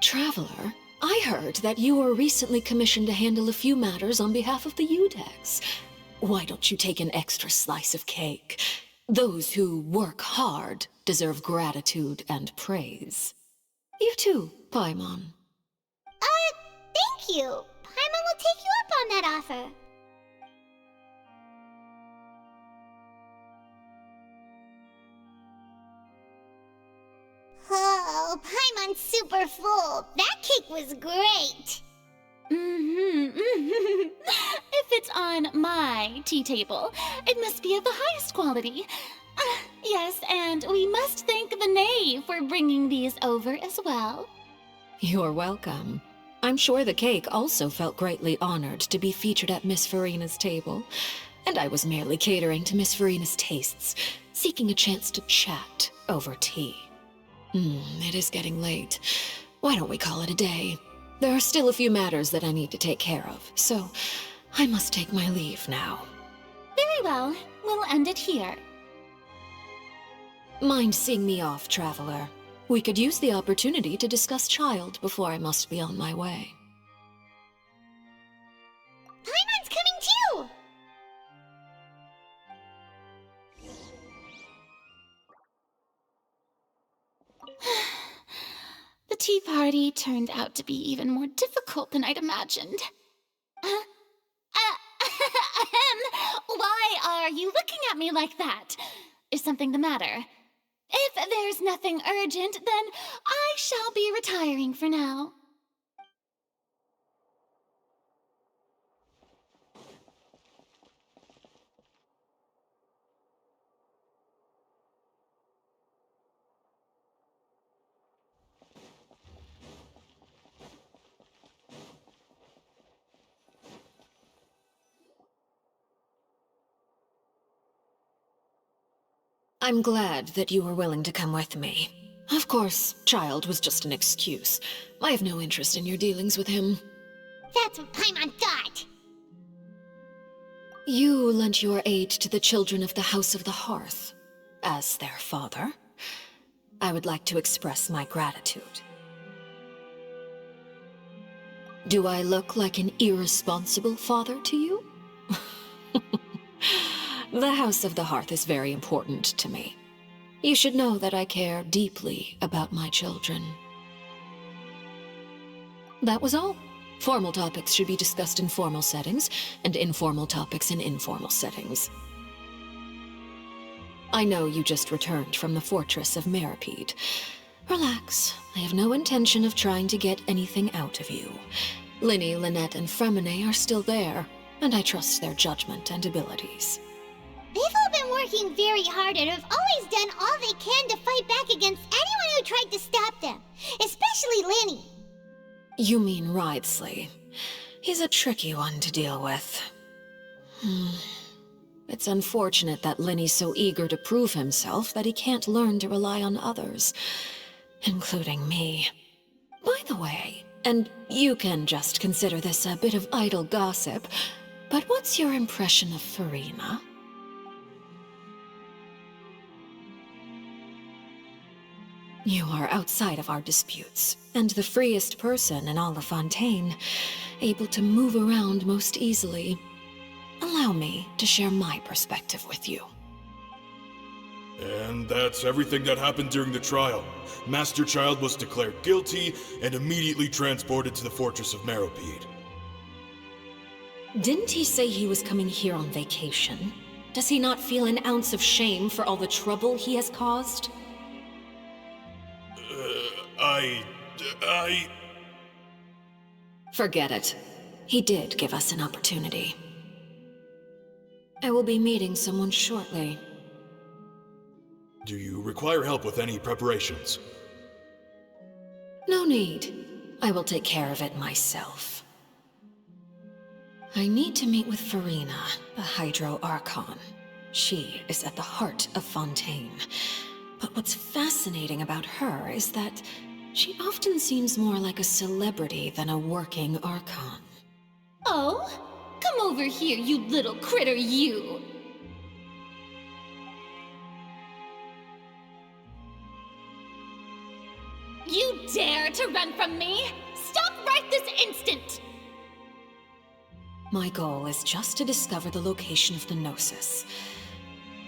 Traveler, I heard that you were recently commissioned to handle a few matters on behalf of the Udex. Why don't you take an extra slice of cake? Those who work hard deserve gratitude and praise. You too, Paimon. Thank you. Paimon will take you up on that offer. Oh, Paimon's super full. That cake was great. If it's on my tea table, it must be of the highest quality. Yes, and we must thank the knave for bringing these over as well. You're welcome. I'm sure the cake also felt greatly honored to be featured at Miss Farina's table, and I was merely catering to Miss Farina's tastes, seeking a chance to chat over tea. It is getting late. Why don't we call it a day? There are still a few matters that I need to take care of, so I must take my leave now. Very well. We'll end it here. Mind seeing me off, Traveler? We could use the opportunity to discuss Child before I must be on my way. Paimon's coming too! The tea party turned out to be even more difficult than I'd imagined. Why are you looking at me like that? Is something the matter? If there's nothing urgent, then I shall be retiring for now. I'm glad that you were willing to come with me. Of course, Child was just an excuse. I have no interest in your dealings with him. That's what Paimon thought. You lent your aid to the children of the House of the Hearth. As their father, I would like to express my gratitude. Do I look like an irresponsible father to you? The House of the Hearth is very important to me. You should know that I care deeply about my children. That was all. Formal topics should be discussed in formal settings, and informal topics in informal settings. I know you just returned from the fortress of Meripede. Relax. I have no intention of trying to get anything out of you. Linny, Lynette, and Fremine are still there, and I trust their judgment and abilities. They've all been working very hard and have always done all they can to fight back against anyone who tried to stop them, especially Linny. You mean Wriothesley. He's a tricky one to deal with. It's unfortunate that Linny's so eager to prove himself that he can't learn to rely on others, including me. By the way, and you can just consider this a bit of idle gossip, but what's your impression of Farina? You are outside of our disputes, and the freest person in all of Fontaine, able to move around most easily. Allow me to share my perspective with you. And that's everything that happened during the trial. Master Child was declared guilty and immediately transported to the Fortress of Meripede. Didn't he say he was coming here on vacation? Does he not feel an ounce of shame for all the trouble he has caused? Forget it. He did give us an opportunity. I will be meeting someone shortly. Do you require help with any preparations? No need. I will take care of it myself. I need to meet with Farina, the Hydro Archon. She is at the heart of Fontaine. But what's fascinating about her is that she often seems more like a celebrity than a working Archon. Oh? Come over here, you little critter, you! You dare to run from me? Stop right this instant! My goal is just to discover the location of the Gnosis.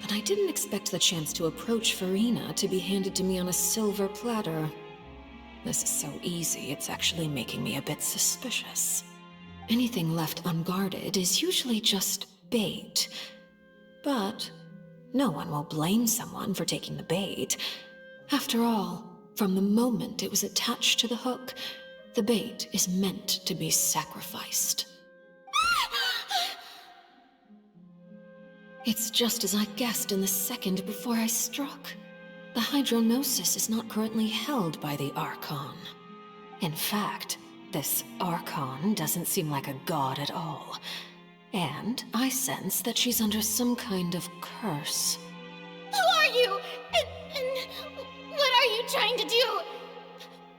But I didn't expect the chance to approach Farina to be handed to me on a silver platter. This is so easy, it's actually making me a bit suspicious. Anything left unguarded is usually just bait. But no one will blame someone for taking the bait. After all, from the moment it was attached to the hook, the bait is meant to be sacrificed. It's just as I guessed in the second before I struck. The Hydronosis is not currently held by the Archon. In fact, this Archon doesn't seem like a god at all. And I sense that she's under some kind of curse. Who are you? And what are you trying to do?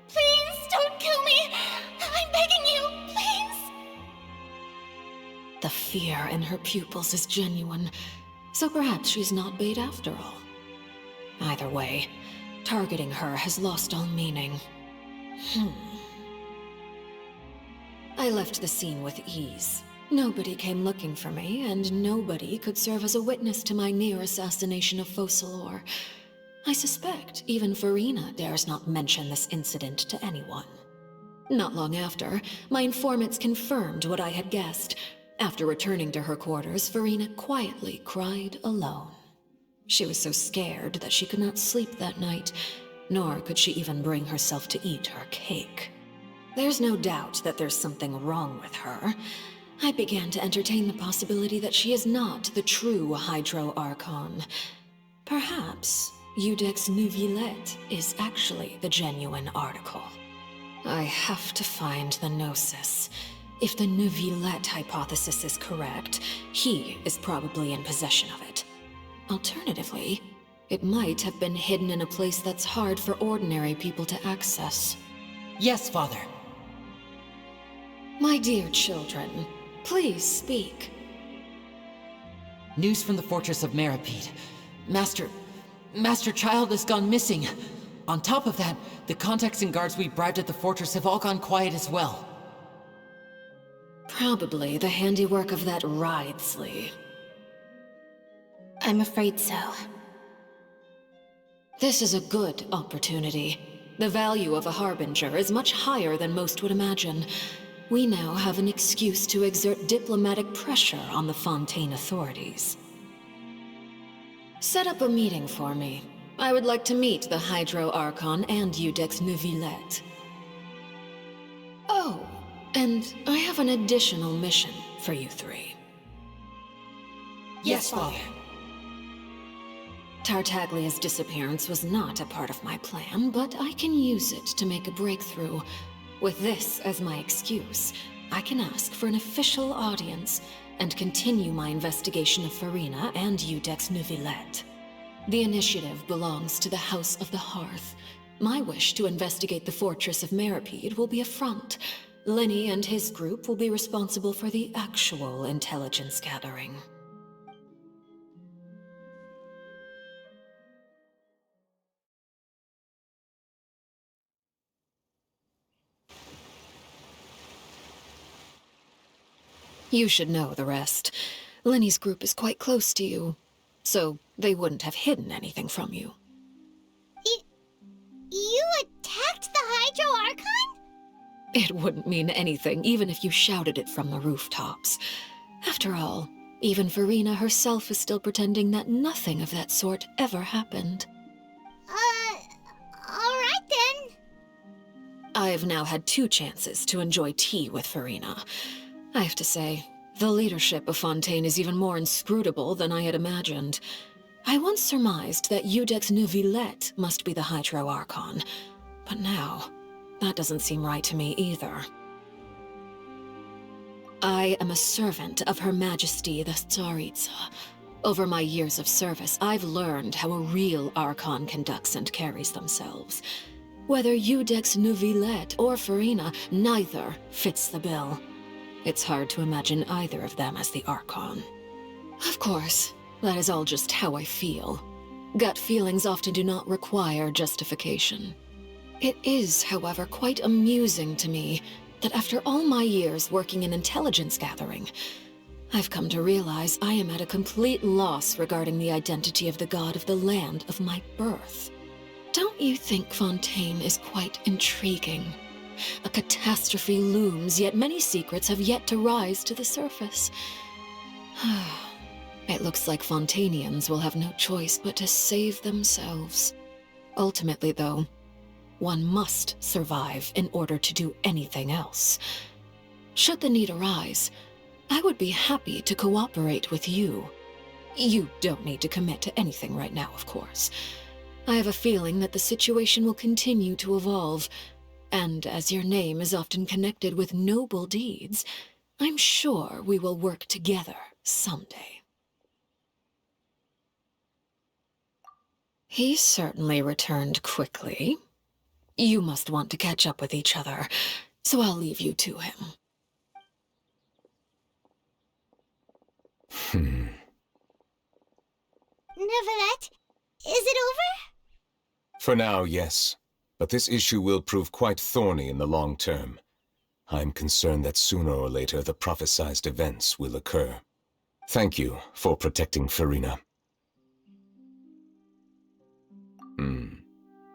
Please don't kill me! I'm begging you, please! The fear in her pupils is genuine, so perhaps she's not bait after all. Either way, targeting her has lost all meaning. I left the scene with ease. Nobody came looking for me, and nobody could serve as a witness to my near assassination of Focalor. I suspect even Farina dares not mention this incident to anyone. Not long after, my informants confirmed what I had guessed. After returning to her quarters, Farina quietly cried alone. She was so scared that she could not sleep that night, nor could she even bring herself to eat her cake. There's no doubt that there's something wrong with her. I began to entertain the possibility that she is not the true Hydro Archon. Perhaps Eudex Neuvillette is actually the genuine article. I have to find the Gnosis. If the Neuvillette hypothesis is correct, he is probably in possession of it. Alternatively, it might have been hidden in a place that's hard for ordinary people to access. Yes, Father. My dear children, please speak. News from the fortress of Meripede. Master Child has gone missing. On top of that, the contacts and guards we bribed at the fortress have all gone quiet as well. Probably the handiwork of that Ridesley. I'm afraid so. This is a good opportunity. The value of a Harbinger is much higher than most would imagine. We now have an excuse to exert diplomatic pressure on the Fontaine authorities. Set up a meeting for me. I would like to meet the Hydro Archon and Iudex Neuvillette. Oh, and I have an additional mission for you three. Yes, Father. Tartaglia's disappearance was not a part of my plan, but I can use it to make a breakthrough. With this as my excuse, I can ask for an official audience and continue my investigation of Farina and Iudex Neuvillette. The initiative belongs to the House of the Hearth. My wish to investigate the fortress of Meripede will be a front. Lenny and his group will be responsible for the actual intelligence gathering. You should know the rest. Lenny's group is quite close to you, so they wouldn't have hidden anything from you. You attacked the Hydro Archon? It wouldn't mean anything, even if you shouted it from the rooftops. After all, even Farina herself is still pretending that nothing of that sort ever happened. Alright then. I've now had 2 chances to enjoy tea with Farina. I have to say, the leadership of Fontaine is even more inscrutable than I had imagined. I once surmised that Iudex Neuvillette must be the Hydro Archon, but now, that doesn't seem right to me either. I am a servant of Her Majesty the Tsaritsa. Over my years of service, I've learned how a real Archon conducts and carries themselves. Whether Iudex Neuvillette or Farina, neither fits the bill. It's hard to imagine either of them as the Archon. Of course, that is all just how I feel. Gut feelings often do not require justification. It is, however, quite amusing to me that after all my years working in intelligence gathering, I've come to realize I am at a complete loss regarding the identity of the god of the land of my birth. Don't you think Fontaine is quite intriguing? A catastrophe looms, yet many secrets have yet to rise to the surface. It looks like Fontainians will have no choice but to save themselves. Ultimately, though, one must survive in order to do anything else. Should the need arise, I would be happy to cooperate with you. You don't need to commit to anything right now, of course. I have a feeling that the situation will continue to evolve, and as your name is often connected with noble deeds, I'm sure we will work together someday. He certainly returned quickly. You must want to catch up with each other, so I'll leave you to him. Neuvillette, is it over? For now, yes. But this issue will prove quite thorny in the long term. I'm concerned that sooner or later the prophesized events will occur. Thank you for protecting Farina.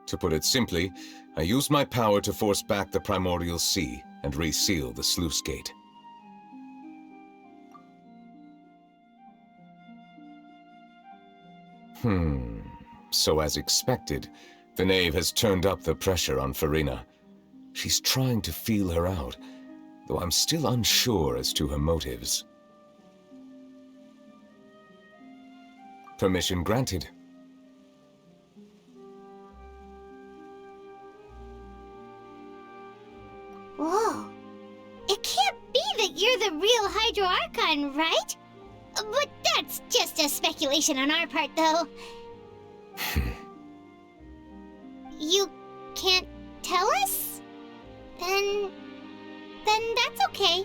To put it simply, I used my power to force back the Primordial Sea and reseal the sluice gate. So as expected, the knave has turned up the pressure on Farina. She's trying to feel her out, though I'm still unsure as to her motives. Permission granted. Whoa. It can't be that you're the real Hydro Archon, right? But that's just a speculation on our part, though. You can't tell us? Then that's okay.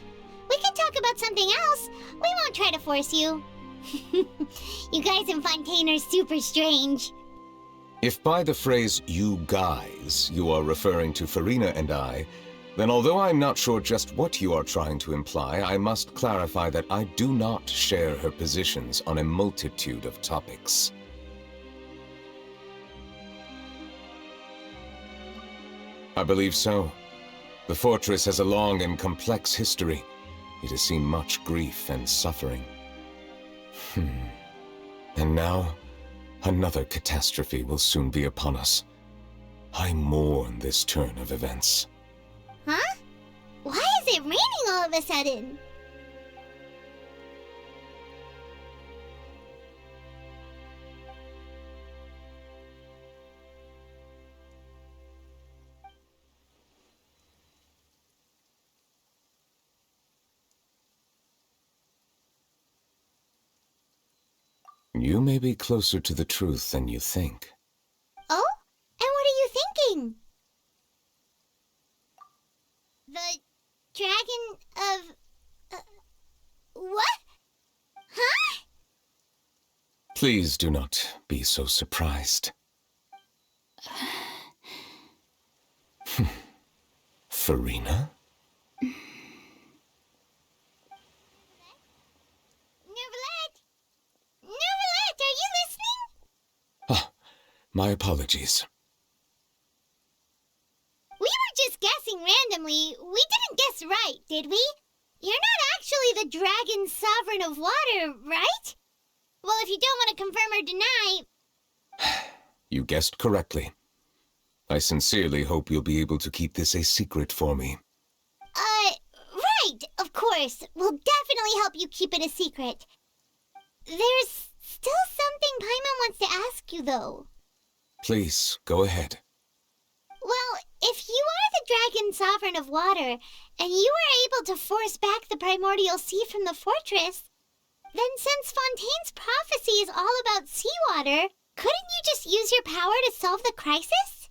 We can talk about something else. We won't try to force you. You guys in Fontaine are super strange. If by the phrase, you guys, you are referring to Farina and I, then although I'm not sure just what you are trying to imply, I must clarify that I do not share her positions on a multitude of topics. I believe so. The fortress has a long and complex history. It has seen much grief and suffering. And now, another catastrophe will soon be upon us. I mourn this turn of events. Huh? Why is it raining all of a sudden? You may be closer to the truth than you think. Oh? And what are you thinking? The dragon of... what? Huh? Please do not be so surprised. Farina? Neverlet, are you listening? Ah, my apologies. We were just guessing randomly. We didn't guess right, did we? You're not actually the dragon sovereign of water, right? Well, if you don't want to confirm or deny... You guessed correctly. I sincerely hope you'll be able to keep this a secret for me. Right, of course. We'll definitely help you keep it a secret. There's still something Paimon wants to ask you, though. Please, go ahead. Well, if you are the dragon sovereign of water, and you were able to force back the primordial sea from the fortress, then since Fontaine's prophecy is all about seawater, couldn't you just use your power to solve the crisis?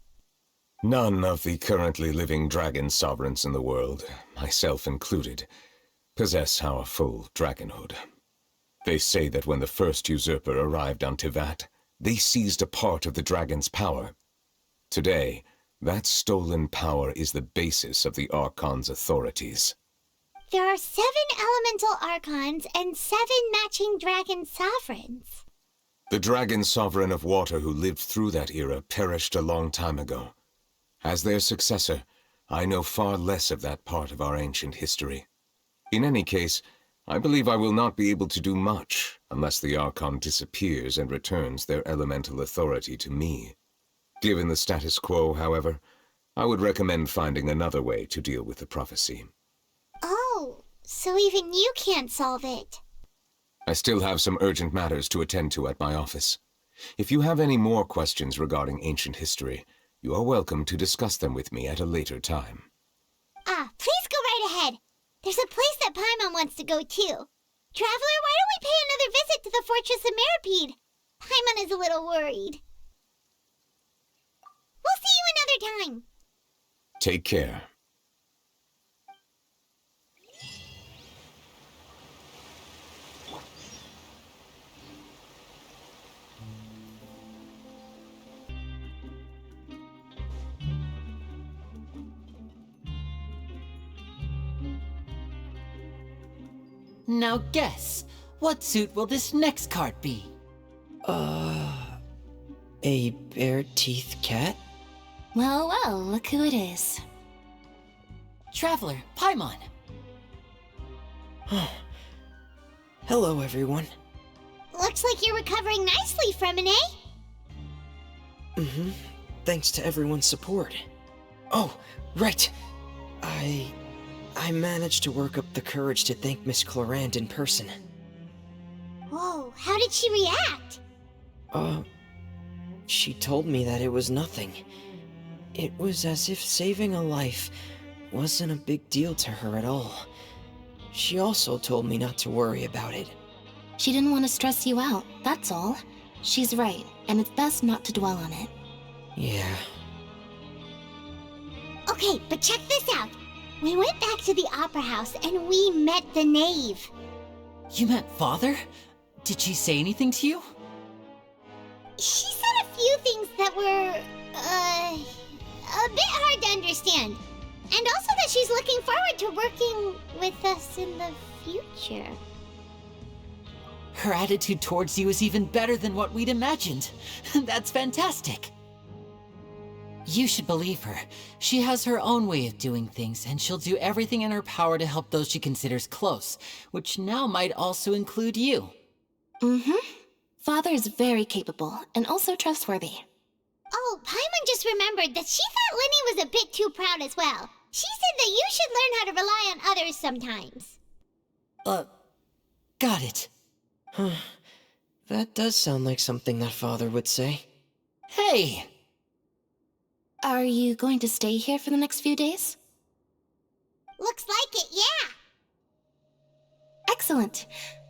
None of the currently living dragon sovereigns in the world, myself included, possess our full dragonhood. They say that when the first usurper arrived on Tivat, they seized a part of the dragon's power. Today, that stolen power is the basis of the Archon's authorities. There are 7 elemental Archons and 7 matching dragon sovereigns. The dragon sovereign of water who lived through that era perished a long time ago. As their successor, I know far less of that part of our ancient history. In any case, I believe I will not be able to do much unless the Archon disappears and returns their elemental authority to me. Given the status quo, however, I would recommend finding another way to deal with the prophecy. Oh, so even you can't solve it. I still have some urgent matters to attend to at my office. If you have any more questions regarding ancient history, you are welcome to discuss them with me at a later time. Please go right ahead. There's a place that Paimon wants to go too. Traveler, why don't we pay another visit to the Fortress of Meropide? Paimon is a little worried. We'll see you another time. Take care. Now guess, what suit will this next card be? A bare-teeth cat? Well, well, look who it is. Traveler, Paimon. Hello, everyone. Looks like you're recovering nicely, Fremine. Thanks to everyone's support. Oh, right. I managed to work up the courage to thank Miss Clorand in person. Whoa, how did she react? She told me that it was nothing. It was as if saving a life wasn't a big deal to her at all. She also told me not to worry about it. She didn't want to stress you out, that's all. She's right, and it's best not to dwell on it. Yeah. Okay, but check this out. We went back to the Opera House and we met the knave. You met Father? Did she say anything to you? She said a few things that were, a bit hard to understand. And also that she's looking forward to working with us in the future. Her attitude towards you is even better than what we'd imagined. That's fantastic. You should believe her. She has her own way of doing things, and she'll do everything in her power to help those she considers close, which now might also include you. Father is very capable, and also trustworthy. Oh, Paimon just remembered that she thought Linny was a bit too proud as well. She said that you should learn how to rely on others sometimes. Got it. That does sound like something that Father would say. Hey! Are you going to stay here for the next few days? Looks like it, yeah. Excellent.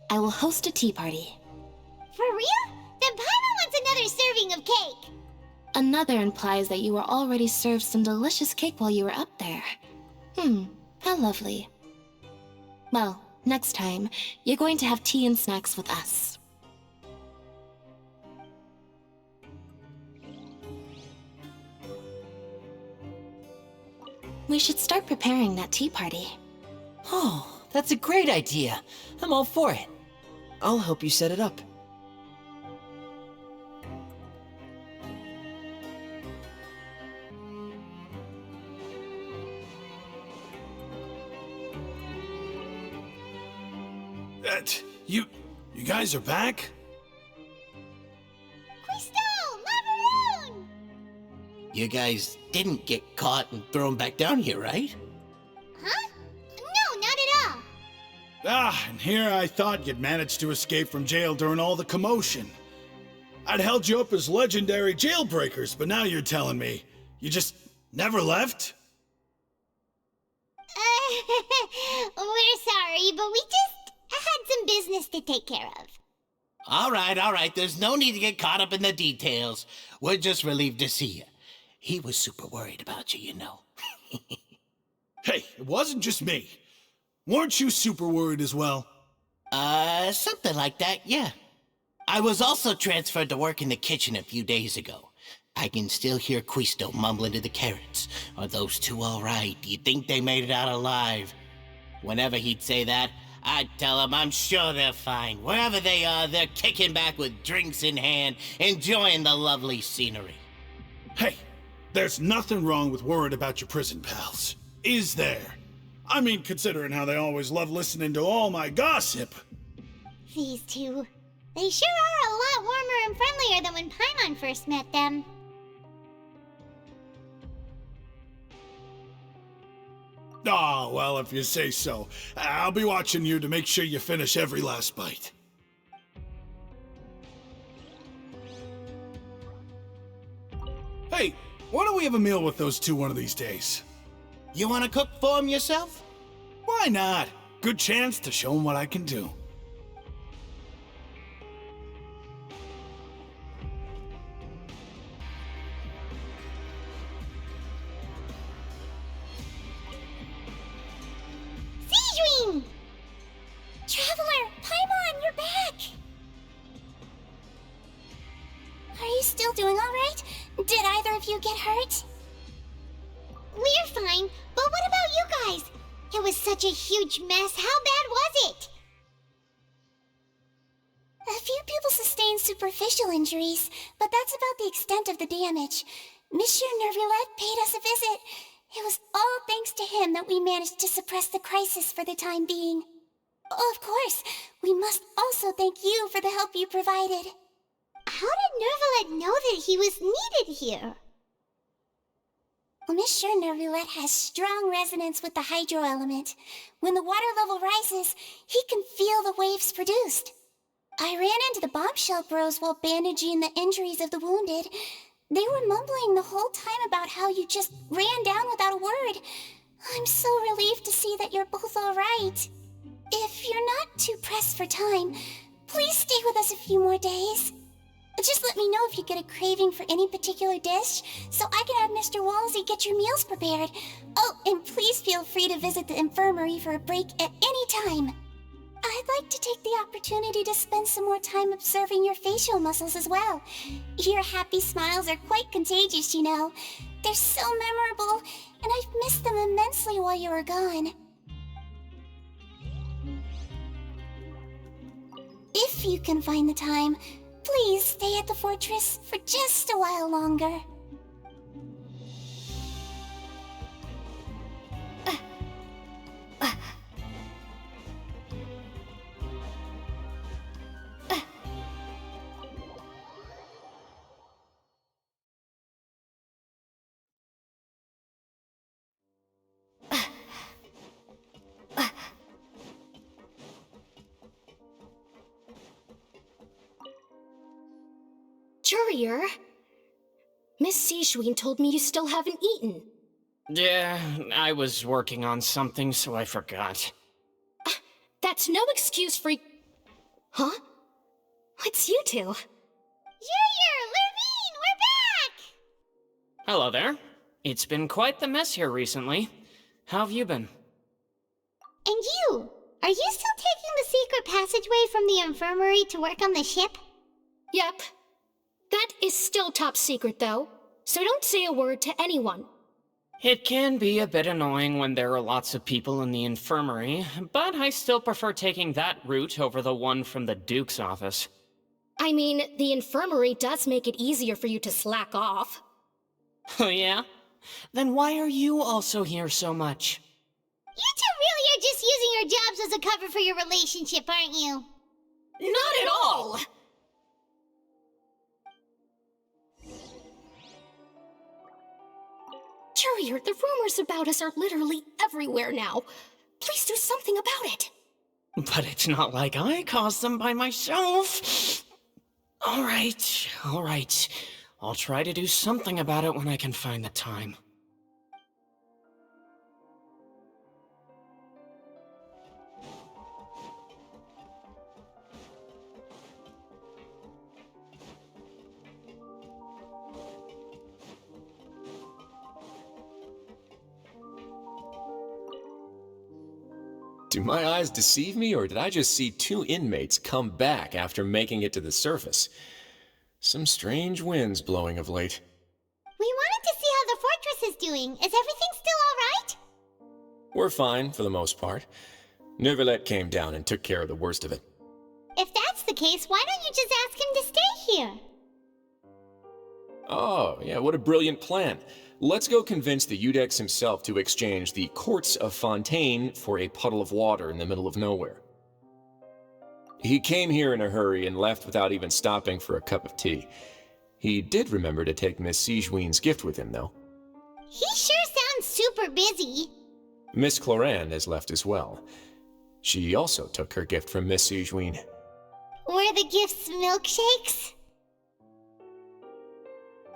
I will host a tea party. For real? Then Paimon wants another serving of cake. Another implies that you were already served some delicious cake while you were up there. How lovely. Well, next time, you're going to have tea and snacks with us. We should start preparing that tea party. Oh, that's a great idea. I'm all for it. I'll help you set it up. You guys are back? You guys didn't get caught and thrown back down here, right? Huh? No, not at all. Ah, and here I thought you'd managed to escape from jail during all the commotion. I'd held you up as legendary jailbreakers, but now you're telling me you just never left? We're sorry, but we just had some business to take care of. All right. There's no need to get caught up in the details. We're just relieved to see you. He was super worried about you, you know. Hey, it wasn't just me. Weren't you super worried as well? Something like that, yeah. I was also transferred to work in the kitchen a few days ago. I can still hear Quisto mumbling to the carrots. Are those two all right? Do you think they made it out alive? Whenever he'd say that, I'd tell him I'm sure they're fine. Wherever they are, they're kicking back with drinks in hand, enjoying the lovely scenery. Hey, there's nothing wrong with worrying about your prison pals, is there? I mean, considering how they always love listening to all my gossip. These two, they sure are a lot warmer and friendlier than when Paimon first met them. Oh, well, if you say so. I'll be watching you to make sure you finish every last bite. Hey, why don't we have a meal with those two one of these days? You want to cook for them yourself? Why not? Good chance to show them what I can do. Traveler, Paimon, you're back! Are you still doing alright? Did either of you get hurt? We're fine, but what about you guys? It was such a huge mess. How bad was it? A few people sustained superficial injuries, but that's about the extent of the damage. Monsieur Nervulette paid us a visit. It was all thanks to him that we managed to suppress the crisis for the time being. Of course, we must also thank you for the help you provided. How did Nervulette know that he was needed here? Monsieur Nervulette has strong resonance with the hydro element. When the water level rises, he can feel the waves produced. I ran into the bombshell bros while bandaging the injuries of the wounded. They were mumbling the whole time about how you just ran down without a word. I'm so relieved to see that you're both all right. If you're not too pressed for time, please stay with us a few more days. Just let me know if you get a craving for any particular dish, so I can have Mr. Wolsey get your meals prepared. Oh, and please feel free to visit the infirmary for a break at any time. I'd like to take the opportunity to spend some more time observing your facial muscles as well. Your happy smiles are quite contagious, you know. They're so memorable, and I've missed them immensely while you were gone. If you can find the time, please stay at the fortress for just a while longer. Courier? Miss Sijween told me you still haven't eaten. Yeah, I was working on something, so I forgot. That's no excuse for... Huh? It's you two. Junior! Lurvine! We're back! Hello there. It's been quite the mess here recently. How have you been? And you? Are you still taking the secret passageway from the infirmary to work on the ship? Yep. That is still top secret, though, so don't say a word to anyone. It can be a bit annoying when there are lots of people in the infirmary, but I still prefer taking that route over the one from the Duke's office. I mean, the infirmary does make it easier for you to slack off. Oh yeah? Then why are you also here so much? You two really are just using your jobs as a cover for your relationship, aren't you? Not at all! Courier, the rumors about us are literally everywhere now. Please do something about it. But it's not like I caused them by myself. All right. I'll try to do something about it when I can find the time. Do my eyes deceive me, or did I just see two inmates come back after making it to the surface? Some strange winds blowing of late. We wanted to see how the fortress is doing. Is everything still alright? We're fine, for the most part. Neuvillette came down and took care of the worst of it. If that's the case, why don't you just ask him to stay here? Oh, yeah, what a brilliant plan. Let's go convince the Eudex himself to exchange the courts of Fontaine for a puddle of water in the middle of nowhere. He came here in a hurry and left without even stopping for a cup of tea. He did remember to take Miss Sijween's gift with him, though. He sure sounds super busy. Miss Clorand has left as well. She also took her gift from Miss Sijween. Were the gifts milkshakes?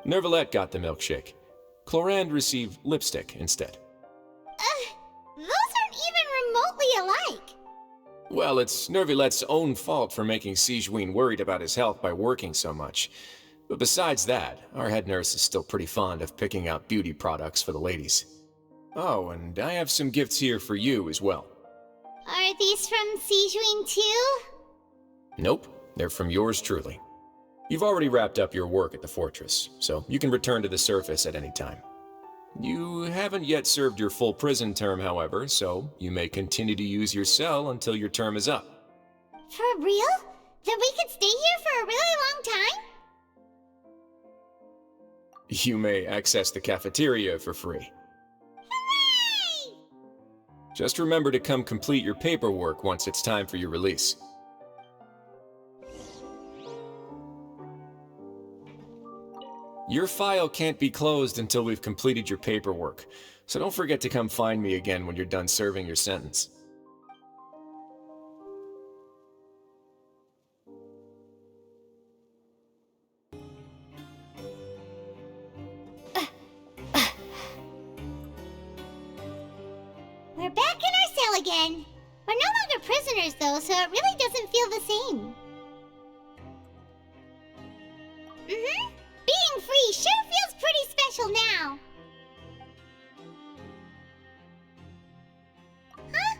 Neuvillette got the milkshake. Clorand received lipstick instead. Those aren't even remotely alike. Well, it's Neuvillette's own fault for making Sijween worried about his health by working so much. But besides that, our head nurse is still pretty fond of picking out beauty products for the ladies. Oh, and I have some gifts here for you as well. Are these from Sijween too? Nope, they're from yours truly. You've already wrapped up your work at the fortress, so you can return to the surface at any time. You haven't yet served your full prison term, however, so you may continue to use your cell until your term is up. For real? Then we could stay here for a really long time? You may access the cafeteria for free. Hooray! Just remember to come complete your paperwork once it's time for your release. Your file can't be closed until we've completed your paperwork, so don't forget to come find me again when you're done serving your sentence. We're back in our cell again. We're no longer prisoners though, so it really doesn't feel the same. Being free sure feels pretty special now. Huh?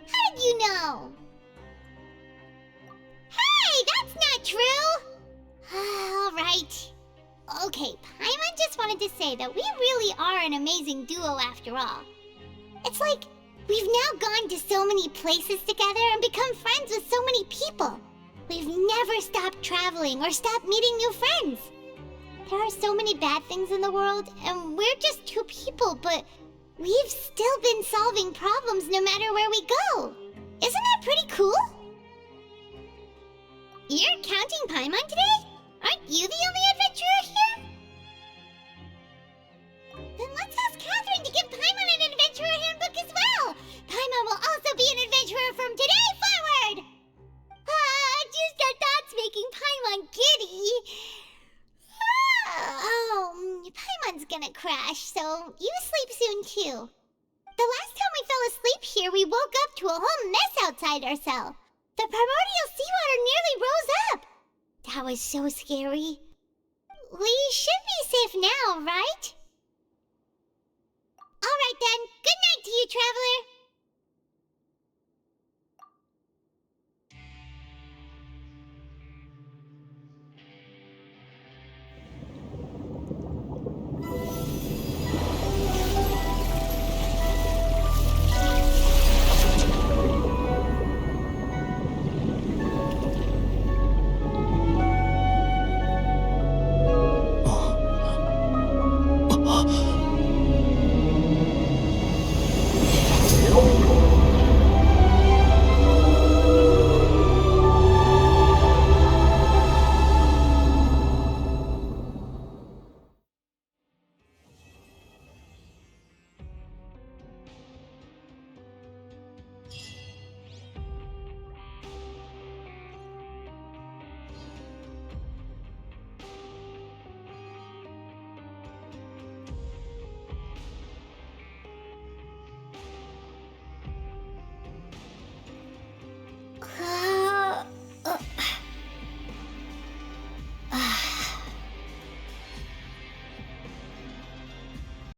How did you know? wanted to say that we really are an amazing duo after all. It's like we've now gone to so many places together and become friends with so many people. We've never stopped traveling or stopped meeting new friends. There are so many bad things in the world, and we're just two people, but we've still been solving problems no matter where we go. Isn't that pretty cool? You're counting Paimon today? Aren't you the only adventurer here? Then let's ask Catherine to give Paimon an adventurer handbook as well. Paimon will also be an adventurer from today forward. Just our thoughts making Paimon giddy. Paimon's gonna crash, so you sleep soon too. The last time we fell asleep here, we woke up to a whole mess outside our cell. The primordial seawater nearly rose up. That was so scary. We should be safe now, right? Alright then, good night to you, traveler.